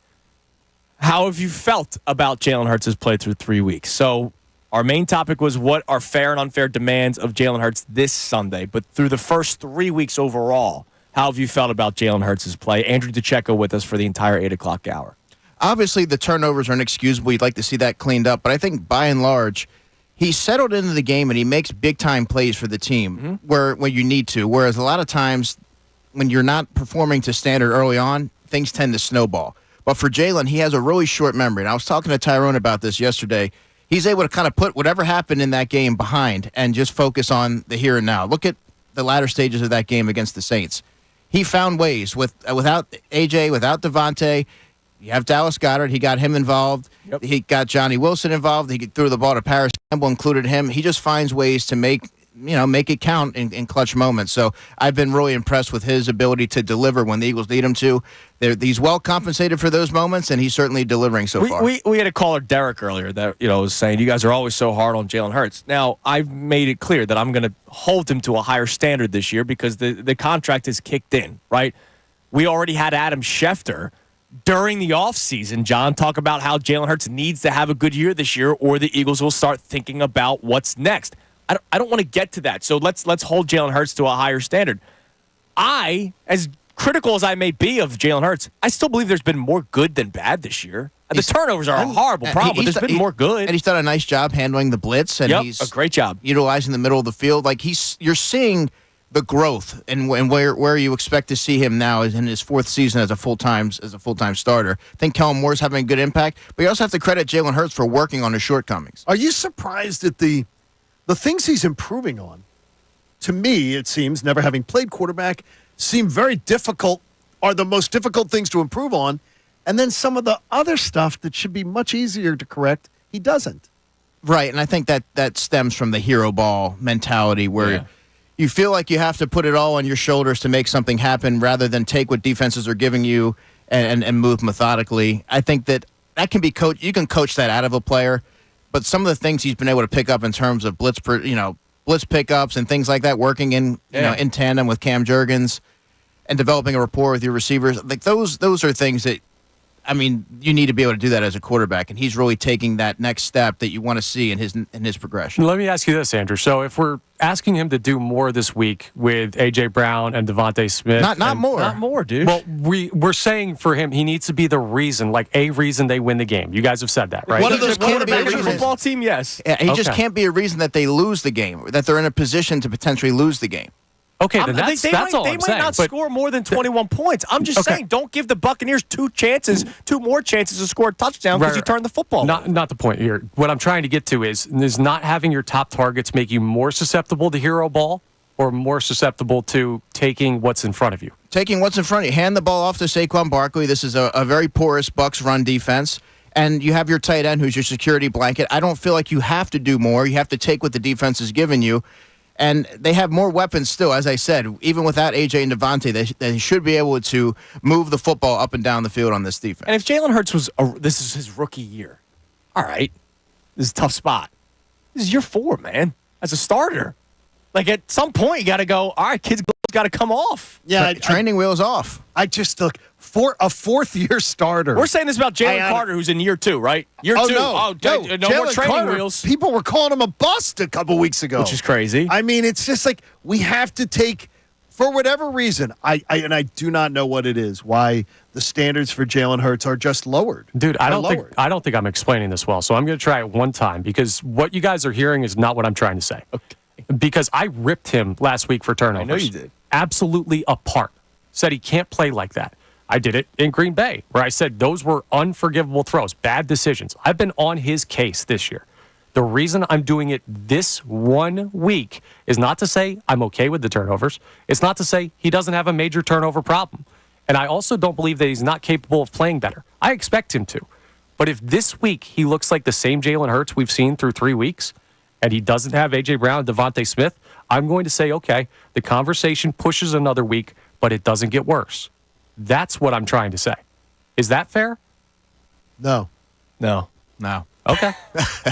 How have you felt about Jalen Hurts' play through 3 weeks? So our main topic was what are fair and unfair demands of Jalen Hurts this Sunday. But through the first 3 weeks overall, how have you felt about Jalen Hurts' play? Andrew DeCecco with us for the entire 8 o'clock hour. Obviously, the turnovers are inexcusable. You'd like to see that cleaned up. But I think by and large, he's settled into the game and he makes big-time plays for the team when you need to. Whereas a lot of times when you're not performing to standard early on, things tend to snowball. But for Jalen, he has a really short memory. And I was talking to Tyrone about this yesterday. He's able to kind of put whatever happened in that game behind and just focus on the here and now. Look at the latter stages of that game against the Saints. He found ways without AJ, without Devontae. You have Dallas Goedert. He got him involved. Yep. He got Johnny Wilson involved. He threw the ball to Paris Campbell, included him. He just finds ways to make it count in clutch moments. So I've been really impressed with his ability to deliver when the Eagles need him to. He's well compensated for those moments, and he's certainly delivering so far. We had a caller, Derek, earlier that was saying you guys are always so hard on Jalen Hurts. Now, I've made it clear that I'm going to hold him to a higher standard this year because the contract is kicked in, right? We already had Adam Schefter during the offseason, John, talk about how Jalen Hurts needs to have a good year this year or the Eagles will start thinking about what's next. I don't want to get to that. So let's hold Jalen Hurts to a higher standard. As critical as I may be of Jalen Hurts, I still believe there's been more good than bad this year. The turnovers are a horrible problem, but there's been more good. And he's done a nice job handling the blitz. And he's a great job. Utilizing the middle of the field. Like you're seeing the growth and where you expect to see him now is in his fourth season as a full-time starter. I think Kellen Moore's having a good impact, but you also have to credit Jalen Hurts for working on his shortcomings. Are you surprised at the things he's improving on? To me, it seems, never having played quarterback, seem very difficult, are the most difficult things to improve on. And then some of the other stuff that should be much easier to correct, he doesn't. Right, and I think that stems from the hero ball mentality where you feel like you have to put it all on your shoulders to make something happen rather than take what defenses are giving you and move methodically. I think that can be coached. You can coach that out of a player, but some of the things he's been able to pick up in terms of blitz pickups and things like that, working in tandem with Cam Jurgens and developing a rapport with your receivers, like those are things that, I mean, you need to be able to do that as a quarterback, and he's really taking that next step that you want to see in his progression. Let me ask you this, Andrew. So if we're asking him to do more this week with A.J. Brown and Devontae Smith. Not more. Not more, dude. Well, we're saying for him, he needs to be the reason, like a reason they win the game. You guys have said that, right? One of those can't be a reason. Football team, yes. Yeah, he just can't be a reason that they lose the game, that they're in a position to potentially lose the game. Okay, then that's all I'm saying. They might not score more than 21 points. I'm just saying, don't give the Buccaneers two more chances to score a touchdown because you turn the football over. Not the point here. What I'm trying to get to is not having your top targets make you more susceptible to hero ball or more susceptible to taking what's in front of you? Taking what's in front of you. Hand the ball off to Saquon Barkley. This is a very porous Bucs run defense. And you have your tight end who's your security blanket. I don't feel like you have to do more. You have to take what the defense is giving you. And they have more weapons still, as I said. Even without A.J. and Devontae, they should be able to move the football up and down the field on this defense. And if Jalen Hurts this is his rookie year, all right, this is a tough spot. This is year 4, man, as a starter. Like, at some point, you got to go, all right, kids got to come off. Yeah, training wheels off. I just look for a fourth-year starter. We're saying this about Jalen Carter, who's in year 2, right? Year 2. No more training Carter, wheels. People were calling him a bust a couple weeks ago, which is crazy. I mean, it's just like we have to take, for whatever reason, I do not know what it is, why the standards for Jalen Hurts are just lowered. Dude, I don't think I'm explaining this well, so I'm going to try it one time because what you guys are hearing is not what I'm trying to say. Okay. Because I ripped him last week for turnovers. I know you did. Absolutely apart. Said he can't play like that. I did it in Green Bay, where I said those were unforgivable throws, bad decisions. I've been on his case this year. The reason I'm doing it this 1 week is not to say I'm okay with the turnovers. It's not to say he doesn't have a major turnover problem. And I also don't believe that he's not capable of playing better. I expect him to. But if this week he looks like the same Jalen Hurts we've seen through 3 weeks, and he doesn't have A.J. Brown and Devontae Smith, I'm going to say, okay, the conversation pushes another week, but it doesn't get worse. That's what I'm trying to say. Is that fair? No. No. Okay.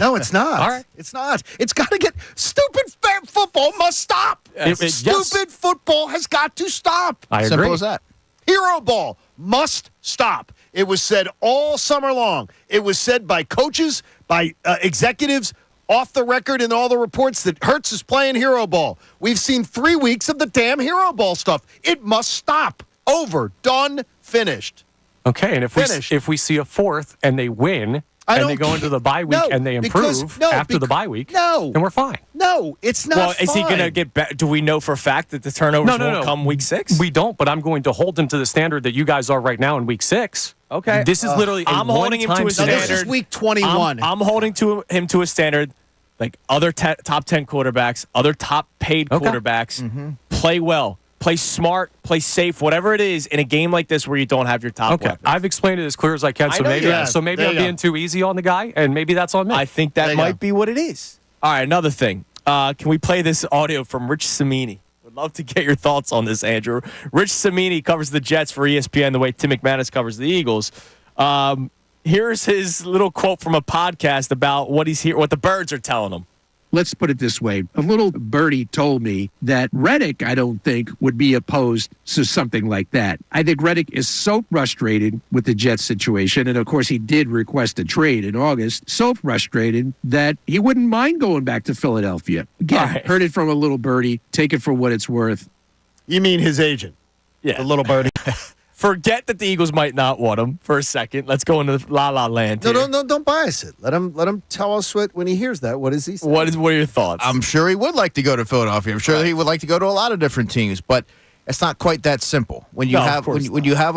No, it's not. All right. It's not. It's got to get stupid. Football must stop. Stupid football has got to stop. I agree. Simple as that. Hero ball must stop. It was said all summer long. It was said by coaches, by executives, off the record in all the reports that Hurts is playing hero ball. We've seen 3 weeks of the damn hero ball stuff. It must stop. Over. Done. Finished. Okay, and if we see a fourth and they win and they go into the bye week and they improve after the bye week, then we're fine. No, it's not. Well, is he going to get better? Do we know for a fact that the turnovers won't come week 6? We don't, but I'm going to hold him to the standard that you guys are right now in week 6. Okay. This is literally I'm holding him to a standard. This is week 21. I'm holding him to a standard like other top 10 quarterbacks, other top paid quarterbacks. Play well. Play smart, play safe, whatever it is in a game like this where you don't have your top weapons. I've explained it as clear as I can, so maybe I'm being too easy on the guy, and maybe that's on me. I think that might be what it is. All right, another thing. Can we play this audio from Rich Cimini? Would love to get your thoughts on this, Andrew. Rich Cimini covers the Jets for ESPN the way Tim McManus covers the Eagles. Here's his little quote from a podcast about what the birds are telling him. Let's put it this way. A little birdie told me that Reddick, I don't think, would be opposed to something like that. I think Reddick is so frustrated with the Jets situation, and of course he did request a trade in August, so frustrated that he wouldn't mind going back to Philadelphia. Again, heard it from a little birdie. Take it for what it's worth. You mean his agent? Yeah. The little birdie. Forget that the Eagles might not want him for a second. Let's go into la-la land here. No, don't bias it. Let him tell us when he hears that. What does he say? What are your thoughts? I'm sure he would like to go to Philadelphia. I'm sure he would like to go to a lot of different teams, but it's not quite that simple. When you have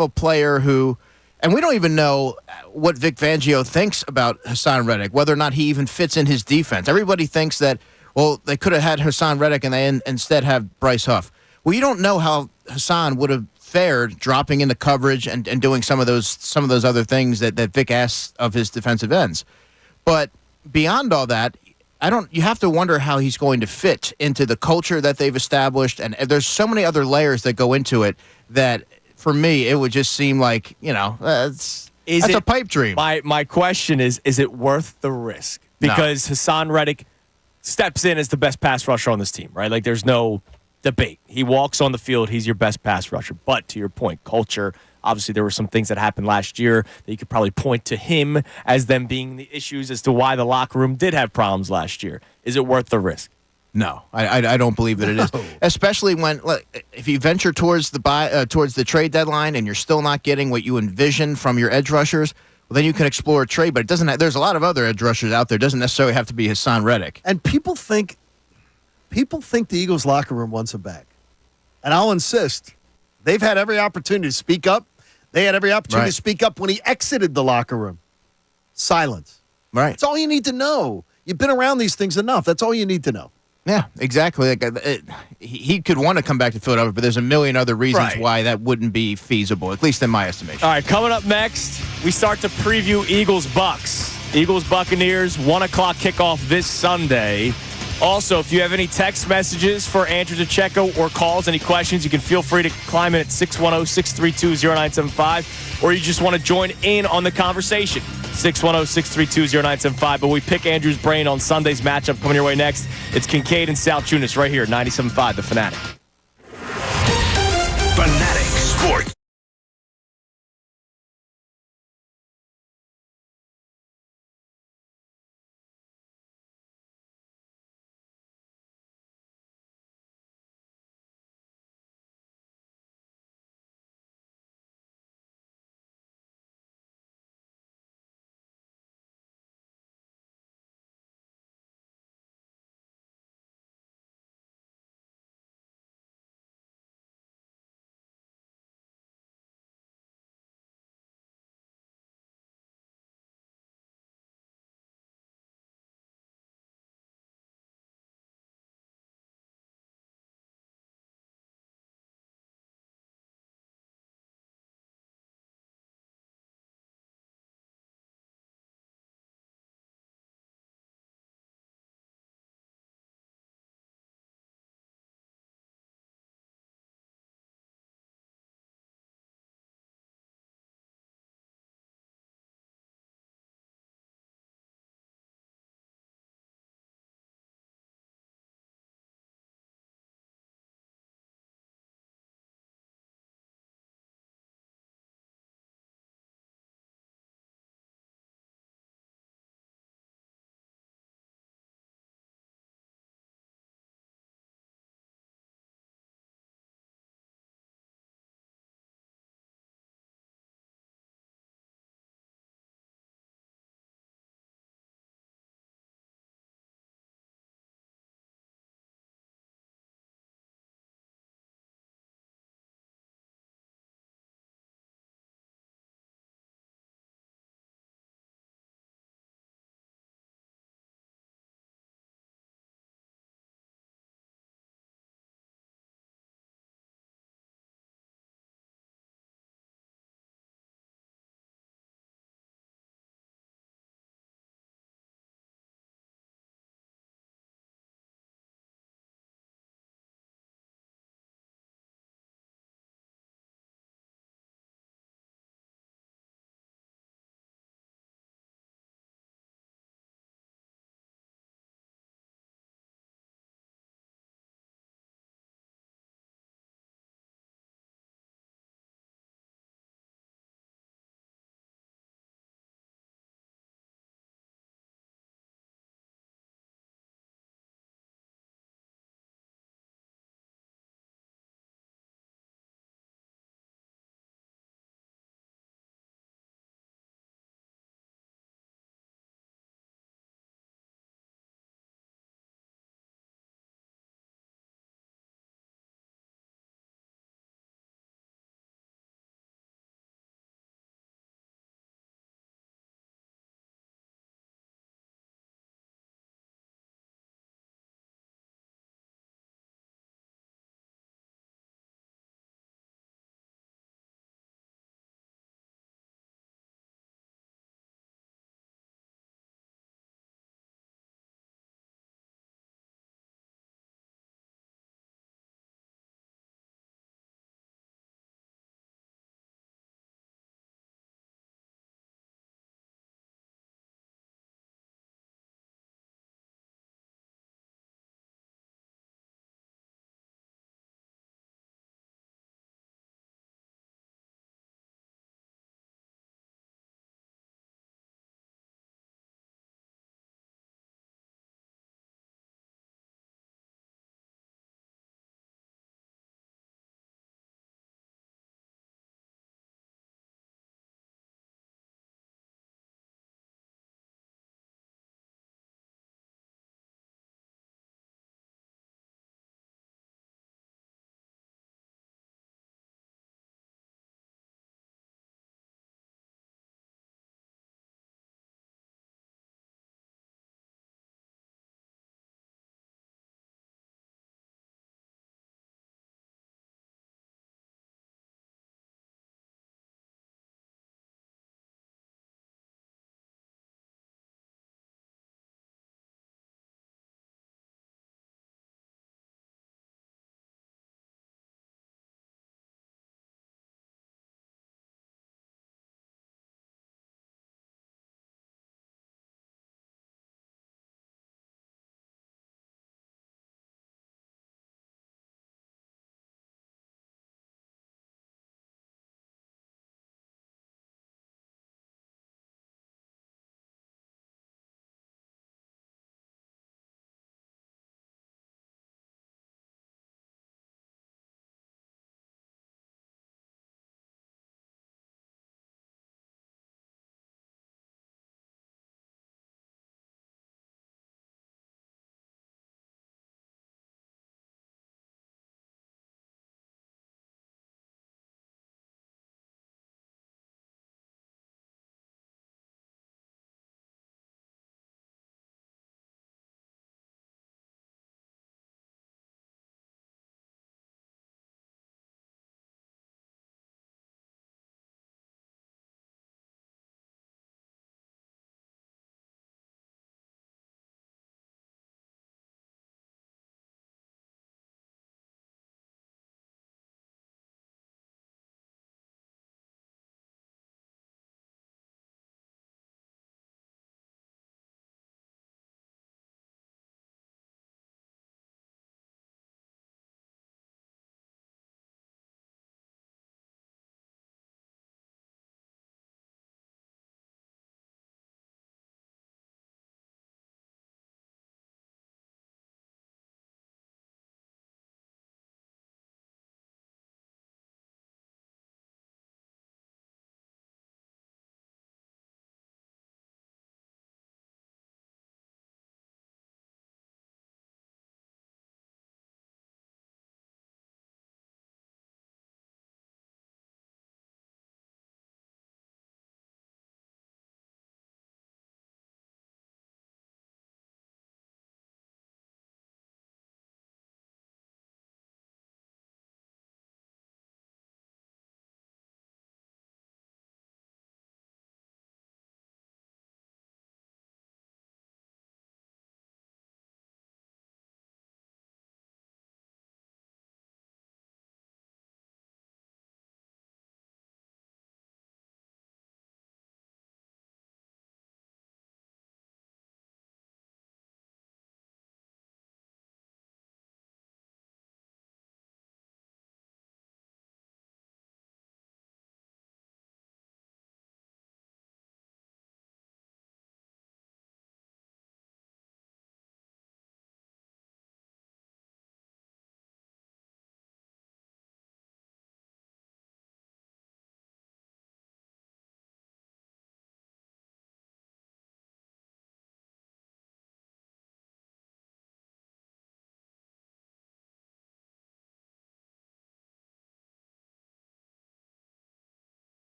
a player who, and we don't even know what Vic Fangio thinks about Hassan Reddick, whether or not he even fits in his defense. Everybody thinks that, well, they could have had Hassan Reddick and they instead have Bryce Huff. Well, you don't know how Hassan would have fared dropping into coverage and doing some of those other things that Vic asks of his defensive ends. But beyond all that, you have to wonder how he's going to fit into the culture that they've established, and there's so many other layers that go into it that for me it would just seem like, that's a pipe dream. My question is it worth the risk? Because Hassan Reddick steps in as the best pass rusher on this team, right? Like there's no debate. He walks on the field. He's your best pass rusher. But to your point, culture, obviously there were some things that happened last year that you could probably point to him as them being the issues as to why the locker room did have problems last year. Is it worth the risk? No, I don't believe that it is. Especially when if you venture towards the trade deadline and you're still not getting what you envision from your edge rushers, well, then you can explore a trade. But it doesn't. There's a lot of other edge rushers out there. It doesn't necessarily have to be Hassan Reddick. And people think the Eagles locker room wants him back. And I'll insist. They've had every opportunity to speak up. They had every opportunity to speak up when he exited the locker room. Silence. Right. That's all you need to know. You've been around these things enough. That's all you need to know. Yeah, exactly. He could want to come back to Philadelphia, but there's a million other reasons why that wouldn't be feasible, at least in my estimation. All right, coming up next, we start to preview Eagles-Bucs. Eagles-Buccaneers, 1 o'clock kickoff this Sunday. Also, if you have any text messages for Andrew DeCecco or calls, any questions, you can feel free to climb in at 610-632-0975, or you just want to join in on the conversation, 610-632-0975. But we pick Andrew's brain on Sunday's matchup coming your way next. It's Kincade and Salciunas right here, 97.5 The Fanatic. Fanatic Sports.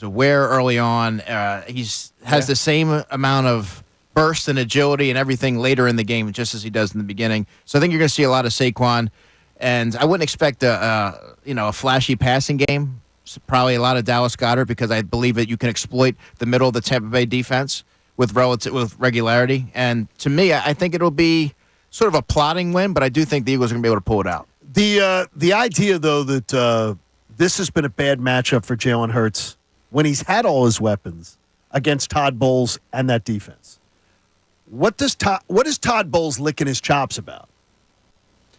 aware early on. He's has the same amount of burst and agility and everything later in the game, just as he does in the beginning. So I think you're going to see a lot of Saquon, and I wouldn't expect a flashy passing game. So probably a lot of Dallas Goedert, because I believe that you can exploit the middle of the Tampa Bay defense with regularity. And to me, I think it'll be sort of a plotting win, but I do think the Eagles are going to be able to pull it out. The idea, though, that this has been a bad matchup for Jalen Hurts when he's had all his weapons against Todd Bowles and that defense. What is Todd Bowles licking his chops about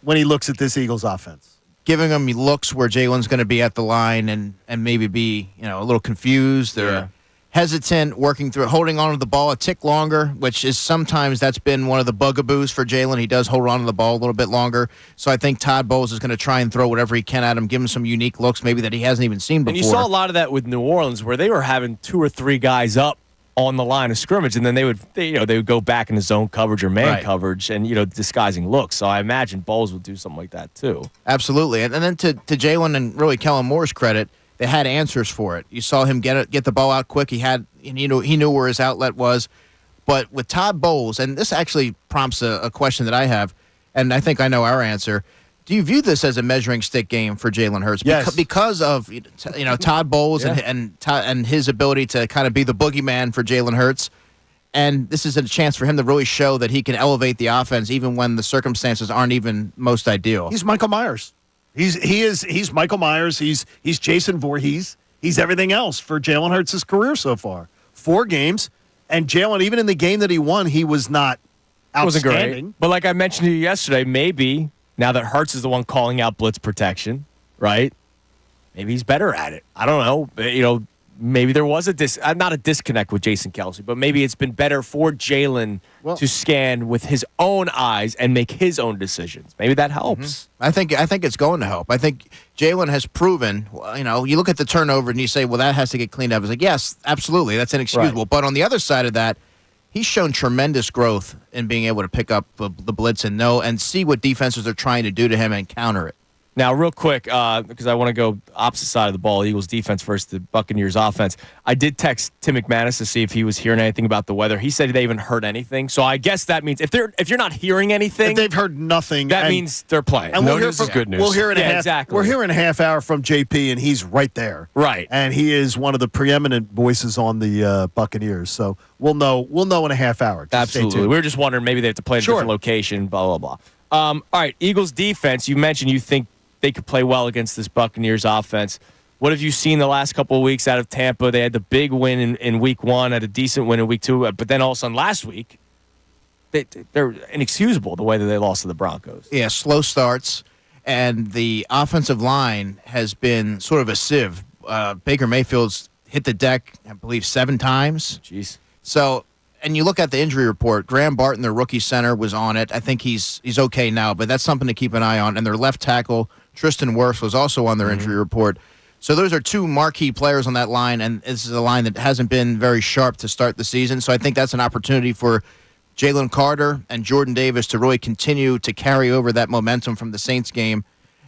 when he looks at this Eagles offense? Giving him looks where Jalen's going to be at the line and maybe be a little confused or hesitant, working through, holding on to the ball a tick longer, which is sometimes that's been one of the bugaboos for Jalen. He does hold on to the ball a little bit longer. So I think Todd Bowles is going to try and throw whatever he can at him, give him some unique looks maybe that he hasn't even seen before. And you saw a lot of that with New Orleans, where they were having 2 or 3 guys up on the line of scrimmage, and then they would go back into zone coverage or man coverage and disguising looks. So I imagine Bowles would do something like that too. Absolutely, and then to Jalen and really Kellen Moore's credit, they had answers for it. You saw him get the ball out quick. He knew where his outlet was. But with Todd Bowles, and this actually prompts a question that I have, and I think I know our answer. Do you view this as a measuring stick game for Jalen Hurts? Yes. Because of Todd Bowles and his ability to kind of be the boogeyman for Jalen Hurts, and this is a chance for him to really show that he can elevate the offense even when the circumstances aren't even most ideal. He's Michael Myers. He's Michael Myers. He's Jason Voorhees. He's everything else for Jalen Hurts' career so far. 4 games, and Jalen, even in the game that he won, he was not outstanding. Wasn't great. But like I mentioned to you yesterday, maybe now that Hurts is the one calling out blitz protection, right? Maybe he's better at it. I don't know. Maybe there was not a disconnect with Jason Kelce, but maybe it's been better for Jalen to scan with his own eyes and make his own decisions. Maybe that helps. Mm-hmm. I think it's going to help. I think Jalen has proven, you look at the turnover and you say, well, that has to get cleaned up. It's like, yes, absolutely, that's inexcusable. Right. But on the other side of that, he's shown tremendous growth in being able to pick up the blitz and see what defenses are trying to do to him and counter it. Now, real quick, because I want to go opposite side of the ball, Eagles defense versus the Buccaneers offense. I did text Tim McManus to see if he was hearing anything about the weather. He said they haven't heard anything. So I guess that means if you're not hearing anything, if they've heard nothing, that means they're playing. And no news is good news. We'll hear in exactly. We're hearing a half hour from JP, and he's right there. Right, and he is one of the preeminent voices on the Buccaneers. So we'll know in a half hour. Absolutely. We were just wondering maybe they have to play in a different location. Blah blah blah. All right, Eagles defense. You mentioned you think they could play well against this Buccaneers offense. What have you seen the last couple of weeks out of Tampa? They had the big win in week 1, had a decent win in week 2, but then all of a sudden last week, they're inexcusable the way that they lost to the Broncos. Yeah, slow starts, and the offensive line has been sort of a sieve. Baker Mayfield's hit the deck, I believe, 7 times. Jeez. So, and you look at the injury report, Graham Barton, their rookie center, was on it. I think he's okay now, but that's something to keep an eye on. And their left tackle, Tristan Wirfs, was also on their injury report. So those are 2 marquee players on that line, and this is a line that hasn't been very sharp to start the season. So I think that's an opportunity for Jalen Carter and Jordan Davis to really continue to carry over that momentum from the Saints game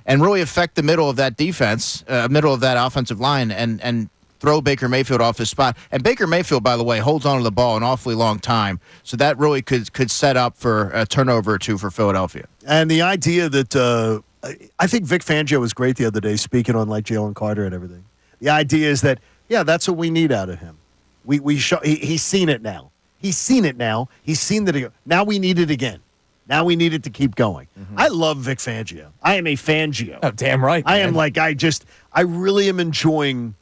and really affect the middle of that defense, middle of that offensive line, and throw Baker Mayfield off his spot. And Baker Mayfield, by the way, holds on to the ball an awfully long time. So that really could set up for a turnover or 2 for Philadelphia. And the idea that I think Vic Fangio was great the other day speaking on like Jalen Carter and everything. The idea is that, that's what we need out of him. He's seen it now. He's seen it now. He's seen that. Now we need it again. Now we need it to keep going. Mm-hmm. I love Vic Fangio. I am a Fangio. Oh, damn right. I am I really am enjoying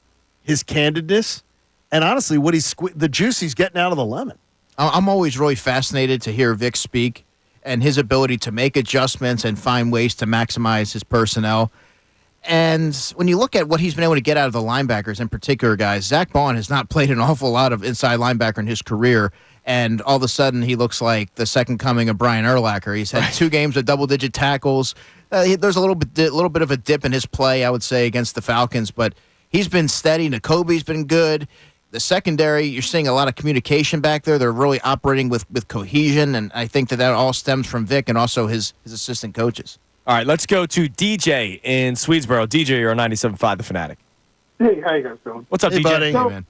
his candidness, and honestly, what the juice he's getting out of the lemon. I'm always really fascinated to hear Vic speak and his ability to make adjustments and find ways to maximize his personnel. And when you look at what he's been able to get out of the linebackers in particular, guys, Zach Bond has not played an awful lot of inside linebacker in his career, and all of a sudden he looks like the second coming of Brian Urlacher. He's had 2 games of double-digit tackles. There's a little bit of a dip in his play, I would say, against the Falcons, but he's been steady. N'Kobe's been good. The secondary, you're seeing a lot of communication back there. They're really operating with cohesion, and I think that all stems from Vic and also his assistant coaches. All right, let's go to DJ in Swedesboro. DJ, you're on 97.5 The Fanatic. Hey, how you guys doing? What's up, Hey, DJ? buddy. So, Hey, man.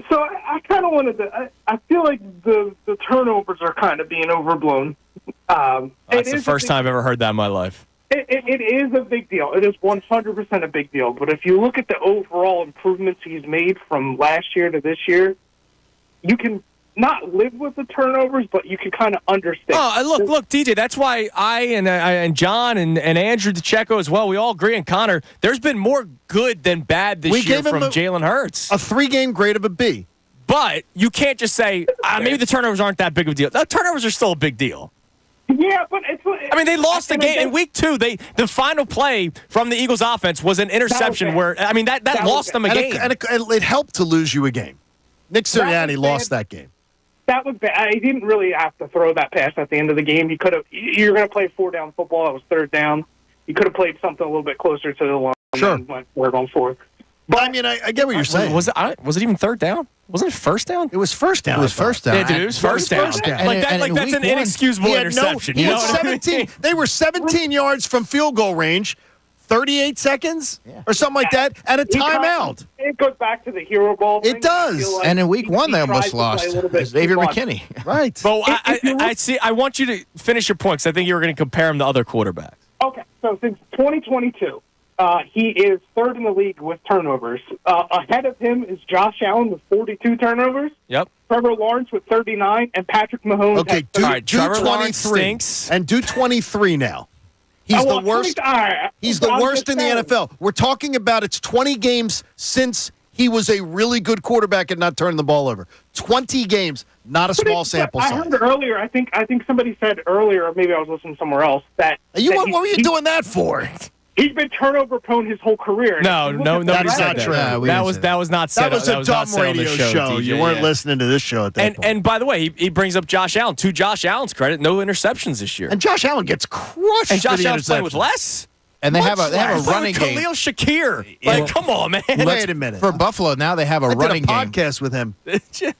so I kind of wanted to. I feel like the turnovers are kind of being overblown. That's the first time I've ever heard that in my life. It is a big deal. It is 100% a big deal. But if you look at the overall improvements he's made from last year to this year, you can not live with the turnovers, but you can kind of understand. Oh, look, DJ. That's why I and John and Andrew DeCecco as well. We all agree. And Connor, there's been more good than bad this year from Jalen Hurts. A 3-game grade of a B. But you can't just say maybe the turnovers aren't that big of a deal. The turnovers are still a big deal. Yeah, but they lost the game in week 2. The final play from the Eagles offense was an interception where that lost them a game. And it helped to lose you a game. Nick Sirianni lost that game. That was bad. He didn't really have to throw that pass at the end of the game. He could have. You're going to play 4-down football. It was 3rd down. You could have played something a little bit closer to the line. Sure. And went 4th on 4th. But I mean, I get what you're saying. Was it even 3rd down? Wasn't it 1st down? It was 1st down. It was first down. Yeah, dude, it was first down. That's an inexcusable interception. He You know had what I mean? 17. They were 17 yards from field goal range, 38 seconds or something like that, and a timeout. It goes back to the hero ball thing. It does. Like And in week 1, they almost tries to play lost. a little bit Xavier too much. McKinney. Right. But I see. I want you to finish your point because I think you were going to compare him to other quarterbacks. Okay, so since 2022, he is 3rd in the league with turnovers. Ahead of him is Josh Allen with 42 turnovers. Yep. Trevor Lawrence with 39, and Patrick Mahomes. Okay, has do Trevor Lawrence 23 stinks. and do 23 now. He's the worst. He's the worst in the NFL. We're talking about it's 20 games since he was a really good quarterback and not turning the ball over. 20 games, not a small sample size. I heard earlier. I think somebody said earlier, or maybe I was listening somewhere else that. What were you doing that for? He's been turnover prone his whole career. Nobody said that. That was not said. That was a dumb radio show. DJ, you weren't listening to this show at that point. And by the way, he brings up Josh Allen. To Josh Allen's credit, no interceptions this year. And Josh Allen gets crushed. And Josh for the Allen's playing with interceptions. less. And they have a running game. Khalil Shakir. Come on, man. Wait a minute. For Buffalo, now they have a running did a game. podcast with him. Did you?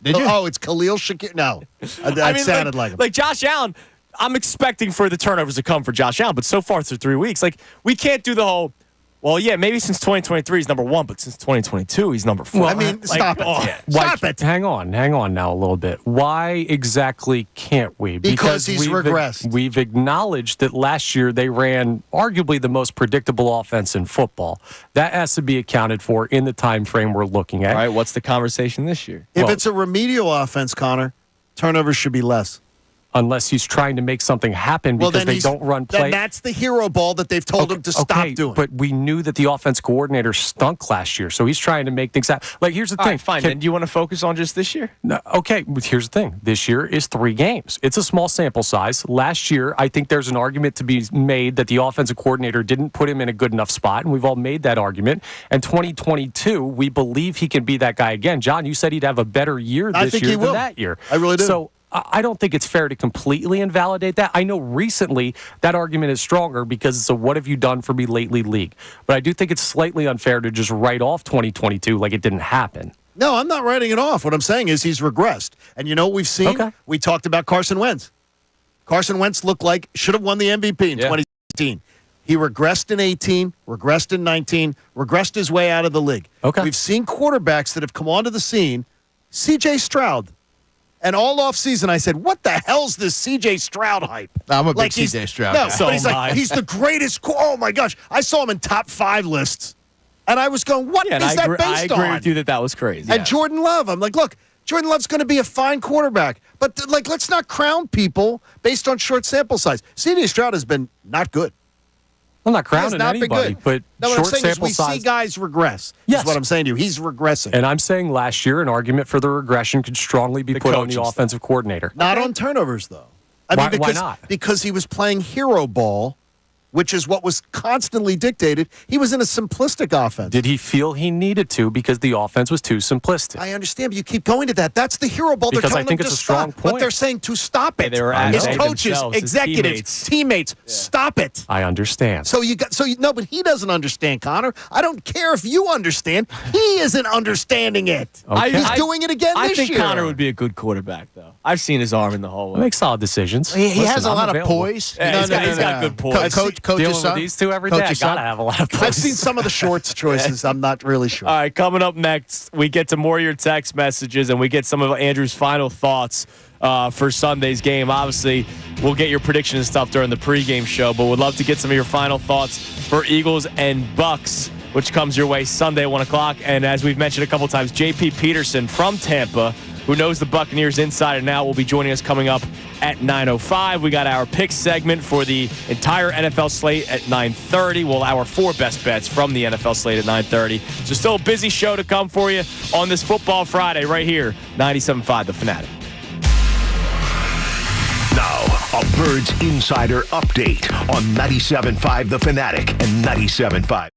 Did you? Oh, it's Khalil Shakir. No, that sounded like him. Like Josh Allen, I'm expecting for the turnovers to come for Josh Allen, but so far through 3 weeks, we can't do the whole. Well, yeah, maybe since 2023 he's number 1, but since 2022 he's number 4. Well, stop it. Stop it. Hang on now a little bit. Why exactly can't we? Because he's regressed. We've acknowledged that last year they ran arguably the most predictable offense in football. That has to be accounted for in the time frame we're looking at. All right, what's the conversation this year? If it's a remedial offense, Connor, turnovers should be less. Unless he's trying to make something happen because they don't run play. Then that's the hero ball that they've told him to stop doing. But we knew that the offense coordinator stunk last year, so he's trying to make things happen. Here's the thing. Right, fine. Then do you want to focus on just this year? No, okay, here's the thing. This year is 3 games. It's a small sample size. Last year, I think there's an argument to be made that the offensive coordinator didn't put him in a good enough spot, and we've all made that argument. And 2022, we believe he can be that guy again. John, you said he'd have a better year this year than that year. I really do. So I don't think it's fair to completely invalidate that. I know recently that argument is stronger because it's a what have you done for me lately league. But I do think it's slightly unfair to just write off 2022 like it didn't happen. No, I'm not writing it off. What I'm saying is he's regressed. And you know what we've seen? Okay. We talked about Carson Wentz. Carson Wentz looked like should have won the MVP in 2016. He regressed in 18, regressed in 19, regressed his way out of the league. Okay. We've seen quarterbacks that have come onto the scene. C.J. Stroud. And all offseason, I said, what the hell's this C.J. Stroud hype? I'm a big C.J. Stroud No, guy. but he's the greatest. Oh, my gosh. I saw him in top 5 lists. And I was going, what is that based I agree on? with you that was crazy. And Jordan Love, I'm like, look, Jordan Love's going to be a fine quarterback. But, let's not crown people based on short sample size. C.J. Stroud has been not good. I'm not crowning not been anybody, good. but No, what short I'm saying is sample we size. see guys regress. Yes. Is what I'm saying to you. He's regressing. And I'm saying last year, an argument for the regression could strongly be put on the offensive coordinator. Not on turnovers, though. Why not? Because he was playing hero ball, which is what was constantly dictated. He was in a simplistic offense. Did he feel he needed to because the offense was too simplistic? I understand, but you keep going to that. That's the hero ball. Because they're telling I think them it's to a strong stop. But point. they're saying to stop it. They were his they coaches, themselves, his executives, teammates, stop it. I understand. No, but he doesn't understand, Connor. I don't care if you understand. He isn't understanding it. Okay. He's doing it again this year. I think Connor would be a good quarterback, though. I've seen his arm in the hallway. Make solid decisions. He has a I'm lot available. of poise. Yeah, he's got good poise. Coach coach's Dealing son? with these two every day. I Coach's son? gotta have a lot of I've points. seen some of the shorts choices. I'm not really sure. All right, coming up next, we get to more of your text messages and we get some of Andrew's final thoughts for Sunday's game. Obviously, we'll get your predictions and stuff during the pregame show, but would love to get some of your final thoughts for Eagles and Bucs, which comes your way Sunday at 1 o'clock. And as we've mentioned a couple times, J.P. Peterson from Tampa, who knows the Buccaneers inside and out, will be joining us coming up at 9:05. We got our pick segment for the entire NFL slate at 9:30. Well, our 4 best bets from the NFL slate at 9:30. So still a busy show to come for you on this Football Friday right here, 97.5 The Fanatic. Now, a Birds Insider update on 97.5 The Fanatic and 97.5.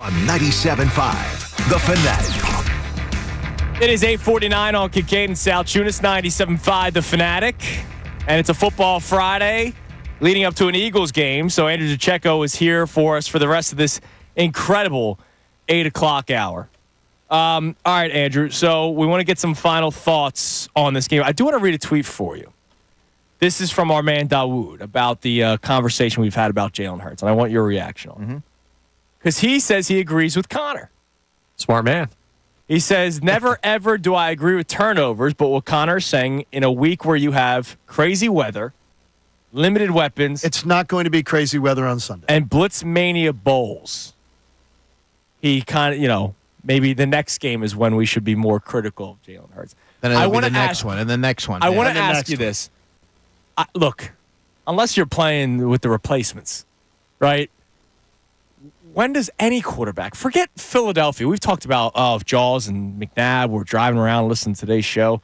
On 97.5, The Fanatic. It is 8:49 on Kincade and Salciunas, 97.5 The Fanatic. And it's a football Friday leading up to an Eagles game. So Andrew DiCecco is here for us for the rest of this incredible 8 o'clock hour. All right, Andrew. So we want to get some final thoughts on this game. I do want to read a tweet for you. This is from our man Dawood about the conversation we've had about Jalen Hurts. And I want your reaction on it. Because he says he agrees with Connor. Smart man. He says, never ever do I agree with turnovers, but what Connor is saying, in a week where you have crazy weather, limited weapons. It's not going to be crazy weather on Sunday. And Blitzmania bowls. He kind of, maybe the next game is when we should be more critical of Jalen Hurts. Then it'll be the next one, and the next one. I want to ask you this. Look, unless you're playing with the replacements, right? When does any quarterback, forget Philadelphia, we've talked about Jaws and McNabb, we're driving around listening to today's show.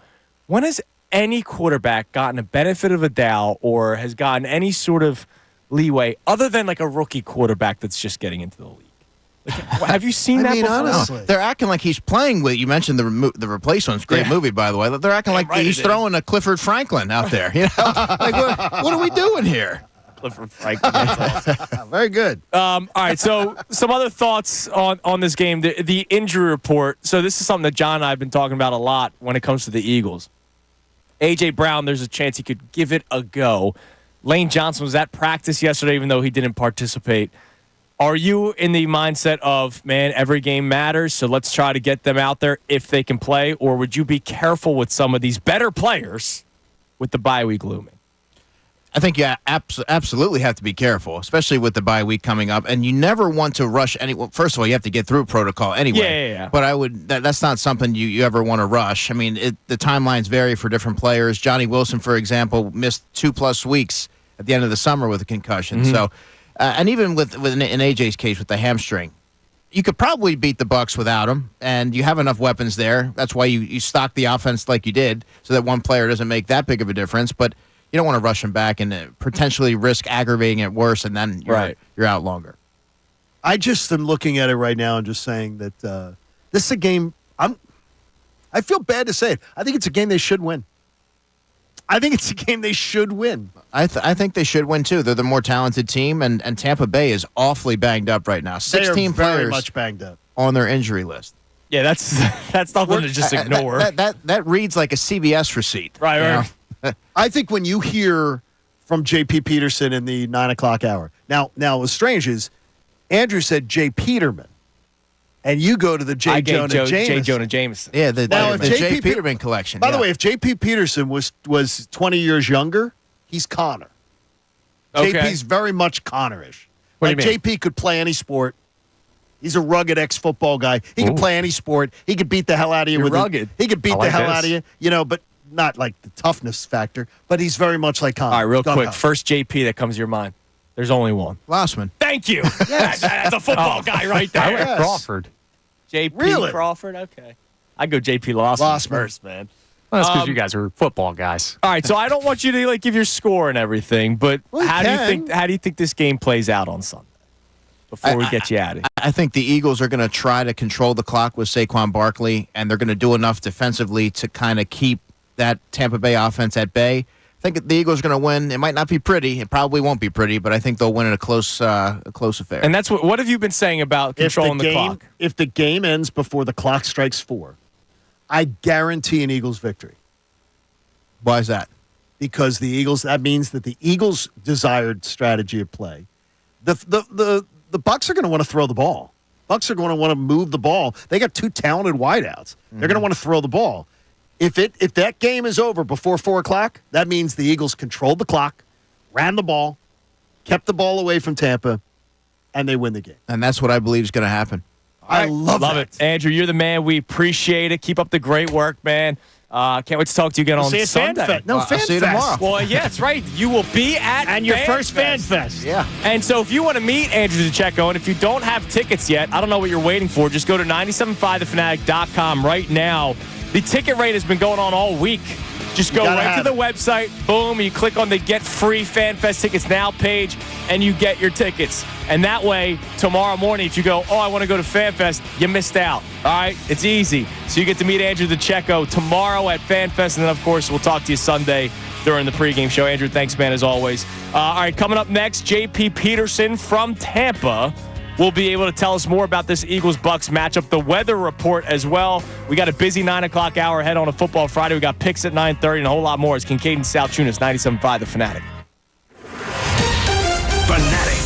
When has any quarterback gotten a benefit of a doubt or has gotten any sort of leeway other than like a rookie quarterback that's just getting into the league? Like, have you seen that before? Honestly. They're acting like he's playing with, you mentioned the Replacements, great movie, by the way. They're acting like he's throwing a Clifford Franklin out there. Like, what are we doing here? Clifford Franklin. That's awesome. Very good. All right, so some other thoughts on this game. The injury report. So this is something that John and I have been talking about a lot when it comes to the Eagles. A.J. Brown, there's a chance he could give it a go. Lane Johnson was at practice yesterday, even though he didn't participate. Are you in the mindset of, man, every game matters, so let's try to get them out there if they can play? Or would you be careful with some of these better players with the bye week looming? I think you absolutely have to be careful, especially with the bye week coming up. And you never want to rush anyone. First of all, you have to get through protocol anyway. Yeah. But that's not something you ever want to rush. I mean, the timelines vary for different players. Johnny Wilson, for example, missed 2+ weeks at the end of the summer with a concussion. Mm-hmm. So, and even with in AJ's case with the hamstring, you could probably beat the Bucs without him, and you have enough weapons there. That's why you stock the offense like you did, so that one player doesn't make that big of a difference. But you don't want to rush him back and potentially risk aggravating it worse, and then you're out longer. I just am looking at it right now and just saying that this is a game. I feel bad to say it. I think it's a game they should win. I think they should win too. They're the more talented team, and Tampa Bay is awfully banged up right now. 16 very players much banged up on their injury list. Yeah, that's nothing to just ignore. That reads like a CBS receipt. Right. I think when you hear from J.P. Peterson in the 9 o'clock hour. Now, what's strange is Andrew said J. Peterman, and you go to the J. Jonah Jameson. Yeah, the J. Peterman collection. By the way, if J.P. Peterson was 20 years younger, he's Connor. Okay. J.P.'s very much Connor-ish. What do you mean? J.P. could play any sport. He's a rugged ex-football guy. He could play any sport. He could beat the hell out of you. You're rugged. He could beat the hell out of you, but not like the toughness factor, but he's very much like Connor. All right, real quick. First JP that comes to your mind. There's only one. Lossman. Thank you. Yes. That's a football guy right there. I went Crawford. JP Really? Crawford? Okay. I go JP Lossman first, man. Well, that's because you guys are football guys. All right, so I don't want you to give your score and everything, but how do you think this game plays out on Sunday? Before we get you out of here. I think the Eagles are going to try to control the clock with Saquon Barkley, and they're going to do enough defensively to kind of keep that Tampa Bay offense at bay. I think the Eagles are going to win. It might not be pretty. It probably won't be pretty, but I think they'll win in a close affair. And that's what have you been saying about controlling the clock? If the game ends before the clock strikes 4, I guarantee an Eagles victory. Why is that? Because that means that the Eagles' desired strategy of play, the Bucs are going to want to throw the ball. Bucs are going to want to move the ball. They got 2 talented wideouts. They're going to want to throw the ball. If that game is over before 4 o'clock, that means the Eagles controlled the clock, ran the ball, kept the ball away from Tampa, and they win the game. And that's what I believe is going to happen. I love it. Andrew, you're the man. We appreciate it. Keep up the great work, man. Can't wait to talk to you again on Sunday. FanFest. I'll see you tomorrow. Well, yeah, that's right. You will be at and your first FanFest. Yeah. And so if you want to meet Andrew DiCecco, and if you don't have tickets yet, I don't know what you're waiting for. Just go to 975thefanatic.com right now. The ticket rate has been going on all week. Just go right to the website. Boom. You click on the Get Free FanFest Tickets Now page, and you get your tickets. And that way, tomorrow morning, if you go, I want to go to FanFest, you missed out. All right? It's easy. So you get to meet Andrew DeCecco tomorrow at FanFest. And then, of course, we'll talk to you Sunday during the pregame show. Andrew, thanks, man, as always. All right, coming up next, J.P. Peterson from Tampa will be able to tell us more about this Eagles-Bucs matchup, the weather report as well. We got a busy 9 o'clock hour ahead on a Football Friday. We got picks at 9:30 and a whole lot more. It's Kincade and Salciunas, 97.5 The Fanatic. Fanatic.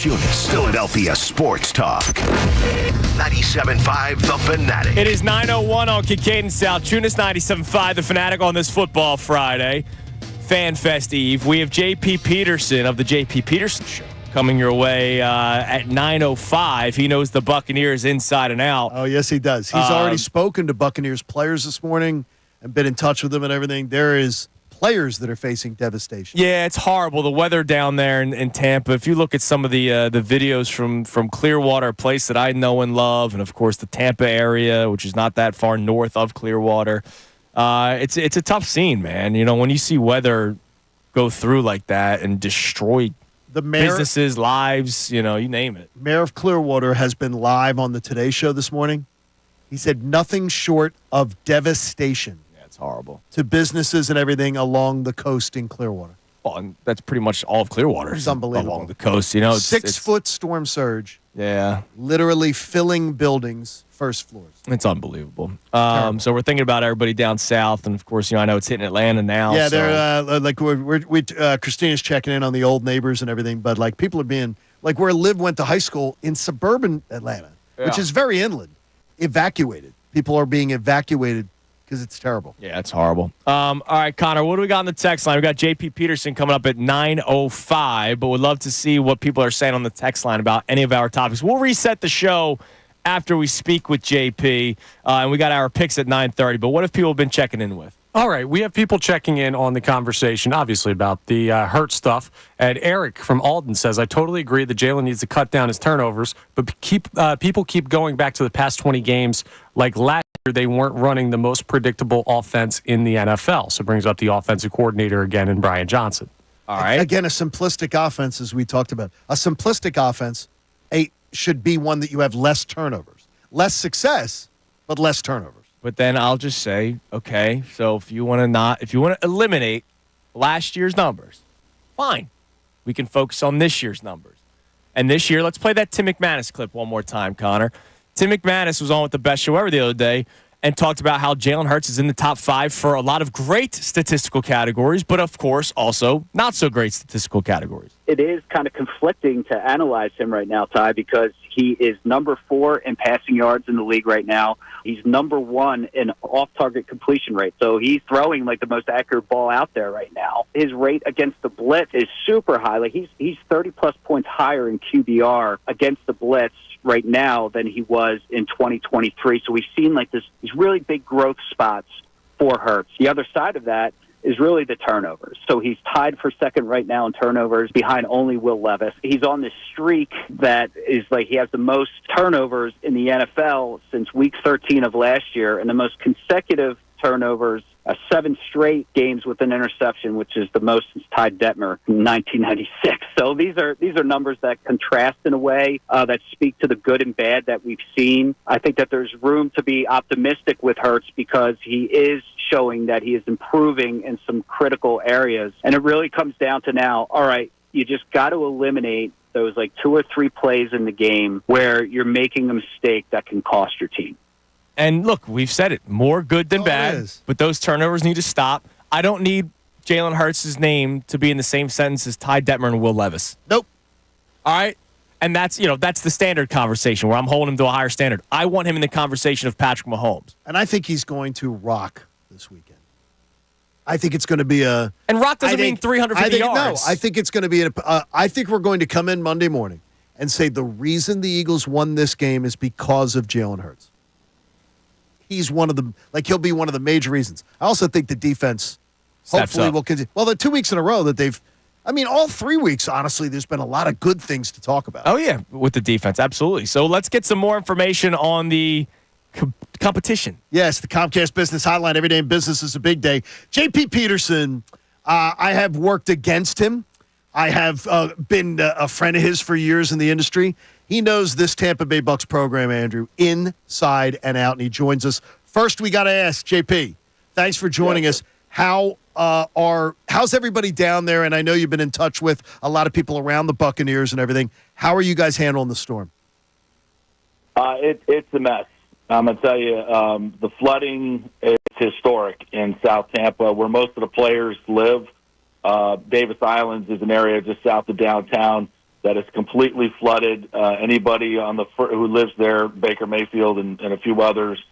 Salciunas, Philadelphia Sports Talk. 97.5 The Fanatic. It is 9:01 on Kincade and Salciunas, 97.5 The Fanatic on this football Friday, FanFest Eve. We have J.P. Peterson of the J.P. Peterson Show coming your way at 9:05. He knows the Buccaneers inside and out. Oh, yes, he does. He's already spoken to Buccaneers players this morning and been in touch with them and everything. There is players that are facing devastation. Yeah, it's horrible. The weather down there in Tampa. If you look at some of the videos from Clearwater, a place that I know and love, and of course the Tampa area, which is not that far north of Clearwater, it's a tough scene, man. You know, when you see weather go through like that and destroy the mayor, businesses, lives, you name it. Mayor of Clearwater has been live on the Today Show this morning. He said nothing short of devastation. It's horrible. To businesses and everything along the coast in Clearwater. Well, and that's pretty much all of Clearwater. It's unbelievable. Along the coast, it's 6-foot storm surge. Yeah. Literally filling buildings, first floors. It's unbelievable. So we're thinking about everybody down south, and of course, I know it's hitting Atlanta now. Yeah, so. they're Christina's checking in on the old neighbors and everything, but like people are being like where Liv went to high school in suburban Atlanta, which is very inland, evacuated. People are being evacuated because it's terrible. Yeah, it's horrible. All right, Connor, what do we got on the text line? We got J.P. Peterson coming up at 9:05, but we'd love to see what people are saying on the text line about any of our topics. We'll reset the show after we speak with J.P., and we got our picks at 9:30, but what have people been checking in with? All right, we have people checking in on the conversation, obviously, about the Hurt stuff. And Eric from Alden says, I totally agree that Jalen needs to cut down his turnovers, but people keep going back to the past 20 games. Like last year, they weren't running the most predictable offense in the NFL. So it brings up the offensive coordinator again in Brian Johnson. All right. Again, a simplistic offense, as we talked about. A simplistic offense should be one that you have less turnovers. Less success, but less turnovers. But then I'll just say, okay, so if you want to eliminate last year's numbers, fine. We can focus on this year's numbers. And this year, let's play that Tim McManus clip one more time, Connor. Tim McManus was on with the Best Show Ever the other day and talked about how Jalen Hurts is in the top 5 for a lot of great statistical categories, but of course also not so great statistical categories. It is kind of conflicting to analyze him right now, Ty, because he is number 4 in passing yards in the league right now. He's number 1 in off-target completion rate. So he's throwing like the most accurate ball out there right now. His rate against the blitz is super high. Like he's 30-plus points higher in QBR against the blitz right now than he was in 2023. So we've seen like these really big growth spots for Hurts. The other side of that is really the turnovers. So he's tied for second right now in turnovers behind only Will Levis. He's on this streak that is like he has the most turnovers in the NFL since week 13 of last year and the most consecutive turnovers, 7 straight games with an interception, which is the most since Ty Detmer in 1996. So these are numbers that contrast in a way that speak to the good and bad that we've seen. I think that there's room to be optimistic with Hurts because he is showing that he is improving in some critical areas. And it really comes down to now, all right, you just got to eliminate those like 2 or 3 plays in the game where you're making a mistake that can cost your team. And look, we've said it, more good than bad, but those turnovers need to stop. I don't need Jalen Hurts' name to be in the same sentence as Ty Detmer and Will Levis. Nope. All right? And that's the standard conversation where I'm holding him to a higher standard. I want him in the conversation of Patrick Mahomes. And I think he's going to rock this weekend. I think it's going to be a... And rock doesn't mean 350 yards. No, I think it's going to be... I think we're going to come in Monday morning and say the reason the Eagles won this game is because of Jalen Hurts. He's one of the... he'll be one of the major reasons. I also think the defense hopefully will continue. Well, the 2 weeks in a row that they've... all 3 weeks, honestly, there's been a lot of good things to talk about. Oh, yeah, with the defense, absolutely. So let's get some more information on the competition. Yes, the Comcast Business Hotline. Every day in business is a big day. J.P. Peterson, I have worked against him. I have been a friend of his for years in the industry. He knows this Tampa Bay Bucs program, Andrew, inside and out, and he joins us. First, we got to ask, JP, thanks for joining us. How's everybody down there? And I know you've been in touch with a lot of people around the Buccaneers and everything. How are you guys handling the storm? It's a mess. I'm going to tell you, the flooding is historic in South Tampa, where most of the players live. Davis Islands is an area just south of downtown. that is completely flooded. Anybody who lives there, Baker Mayfield and a few others,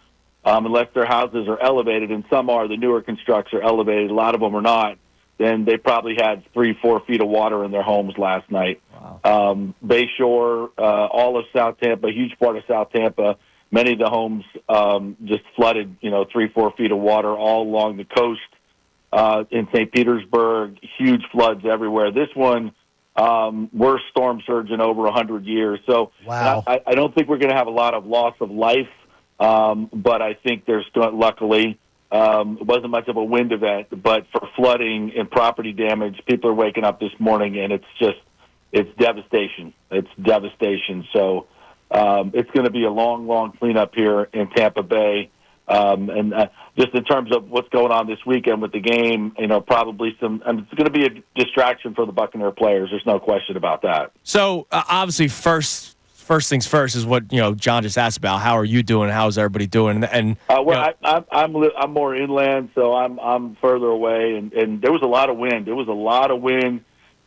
unless their houses are elevated, and some are, the newer constructs are elevated, a lot of them are not, then they probably had 3-4 feet of water in their homes last night. Wow. Bayshore, all of South Tampa, a huge part of South Tampa, many of the homes just flooded, 3-4 feet of water all along the coast. In St. Petersburg, huge floods everywhere. This one, worst storm surge in over 100 years. So wow. I don't think we're going to have a lot of loss of life, but I think there's luckily it wasn't much of a wind event, but for flooding and property damage, people are waking up this morning, and it's devastation. It's devastation. So it's going to be a long, long cleanup here in Tampa Bay. And just in terms of what's going on this weekend with the game, probably it's going to be a distraction for the Buccaneer players. There's no question about that. So obviously, first things first is what John just asked about. How are you doing? How's everybody doing? And I'm more inland, so I'm further away. And there was a lot of wind. There was a lot of wind.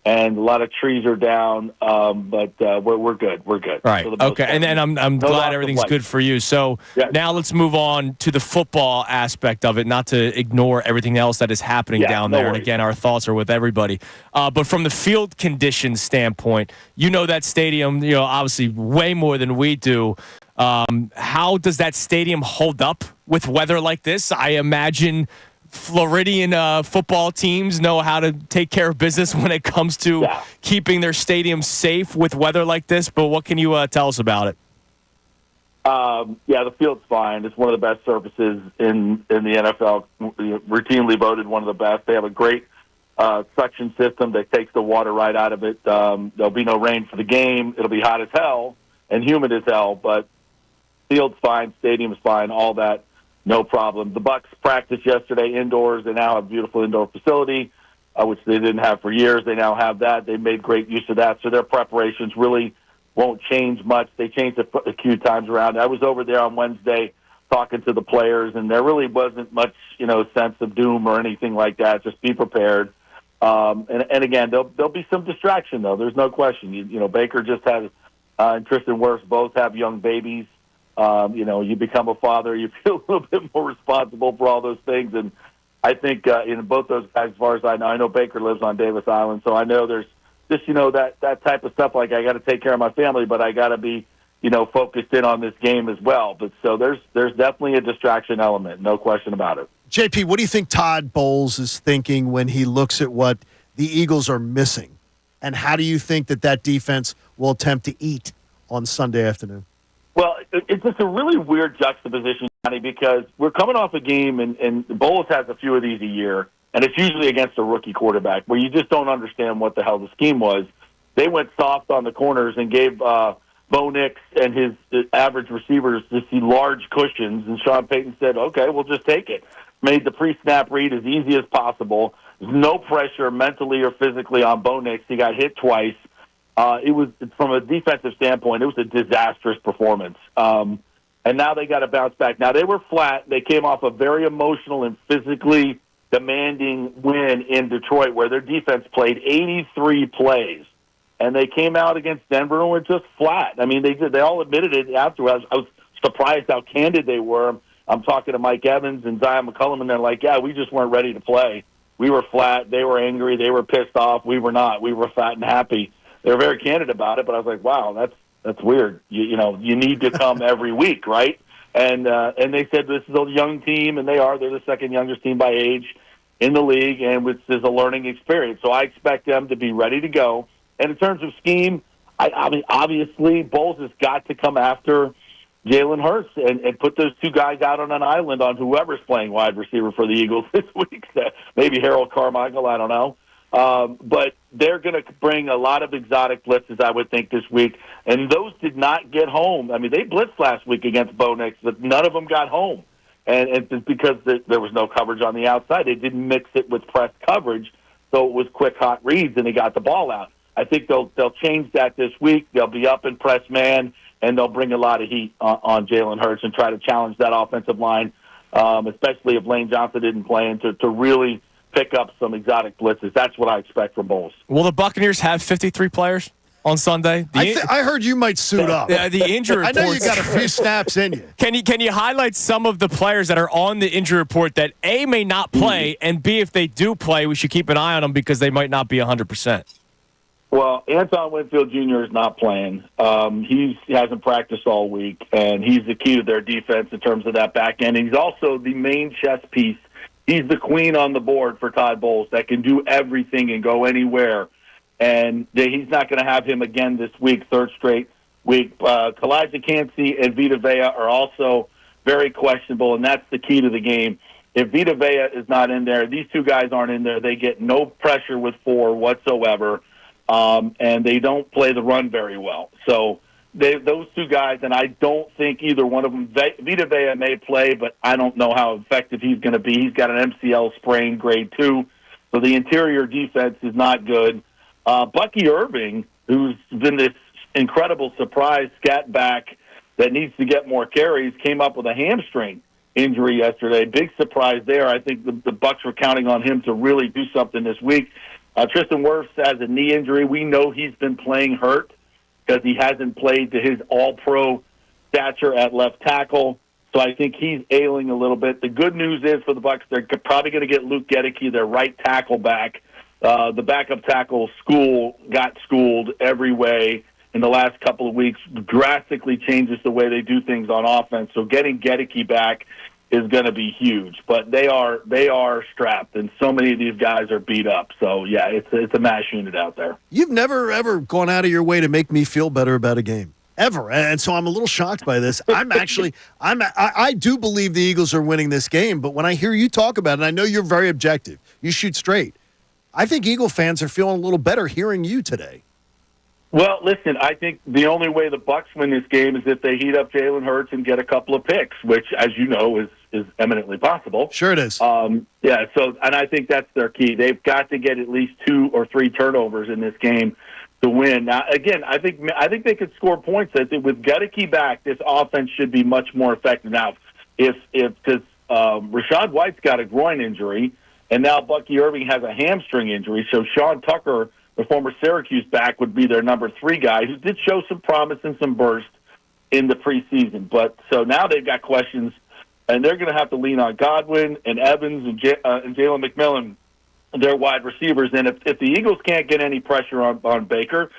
And a lot of trees are down, but we're good. We're good. Right. Okay. And then I'm glad everything's good for you. So now let's move on to the football aspect of it, not to ignore everything else that is happening down there. And again, our thoughts are with everybody. But from the field conditions standpoint, that stadium, obviously way more than we do. How does that stadium hold up with weather like this? I imagine Floridian football teams know how to take care of business when it comes to keeping their stadium safe with weather like this. But what can you tell us about it? The field's fine. It's one of the best surfaces in the NFL. Routinely voted one of the best. They have a great suction system that takes the water right out of it. There'll be no rain for the game. It'll be hot as hell and humid as hell, but field's fine, stadium's fine, all that. No problem. The Bucs practiced yesterday indoors. They now have a beautiful indoor facility, which they didn't have for years. They now have that. They made great use of that. So their preparations really won't change much. They changed it a few times around. I was over there on Wednesday talking to the players, and there really wasn't much, sense of doom or anything like that. Just be prepared. And again, there'll be some distraction, though. There's no question. Baker just had and Tristan Wirfs both have young babies. You become a father, you feel a little bit more responsible for all those things. And I think in both those guys, as far as I know Baker lives on Davis Island, so I know there's just, that type of stuff. Like I got to take care of my family, but I got to be, focused in on this game as well. But so there's definitely a distraction element, no question about it. JP, what do you think Todd Bowles is thinking when he looks at what the Eagles are missing? And how do you think that defense will attempt to eat on Sunday afternoon? Well, it's just a really weird juxtaposition, Johnny, because we're coming off a game, and Bowles has a few of these a year, and it's usually against a rookie quarterback where you just don't understand what the hell the scheme was. They went soft on the corners and gave Bo Nix and his average receivers just the large cushions, and Sean Payton said, okay, we'll just take it. Made the pre-snap read as easy as possible. There's no pressure mentally or physically on Bo Nix. He got hit twice. It was, from a defensive standpoint, it was a disastrous performance. And now they got to bounce back. Now, they were flat. They came off a very emotional and physically demanding win in Detroit where their defense played 83 plays. And they came out against Denver and were just flat. I mean, they all admitted it afterwards. I was surprised how candid they were. I'm talking to Mike Evans and Zion McCullum, and they're like, yeah, we just weren't ready to play. We were flat. They were angry. They were pissed off. We were not. We were fat and happy. They were very candid about it, but I was like, wow, that's weird. You need to come every week, right? And they said this is a young team, and they're the second youngest team by age in the league, and this is a learning experience. So I expect them to be ready to go. And in terms of scheme, I mean, obviously, Bowles has got to come after Jalen Hurts and put those two guys out on an island on whoever's playing wide receiver for the Eagles this week. Maybe Harold Carmichael, I don't know. But they're going to bring a lot of exotic blitzes, I would think, this week. And those did not get home. I mean, they blitzed last week against Bo Nix, but none of them got home. And it's because there was no coverage on the outside. They didn't mix it with press coverage, so it was quick, hot reads, and they got the ball out. I think they'll change that this week. They'll be up in press man, and they'll bring a lot of heat on Jalen Hurts and try to challenge that offensive line, especially if Lane Johnson didn't play, and to really – pick up some exotic blitzes. That's what I expect from Bowles. Will the Buccaneers have 53 players? on Sunday? I heard you might suit up. Yeah, the injury report. I know you got a few snaps in you. Can you highlight some of the players that are on the injury report that A, may not play, and B, if they do play, we should keep an eye on them because they might not be 100%? Well, Anton Winfield Jr. is not playing. He hasn't practiced all week, and he's the key to their defense in terms of that back end. He's also the main chess piece. He's the queen on the board for Todd Bowles that can do everything and go anywhere. And he's not going to have him again this week, third straight week. Kalijah Cansey and Vita Vea are also very questionable, and that's the key to the game. If Vita Vea is not in there, these two guys aren't in there, they get no pressure with 4 whatsoever, and they don't play the run very well. So those two guys, and I don't think either one of them, Vita Vea may play, but I don't know how effective he's going to be. He's got an MCL sprain, grade 2, so the interior defense is not good. Bucky Irving, who's been this incredible surprise scat back that needs to get more carries, came up with a hamstring injury yesterday. Big surprise there. I think the Bucs were counting on him to really do something this week. Tristan Wirfs has a knee injury. We know he's been playing hurt because he hasn't played to his all-pro stature at left tackle. So I think he's ailing a little bit. The good news is for the Bucs, they're probably going to get Luke Gedeke, their right tackle, back. The backup tackle got schooled every way in the last couple of weeks, drastically changes the way they do things on offense. So getting Gedeke back is going to be huge. But they are strapped, and so many of these guys are beat up. So, yeah, it's a mash unit out there. You've never, ever gone out of your way to make me feel better about a game. Ever. And so I'm a little shocked by this. I do believe the Eagles are winning this game, but when I hear you talk about it, I know you're very objective. You shoot straight. I think Eagle fans are feeling a little better hearing you today. Well, listen, I think the only way the Bucs win this game is if they heat up Jalen Hurts and get a couple of picks, which, as you know, is eminently possible. Sure it is. And I think that's their key. They've got to get at least 2 or 3 turnovers in this game to win. Now, again, I think they could score points. I think with Gedeke back, this offense should be much more effective. Now, because Rashad White's got a groin injury, and now Bucky Irving has a hamstring injury, so Sean Tucker, the former Syracuse back, would be their number 3 guy, who did show some promise and some burst in the preseason. But so now they've got questions, and they're going to have to lean on Godwin and Evans and Jalen McMillan, their wide receivers. And if the Eagles can't get any pressure on Baker,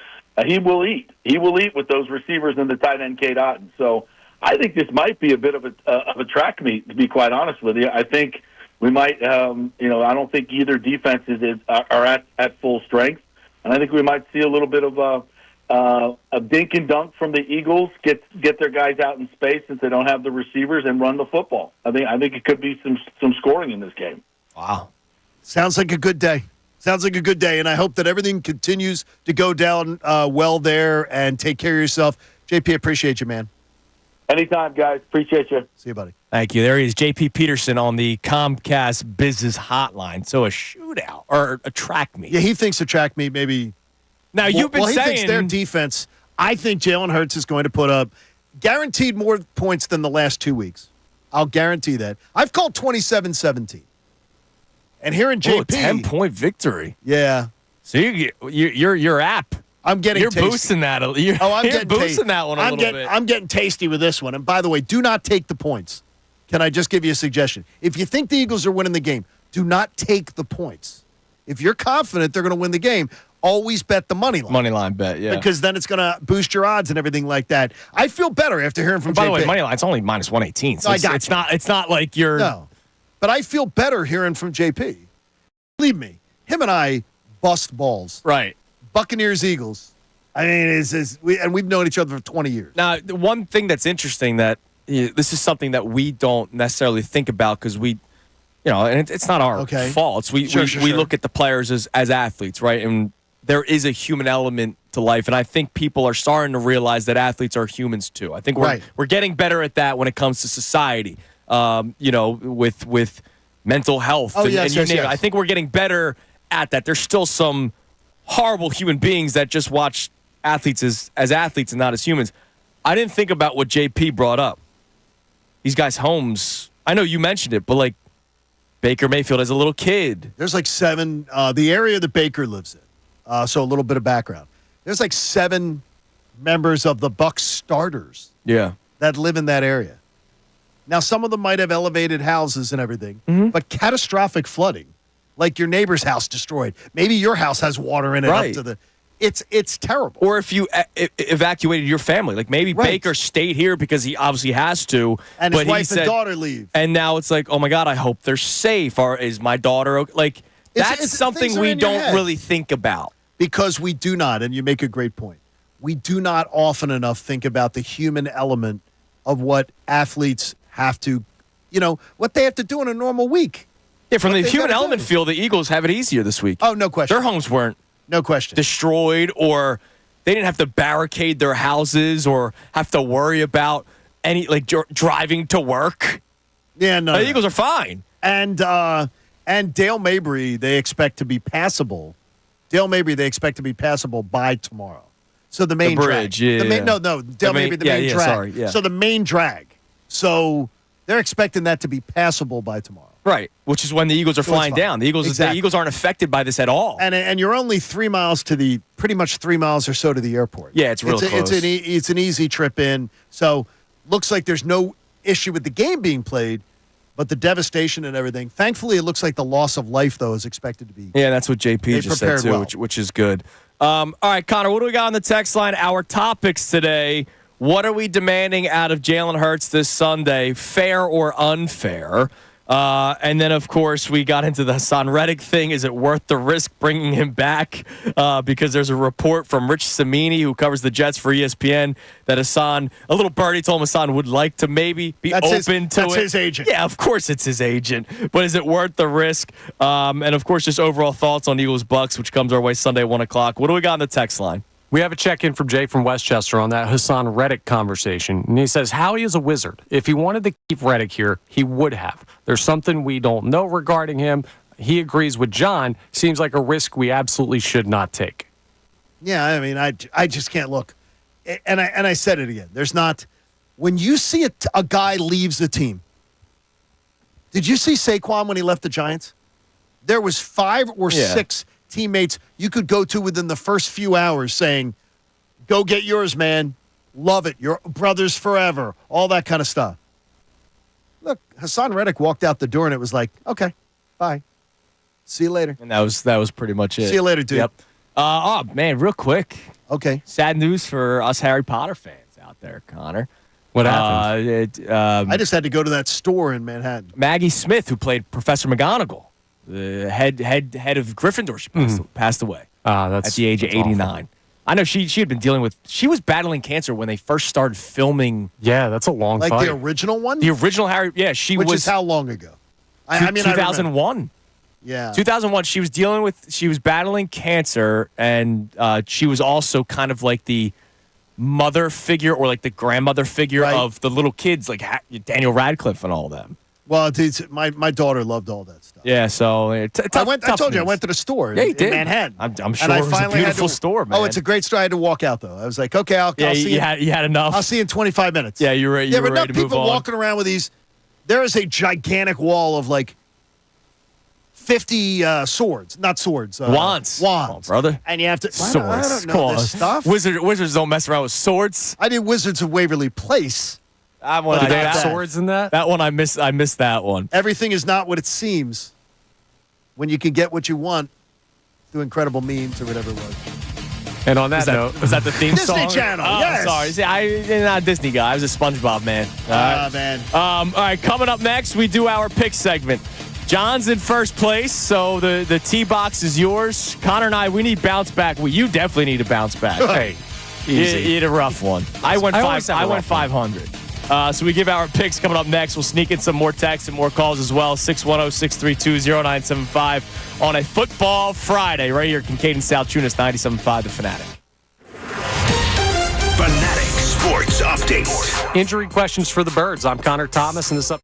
he will eat. He will eat with those receivers and the tight end Cade Otton. So I think this might be a bit of a track meet, to be quite honest with you. I think we might, I don't think either defenses are at full strength. And I think we might see a little bit of a dink and dunk from the Eagles, get their guys out in space since they don't have the receivers, and run the football. I think it could be some scoring in this game. Wow. Sounds like a good day. And I hope that everything continues to go down well there, and take care of yourself. JP, appreciate you, man. Anytime, guys. Appreciate you. See you, buddy. Thank you. There he is, JP Peterson on the Comcast Business Hotline. So a shootout or a track meet. Yeah, he thinks a track meet maybe. Now, you've been saying. He thinks their defense. I think Jalen Hurts is going to put up guaranteed more points than the last 2 weeks. I'll guarantee that. I've called 27-17. And here in JP. 10-point victory. Yeah. So your app. I'm getting You're tasty. boosting that. You're getting boosting that one a little bit. I'm getting tasty with this one. And by the way, do not take the points. Can I just give you a suggestion? If you think the Eagles are winning the game, do not take the points. If you're confident they're going to win the game, always bet the money line. Money line bet, yeah. Because then it's going to boost your odds and everything like that. I feel better after hearing from JP. By the way, money line's only minus 118. So it's not like you're. No. But I feel better hearing from JP. Believe me, him and I bust balls. Right. Buccaneers, Eagles. I mean, we've known each other for 20 years. Now, the one thing that's interesting that this is something that we don't necessarily think about because we, and it's not our fault. We look at the players as athletes, right? And there is a human element to life, and I think people are starting to realize that athletes are humans too. I think we're getting better at that when it comes to society. With mental health and you name it. I think we're getting better at that. There's still some horrible human beings that just watch athletes as athletes and not as humans. I didn't think about what JP brought up. These guys' homes, I know you mentioned it, but like Baker Mayfield as a little kid. There's like 7, the area that Baker lives in. So a little bit of background. There's like 7 members of the Bucs starters Yeah. that live in that area. Now, some of them might have elevated houses and everything, but catastrophic flooding, like your neighbor's house destroyed. Maybe your house has water in it Right. up to the. It's terrible. Or if you evacuated your family, like maybe Right. Baker stayed here because he obviously has to, And but his he wife said, and daughter leave. and now it's like, oh my God, I hope they're safe. Or is my daughter okay? Like that's things something are we in your don't head. really think about. Because we do not, and you make a great point, we do not often enough think about the human element of what athletes have to, what they have to do in a normal week. Yeah, from What the they human gotta element do. feel, the Eagles have it easier this week. Oh, no question. Their homes weren't No question. destroyed, or they didn't have to barricade their houses or have to worry about any driving to work. Yeah, no. The Eagles are fine. And Dale Mabry, they expect to be passable. Dale Mabry, they expect to be passable by tomorrow. So the main bridge, drag. yeah, The main, yeah. no, Dale Mabry, the main drag. Sorry, yeah. So the main drag. So they're expecting that to be passable by tomorrow. Right, which is when the Eagles are So it's flying fine. down. The Exactly. Eagles aren't affected by this at all. And you're only 3 miles pretty much 3 miles or so to the airport. Yeah, it's real close. It's an easy trip in. So looks like there's no issue with the game being played, but the devastation and everything. Thankfully, it looks like the loss of life, though, is expected to be. Yeah, that's what JP They just said, prepared too, well. which is good. All right, Connor, what do we got on the text line? Our topics today. What are we demanding out of Jalen Hurts this Sunday, fair or unfair? And then, of course, we got into the Hassan Reddick thing. Is it worth the risk bringing him back? Because there's a report from Rich Cimini, who covers the Jets for ESPN, that Hassan, a little birdie told him Hassan would like to maybe be open to it. That's his agent. Yeah, of course it's his agent. But is it worth the risk? And, of course, just overall thoughts on Eagles Bucs, which comes our way Sunday at 1 o'clock. What do we got on the text line? We have a check-in from Jay from Westchester on that Hassan Reddick conversation. And he says, Howie is a wizard. If he wanted to keep Reddick here, he would have. There's something we don't know regarding him. He agrees with John. Seems like a risk we absolutely should not take. Yeah, I mean, I just can't look. And I said it again. There's not – when you see a guy leaves the team, did you see Saquon when he left the Giants? There was 5 or 6 teammates you could go to within the first few hours saying, go get yours, man. Love it. Your brothers forever. All that kind of stuff. Look, Hassan Reddick walked out the door and it was like, okay, bye. See you later. And that was pretty much it. See you later, dude. Yep. Oh, man, real quick. Okay. Sad news for us Harry Potter fans out there, Connor. What happened? I just had to go to that store in Manhattan. Maggie Smith, who played Professor McGonagall, the head of Gryffindor, she passed away That's at the age of 89. awful. I know she had been dealing with. She was battling cancer when they first started filming. Yeah, that's a long Like fight. the original one? The original Harry. Yeah, she Which was. is how long ago? I mean, 2001. Yeah. 2001. She was dealing with. She was battling cancer, and she was also kind of like the mother figure or like the grandmother figure Right. of the little kids, like Daniel Radcliffe and all them. Well, my daughter loved all that stuff. Yeah, so I told you I went to the store Yeah, you in did. Manhattan. I'm sure and I it was a finally had beautiful to- store, man. Oh, it's a great store. I had to walk out though. I was like, okay, I'll Yeah, see you had enough. I'll see you in 25 minutes. Yeah, you were Yeah, but ready enough to move people on. walking around with these. There is a gigantic wall of like 50 swords, not swords. Wands. Wands, Come on, brother. And you have to. Swords. I don't know Come this on. stuff. Wizards don't mess around with swords. I did Wizards of Waverly Place. That one, Did they have that. swords in that? That one I missed that one. Everything is not what it seems when you can get what you want through incredible means or whatever it was. And on that note, Was that the theme Disney song? Channel, Oh, yes. sorry. See, I'm not a Disney guy. I was a SpongeBob man. Man. All right, coming up next, we do our pick segment. John's in first place, so the tee box is yours. Connor and I, we need bounce back. Well, you definitely need to bounce back. hey, easy. You had a rough one. I went always have a rough 500. So we give our picks coming up next. We'll sneak in some more texts and more calls as well. 610-632-0975 on a football Friday right here at Kincade Salciunas, 97.5 The Fanatic. Fanatic Sports Update. Injury questions for the Birds. I'm Connor Thomas, and this up.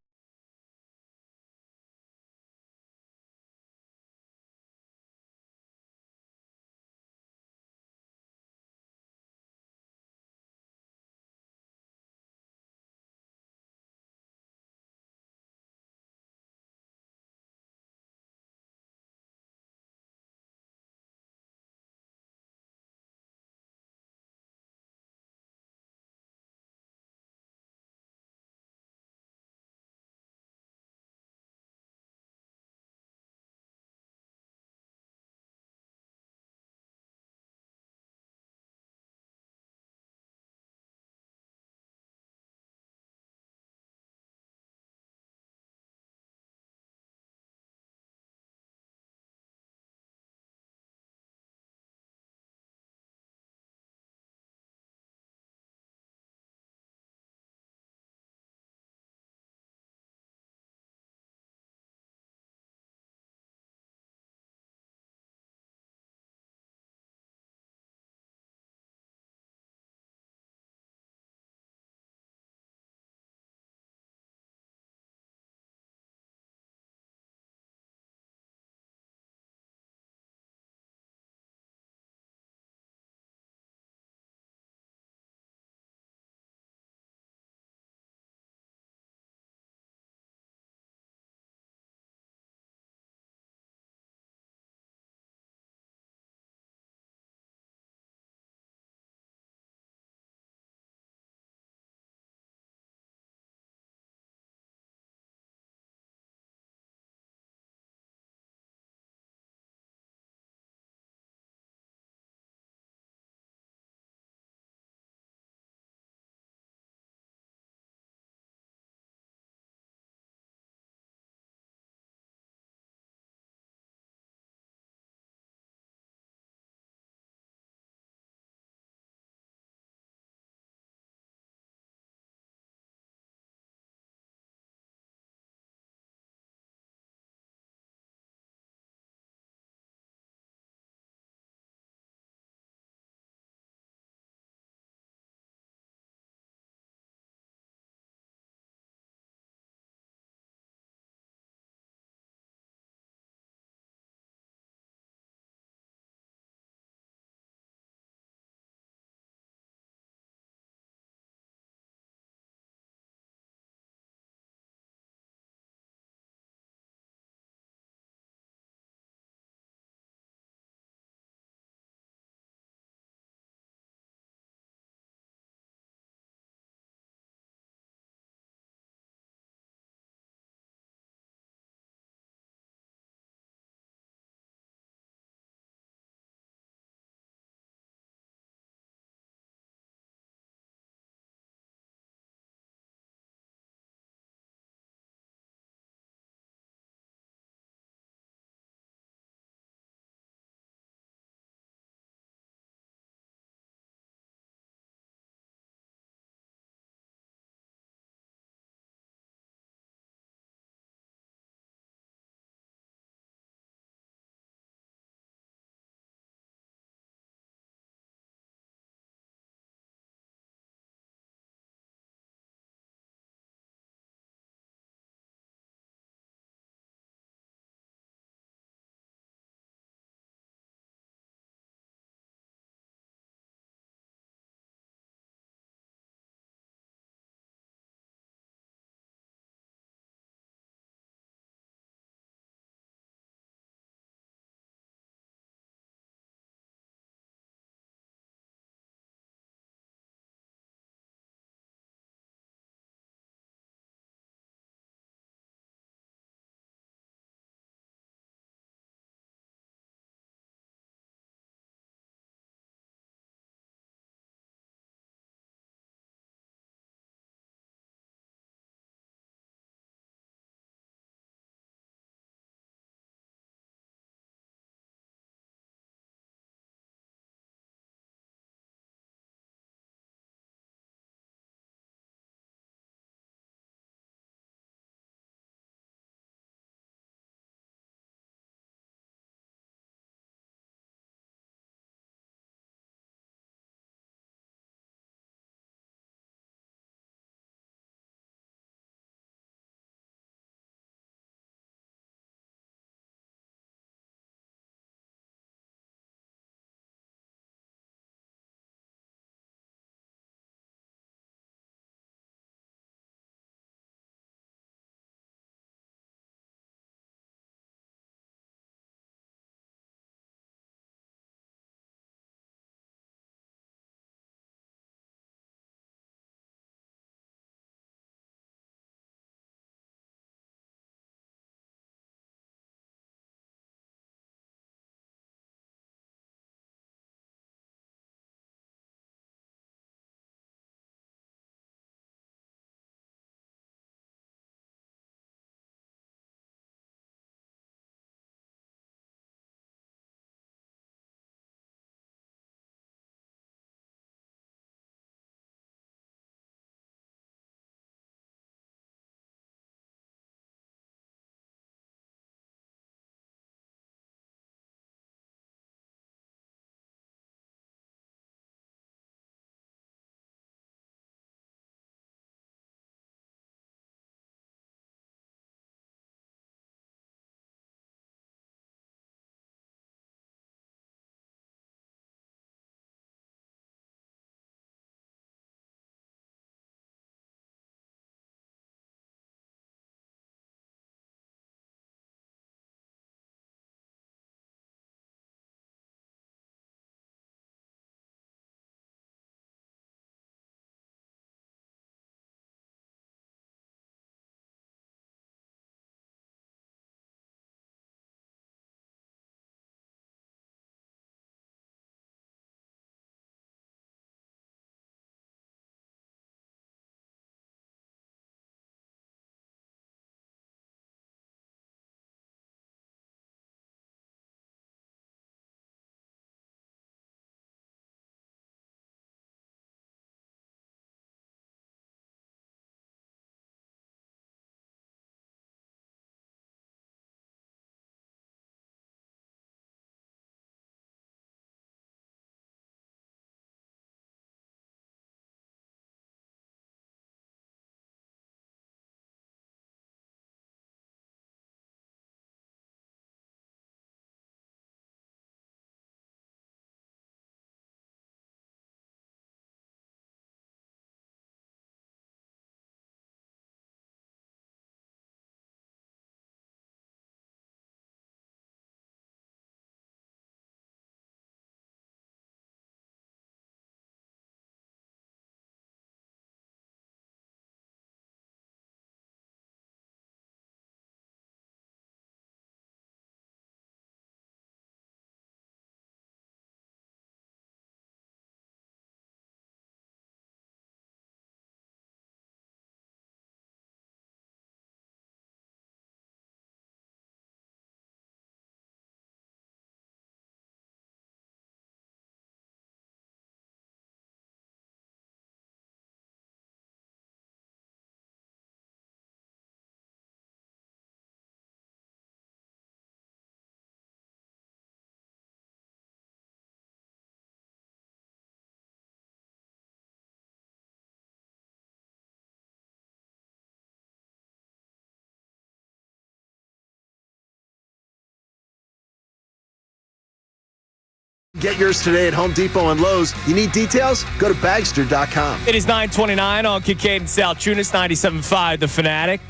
Get yours today at Home Depot and Lowe's. You need details? Go to Bagster.com. It is 9:29 on Kincade and Salciunas, 97.5 The Fanatic.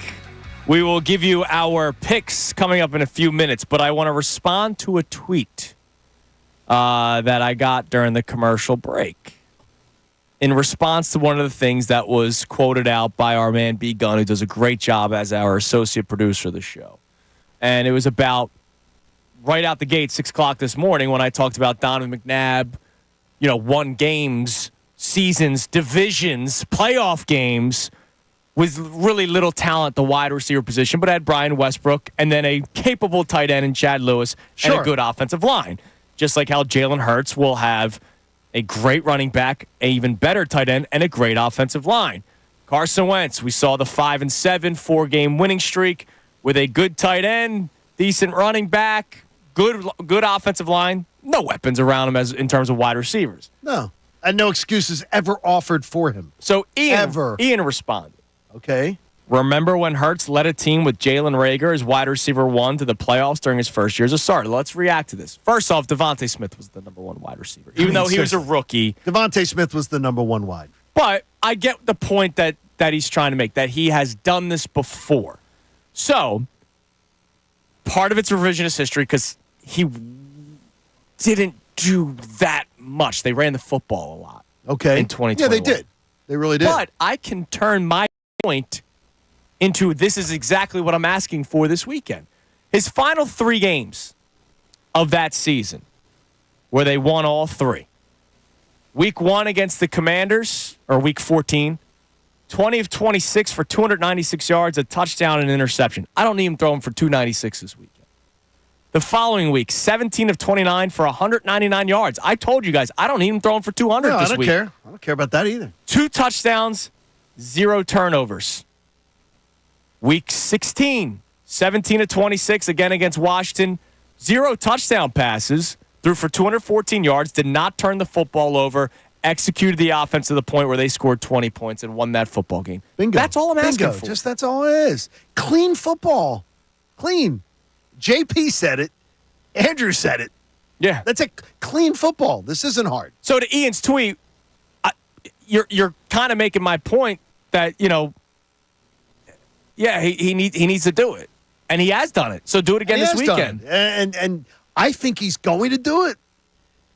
We will give you our picks coming up in a few minutes, but I want to respond to a tweet that I got during the commercial break in response to one of the things that was quoted out by our man B. Gunn, who does a great job as our associate producer of the show. And it was about right out the gate, 6 o'clock this morning, when I talked about Donovan McNabb, won games, seasons, divisions, playoff games, with really little talent at the wide receiver position, but had Brian Westbrook and then a capable tight end in Chad Lewis and a good offensive line. Just like how Jalen Hurts will have a great running back, an even better tight end, and a great offensive line. Carson Wentz, we saw the 5-7 4-game winning streak with a good tight end, decent running back, good offensive line, no weapons around him in terms of wide receivers. No. And no excuses ever offered for him. So Ian responded. Okay. Remember when Hurts led a team with Jalen Reagor as wide receiver 1 to the playoffs during his first year as a starter? Let's react to this. First off, Devontae Smith was the number 1 wide receiver, even though he was a rookie. Devontae Smith was the number 1 wide. But I get the point that he's trying to make, that he has done this before. So, part of it's revisionist history because he didn't do that much. They ran the football a lot. Okay. In 2021. Yeah, they did. They really did. But I can turn my point into this is exactly what I'm asking for this weekend. His final 3 games of that season, where they won all 3. Week 1 against the Commanders, or week 14, 20 of 26 for 296 yards, a touchdown, and an interception. I don't need him throwing for 296 this weekend. The following week, 17 of 29 for 199 yards. I told you guys, I don't need him throwing for 200 this week. I don't care. I don't care about that either. 2 touchdowns, 0 turnovers. Week 16, 17 of 26, again against Washington. 0 touchdown passes, threw for 214 yards, did not turn the football over, executed the offense to the point where they scored 20 points and won that football game. Bingo. That's all I'm asking for. Just that's all it is. Clean football. Clean. JP said it. Andrew said it. Yeah. That's a clean football. This isn't hard. So to Ian's tweet, you're kind of making my point that, he needs to do it. And he has done it. So do it again this weekend. And I think he's going to do it.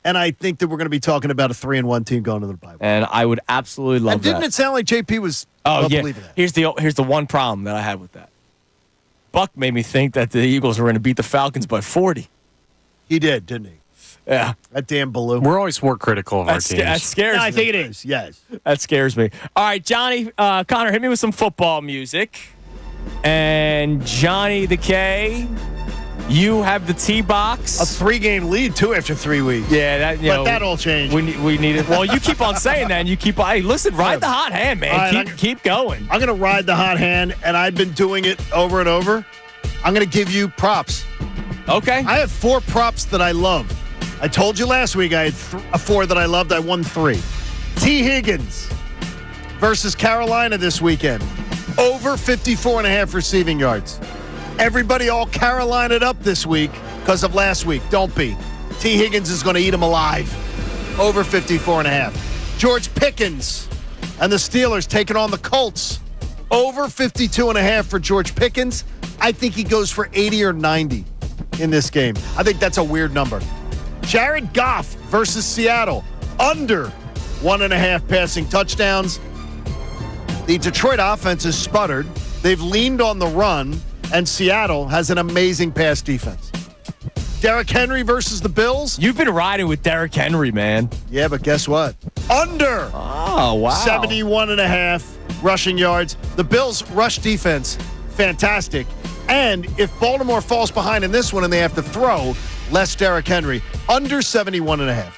And I think that we're going to be talking about a 3-1 team going to the Bible. And I would absolutely love that. Didn't it sound like JP was believing that? Here's the one problem that I had with that. Buck made me think that the Eagles were going to beat the Falcons by 40. He did, didn't he? Yeah. That damn balloon. We're always more critical of our teams. That scares me. I think it is, yes. That scares me. All right, Johnny, Connor, hit me with some football music. And Johnny the K, you have the T-box. A 3-game lead, too, after 3 weeks. Yeah, that all changed. We need it. Well, you keep on saying that, and you keep on. Hey, listen, ride the hot hand, man. Right, keep going. I'm going to ride the hot hand, and I've been doing it over and over. I'm going to give you props. Okay. I have 4 props that I love. I told you last week I had 4 that I loved. I won 3. T. Higgins versus Carolina this weekend. Over 54.5 receiving yards. Everybody all Carolina up this week because of last week. Don't be. T. Higgins is going to eat them alive. Over 54.5. George Pickens and the Steelers taking on the Colts. Over 52.5 for George Pickens. I think he goes for 80 or 90 in this game. I think that's a weird number. Jared Goff versus Seattle. Under 1.5 passing touchdowns. The Detroit offense has sputtered. They've leaned on the run, and Seattle has an amazing pass defense. Derrick Henry versus the Bills. You've been riding with Derrick Henry, man. Yeah, but guess what? Under 71.5 rushing yards. The Bills' rush defense, fantastic. And if Baltimore falls behind in this one and they have to throw, less Derrick Henry. Under 71.5.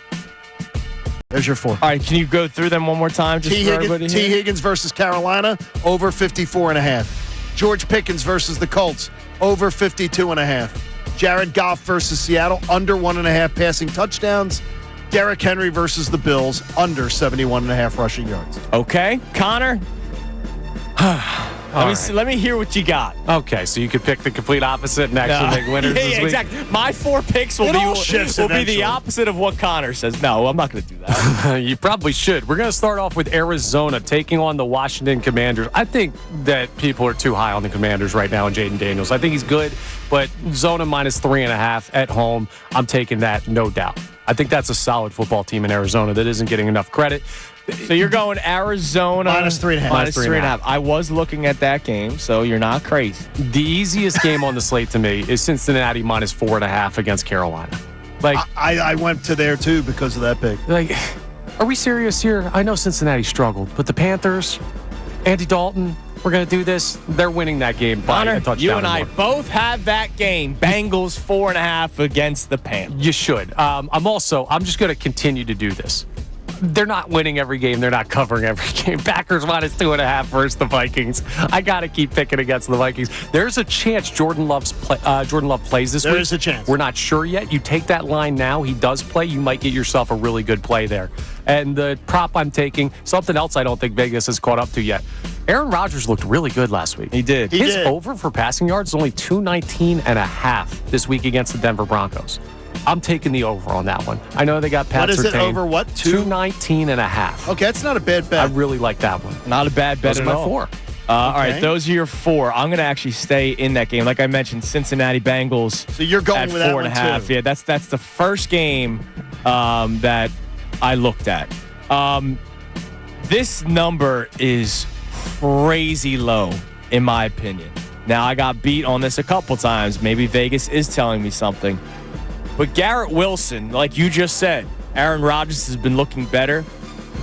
There's your 4. All right, can you go through them one more time? Just T. Higgins versus Carolina, over 54.5. George Pickens versus the Colts, over 52.5. Jared Goff versus Seattle, under 1.5 passing touchdowns. Derrick Henry versus the Bills, under 71.5 rushing yards. Okay, Connor. Let me hear what you got. Okay, so you could pick the complete opposite and actually make winners this week? Exactly. My 4 picks will be the opposite of what Connor says. No, I'm not going to do that. You probably should. We're going to start off with Arizona taking on the Washington Commanders. I think that people are too high on the Commanders right now and Jaden Daniels. I think he's good, but Zona minus 3.5 at home, I'm taking that, no doubt. I think that's a solid football team in Arizona that isn't getting enough credit. So you're going Arizona minus 3.5. Minus 3.5. I was looking at that game, so you're not crazy. The easiest game on the slate to me is Cincinnati minus 4.5 against Carolina. Like I went to there too because of that pick. Like, are we serious here? I know Cincinnati struggled, but the Panthers, Andy Dalton, we're going to do this. They're winning that game by a touchdown. You and I both have that game. Bengals 4.5 against the Panthers. You should. I'm just going to continue to do this. They're not winning every game. They're not covering every game. Packers minus 2.5 versus the Vikings. I got to keep picking against the Vikings. There's a chance Jordan Love plays this week. There is a chance. We're not sure yet. You take that line now. He does play. You might get yourself a really good play there. And the prop I'm taking, something else I don't think Vegas has caught up to yet. Aaron Rodgers looked really good last week. He did. His over for passing yards is only 219.5 this week against the Denver Broncos. I'm taking the over on that one. I know they got Pat Surtain. What is it, over what? 219.5. Okay, that's not a bad bet. I really like that one. Not a bad bet at all. 4. All right, those are your 4. I'm going to actually stay in that game. Like I mentioned, Cincinnati Bengals. So you're going at with that 4.5. one too. Yeah, that's the first game that I looked at. This number is crazy low, in my opinion. Now, I got beat on this a couple times. Maybe Vegas is telling me something. But Garrett Wilson, like you just said, Aaron Rodgers has been looking better.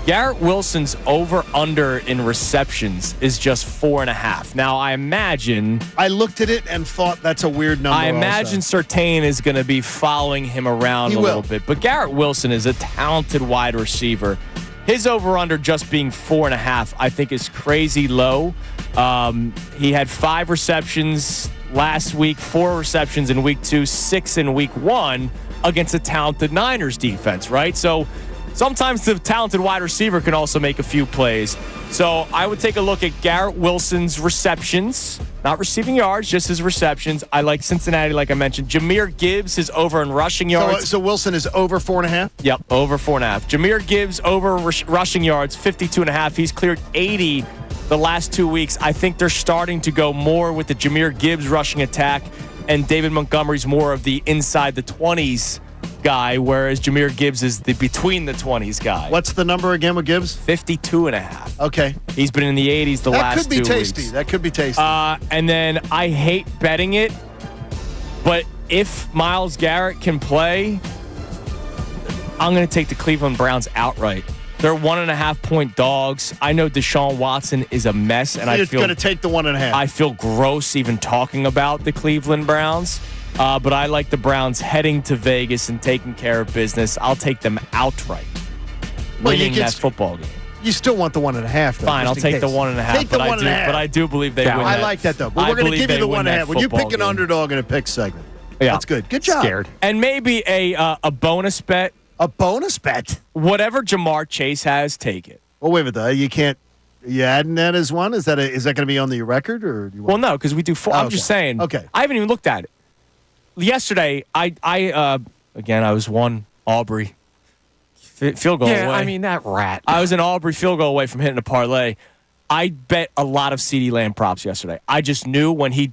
Garrett Wilson's over-under in receptions is just 4.5. Now, I imagine... I looked at it and thought that's a weird number. I imagine Surtain is going to be following him around a little bit. But Garrett Wilson is a talented wide receiver. His over-under just being 4.5, I think, is crazy low. He had 5 receptions last week, 4 receptions in week 2, 6 in week 1 against a talented Niners defense, right? So sometimes the talented wide receiver can also make a few plays. So I would take a look at Garrett Wilson's receptions, not receiving yards, just his receptions. I like Cincinnati, like I mentioned. Jahmyr Gibbs is over in rushing yards. So Wilson is over 4.5? Yep, over 4.5. Jahmyr Gibbs over rushing yards, 52.5. He's cleared 80 the last 2 weeks. I think they're starting to go more with the Jahmyr Gibbs rushing attack, and David Montgomery's more of the inside the 20s guy, whereas Jahmyr Gibbs is the between the 20s guy. What's the number again with Gibbs? 52.5. Okay. He's been in the 80s the last 2 weeks. That could be tasty. That could be tasty. And then I hate betting it, but if Myles Garrett can play, I'm going to take the Cleveland Browns outright. They're 1.5-point dogs. I know Deshaun Watson is a mess, and I feel going to take the 1.5. I feel gross even talking about the Cleveland Browns, but I like the Browns heading to Vegas and taking care of business. I'll take them outright, winning that football game. You still want the 1.5, though. Fine, I'll take the 1.5. Take the 1.5. But I do believe they win. I like that, though. But we're going to give you the 1.5. When you pick an underdog in a pick segment, that's good. Good job. Scared. And maybe a bonus bet. A bonus bet? Whatever Jamar Chase has, take it. Well, wait a minute. You can't. Are you adding that as one? Is that going to be on the record, or? Do you want no, because we do 4. I'm just saying. Okay. I haven't even looked at it. Yesterday, I was one Aubrey field goal away. Yeah, I mean that rat. I was an Aubrey field goal away from hitting a parlay. I bet a lot of CeeDee Lamb props yesterday. I just knew when he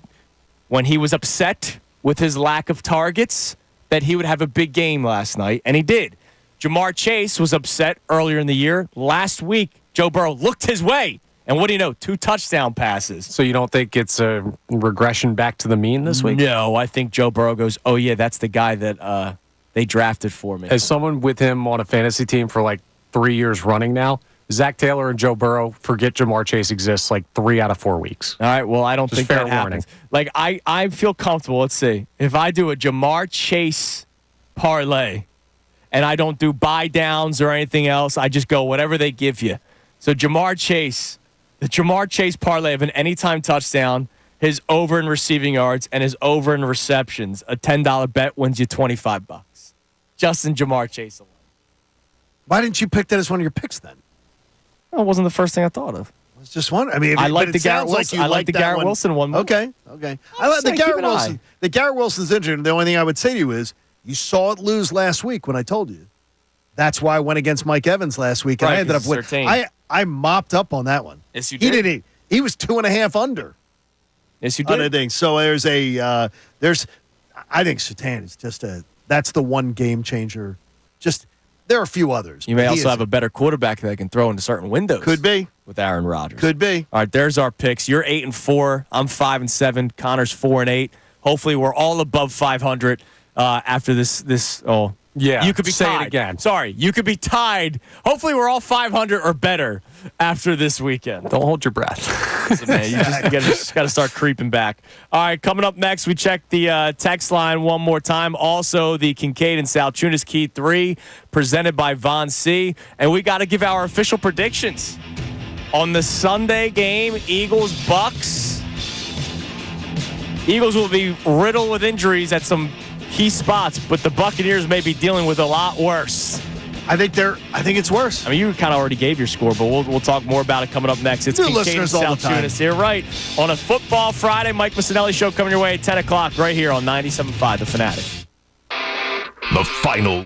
was upset with his lack of targets that he would have a big game last night, and he did. Jamar Chase was upset earlier in the year. Last week, Joe Burrow looked his way, and what do you know? 2 touchdown passes. So you don't think it's a regression back to the mean this week? No, I think Joe Burrow goes, oh, yeah, that's the guy that they drafted for me. As someone with him on a fantasy team for like 3 years running now, Zach Taylor and Joe Burrow forget Jamar Chase exists like 3 out of 4 weeks. All right, well, I don't think fair that happens. Like, I feel comfortable. Let's see. If I do a Jamar Chase parlay and I don't do buy downs or anything else, I just go whatever they give you. So Jamar Chase, the Jamar Chase parlay of an anytime touchdown, his over in receiving yards, and his over in receptions, a $10 bet wins you $25. Justin Jamar Chase alone. Why didn't you pick that as one of your picks then? That wasn't the first thing I thought of. was just wondering. I mean, I like but the it Garrett sounds like Wilson. you I like the that Garrett one. Wilson one. Okay. I like the saying, keep Garrett an eye. Wilson. The Garrett Wilson's injured. And the only thing I would say to you is, you saw it lose last week when I told you. That's why I went against Mike Evans last week, and Right, I ended up 'cause with. it's 13. I mopped up on that one. Yes, you He did. didn't. He was 2.5 under. Yes, you On did. a thing. So there's a I think Surtain is just that's the one game changer. Just there are a few others. You may but he also is- have a better quarterback that can throw into certain windows. Could be. With Aaron Rodgers. Could be. All right, there's our picks. You're 8-4. I'm 5-7. Connor's 4-8. Hopefully, we're all above 500 after this. Yeah, you could be say it tied again. Sorry, you could be tied. Hopefully, we're all 500 or better after this weekend. Don't hold your breath. Listen, man, you just got to start creeping back. All right, coming up next, we check the text line one more time. Also, the Kincade and Salciunas Key 3 presented by Von C. And we got to give our official predictions on the Sunday game, Eagles-Bucs. Eagles will be riddled with injuries at some key spots, but the Buccaneers may be dealing with a lot worse. I think it's worse. I mean, you kind of already gave your score, but we'll talk more about it coming up next. It's New Kincade and listeners all the time. Salciunas here, right, on a Football Friday. Mike Missanelli Show coming your way at 10 o'clock right here on 97.5 The Fanatic. The final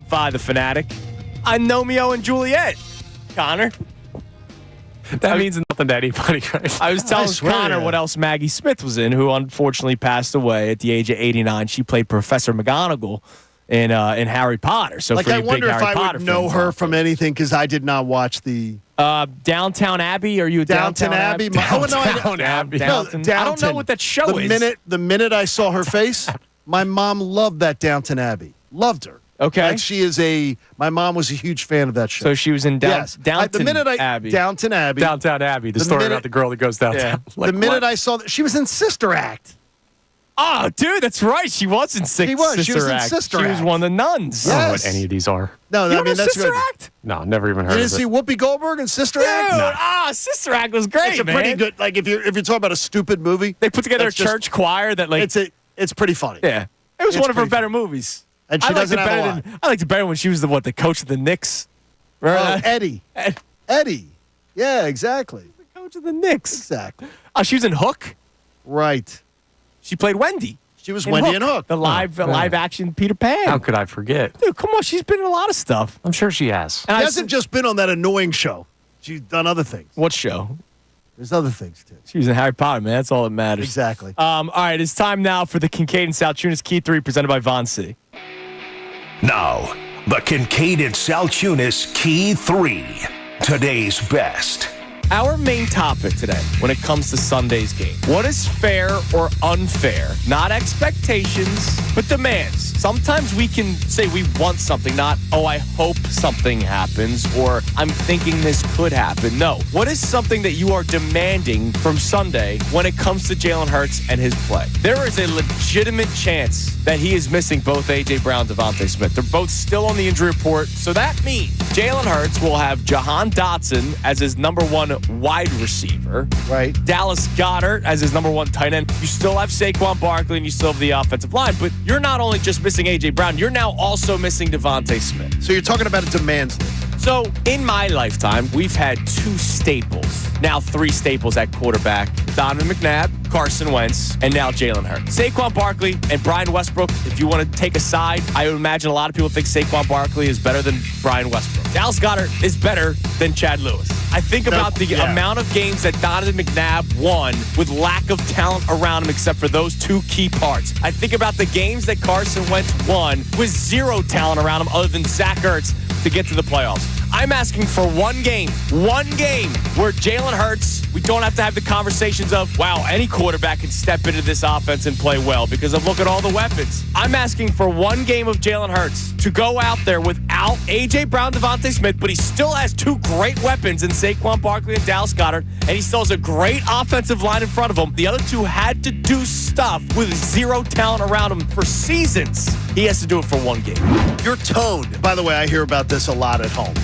97.5 The Fanatic. I'm Romeo and Juliet. Connor. That means nothing to anybody, right? I was telling Connor what else Maggie Smith was in, who unfortunately passed away at the age of 89. She played Professor McGonagall in Harry Potter. So I wonder if I would know her from anything because I did not watch the Downtown Abbey. Are you a Downtown Abbey? Downtown Abbey. I don't know what that show is. The minute I saw her face, my mom loved that Downton Abbey. Loved her. Okay. Like my mom was a huge fan of that show. So she was in Downton Abbey. Downton Abbey. Downtown Abbey, the story about the girl that goes downtown. Yeah. The minute I saw that, she was in Sister Act. Oh, dude, that's right. She was in Sister Act. She was in Sister Act. She was one of the nuns. I don't know what any of these are. No, you don't know that's Sister good. Act? No, never even heard You of didn't see Whoopi Goldberg in Sister Act? Dude, Sister Act was great, It's a pretty good, like, if you're talking about a stupid movie. They put together a church choir that, like... It's pretty funny. Yeah. It was one of her better movies. And she doesn't have a lot. I liked it better when she was the coach of the Knicks. Remember that? Eddie. Eddie. Yeah, exactly. The coach of the Knicks. Exactly. Oh, she was in Hook. Right. She played Wendy. She was Wendy in Hook. The live action Peter Pan. How could I forget? Dude, come on. She's been in a lot of stuff. I'm sure she has. She hasn't just been on that annoying show. She's done other things. What show? There's other things, too. She was in Harry Potter, man. That's all that matters. Exactly. All right, it's time now for the Kincade and Salciunas Key 3 presented by Von C. Now, the Kincade and Salciunas Key 3. Today's best. Our main topic today when it comes to Sunday's game. What is fair or unfair? Not expectations, but demands. Sometimes we can say we want something, not, oh, I hope something happens, or I'm thinking this could happen. No. What is something that you are demanding from Sunday when it comes to Jalen Hurts and his play? There is a legitimate chance that he is missing both A.J. Brown and Devontae Smith. They're both still on the injury report, so that means Jalen Hurts will have Jahan Dotson as his number one wide receiver. Right. Dallas Goedert as his number one tight end. You still have Saquon Barkley and you still have the offensive line, but you're not only just missing A.J. Brown, you're now also missing Devontae Smith. So you're talking about a demands list. So in my lifetime, we've had two staples, now three staples at quarterback. Donovan McNabb, Carson Wentz, and now Jalen Hurts. Saquon Barkley and Brian Westbrook, if you want to take a side, I would imagine a lot of people think Saquon Barkley is better than Brian Westbrook. Dallas Goedert is better than Chad Lewis. I think about the amount of games that Donovan McNabb won with lack of talent around him except for those two key parts. I think about the games that Carson Wentz won with zero talent around him other than Zach Ertz to get to the playoffs. I'm asking for one game where Jalen Hurts, we don't have to have the conversations of, wow, any quarterback can step into this offense and play well because of look at all the weapons. I'm asking for one game of Jalen Hurts to go out there without A.J. Brown, Devontae Smith, but he still has two great weapons in Saquon Barkley and Dallas Goedert, and he still has a great offensive line in front of him. The other two had to do stuff with zero talent around him for seasons. He has to do it for one game. Your tone, by the way, I hear about this a lot at home.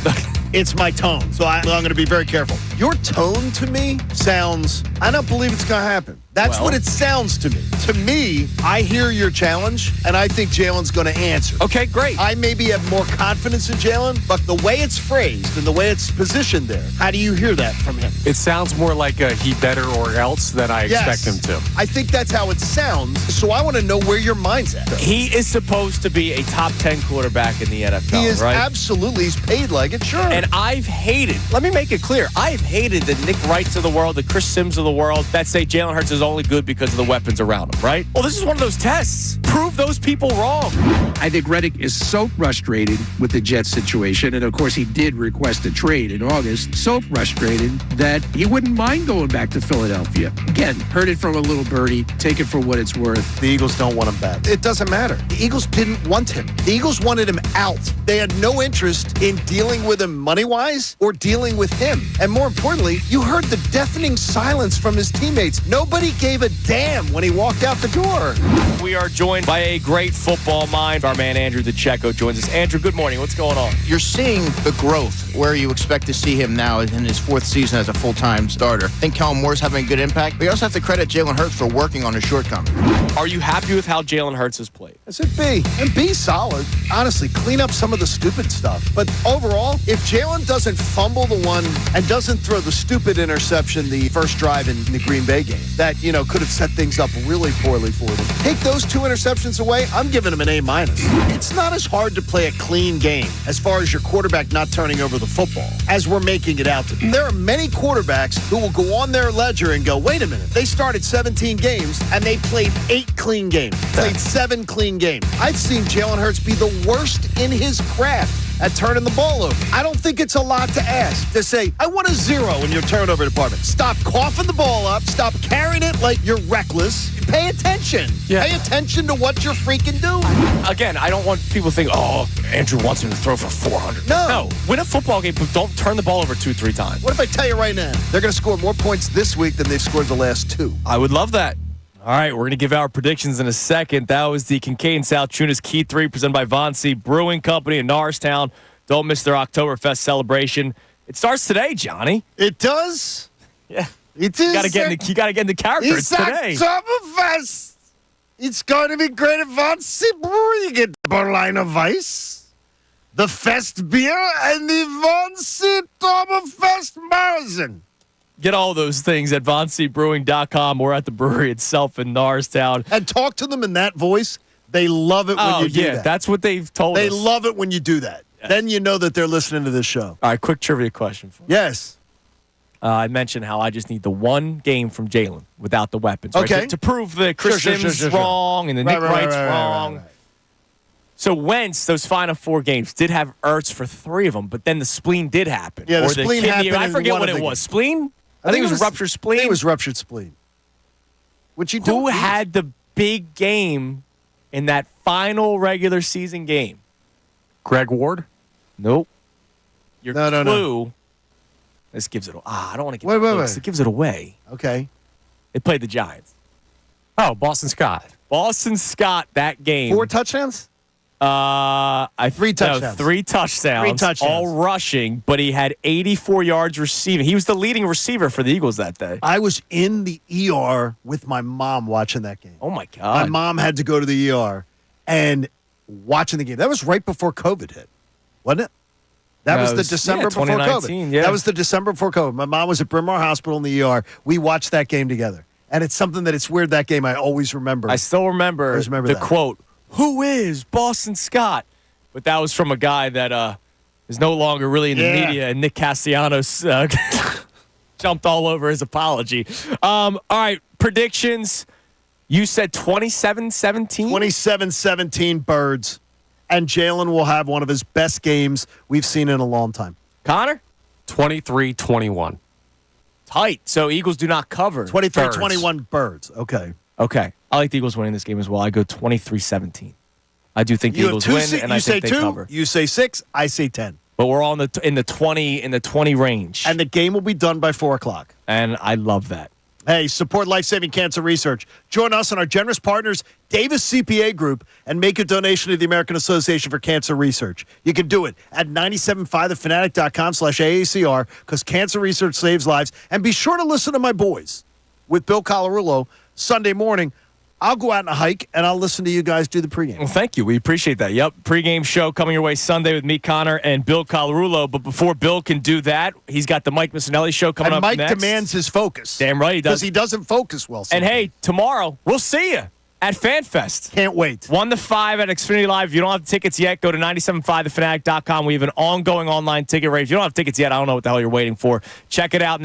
It's my tone, so I'm going to be very careful. Your tone to me sounds, I don't believe it's going to happen. That's what it sounds to me. To me, I hear your challenge, and I think Jalen's going to answer. Okay, great. I maybe have more confidence in Jalen, but the way it's phrased and the way it's positioned there, how do you hear that from him? It sounds more like a he better or else than I expect him to. I think that's how it sounds, so I want to know where your mind's at. He is supposed to be a top 10 quarterback in the NFL, He is right? absolutely. He's paid like it, sure. And I've hated, let me make it clear, I've hated the Nick Wrights of the world, the Chris Sims of the world that say Jalen Hurts is only good because of the weapons around him, right? Well, this is one of those tests. Prove those people wrong. I think Reddick is so frustrated with the Jets situation, and of course he did request a trade in August, so frustrated that he wouldn't mind going back to Philadelphia. Again, heard it from a little birdie, take it for what it's worth. The Eagles don't want him back. It doesn't matter. The Eagles didn't want him. The Eagles wanted him out. They had no interest in dealing with him money-wise or dealing with him. And more importantly, you heard the deafening silence from his teammates. Nobody gave a damn when he walked out the door. We are joined by a great football mind. Our man Andrew DeCecco joins us. Andrew, good morning. What's going on? You're seeing the growth where you expect to see him now in his fourth season as a full-time starter. I think Kellen Moore's having a good impact, but you also have to credit Jalen Hurts for working on his shortcomings. Are you happy with how Jalen Hurts has played? I said B. And B solid. Honestly, clean up some of the stupid stuff. But overall, if Jalen doesn't fumble the one and doesn't throw the stupid interception the first drive in the Green Bay game, that, could have set things up really poorly for them. Take those 2 interceptions away, I'm giving them an A-. It's not as hard to play a clean game as far as your quarterback not turning over the football as we're making it out to be. There are many quarterbacks who will go on their ledger and go, wait a minute, they started 17 games and they played 8 clean games, played 7 clean games. I've seen Jalen Hurts be the worst in his craft at turning the ball over. I don't think it's a lot to ask to say, I want a 0 in your turnover department. Stop coughing the ball up. Stop carrying it like you're reckless. Pay attention. Yeah. Pay attention to what you're freaking doing. Again, I don't want people to think, Andrew wants him to throw for 400. No. Win a football game, but don't turn the ball over 2-3 times. What if I tell you right now, they're going to score more points this week than they've scored the last 2? I would love that. All right, we're going to give our predictions in a second. That was the Kincade Salciunas Key 3 presented by Von C. Brewing Company in Norristown. Don't miss their Oktoberfest celebration. It starts today, Johnny. It does? Yeah. It is. You got to get in the character. It's today. Oktoberfest. It's going to be great at Von C. Brewery. You get the Berliner Weiss, the Fest beer, and the Von C. Oktoberfest Marathon. Get all those things at VonCBrewing.com or at the brewery itself in Norristown. And talk to them in that voice. They love it when you do that. That's what they've told us. They love it when you do that. Yes. Then you know that they're listening to this show. All right, quick trivia question for you. Yes. I mentioned how I just need the one game from Jalen without the weapons. Right? Okay. To prove that Chris Sims is wrong and the Nick Wright's wrong. Right. So Wentz, those final 4 games, did have Ertz for 3 of them, but then the spleen did happen. Yeah, the spleen happened. I forget what it was. Spleen? I think it was ruptured spleen. I think it was ruptured spleen. Which you Who had the big game in that final regular season game? Greg Ward? Nope. Your clue. No. This gives it. I don't want to give it away. It gives it away. Okay. They played the Giants. Oh, Boston Scott. Boston Scott that game. 4 touchdowns? 3 touchdowns. No, 3 touchdowns. 3 touchdowns. All rushing, but he had 84 yards receiving. He was the leading receiver for the Eagles that day. I was in the ER with my mom watching that game. Oh, my God. My mom had to go to the ER and watching the game. That was right before COVID hit, wasn't it? That was the December before COVID. Yeah. That was the December before COVID. My mom was at Bryn Mawr Hospital in the ER. We watched that game together. And it's something that it's weird, that game I always remember. I still remember, the that. quote, "Who is Boston Scott?" But that was from a guy that is no longer really in the media, and Nick Castellanos jumped all over his apology. All right, predictions. You said 27-17? 27-17 Birds. And Jalen will have one of his best games we've seen in a long time. Connor? 23-21. Tight. So Eagles do not cover. 23-21 Birds. Okay. I like the Eagles winning this game as well. I go 23-17. I do think the Eagles win, and I think they cover. You say 6, I say 10. But we're all in the 20 range. And the game will be done by 4 o'clock. And I love that. Hey, support life-saving cancer research. Join us and our generous partners, Davis CPA Group, and make a donation to the American Association for Cancer Research. You can do it at 975thefanatic.com/AACR because cancer research saves lives. And be sure to listen to my boys with Bill Colarulo Sunday morning. I'll go out on a hike, and I'll listen to you guys do the pregame. Well, thank you. We appreciate that. Yep, pregame show coming your way Sunday with me, Connor, and Bill Colarulo. But before Bill can do that, he's got the Mike Missanelli show coming up next. And Mike demands his focus. Damn right he does. Because he doesn't focus well sometimes. And, hey, tomorrow, we'll see you at FanFest. Can't wait. 1 to 5 at Xfinity Live. If you don't have tickets yet, go to 975thefanatic.com. We have an ongoing online ticket rate. If you don't have tickets yet, I don't know what the hell you're waiting for. Check it out now.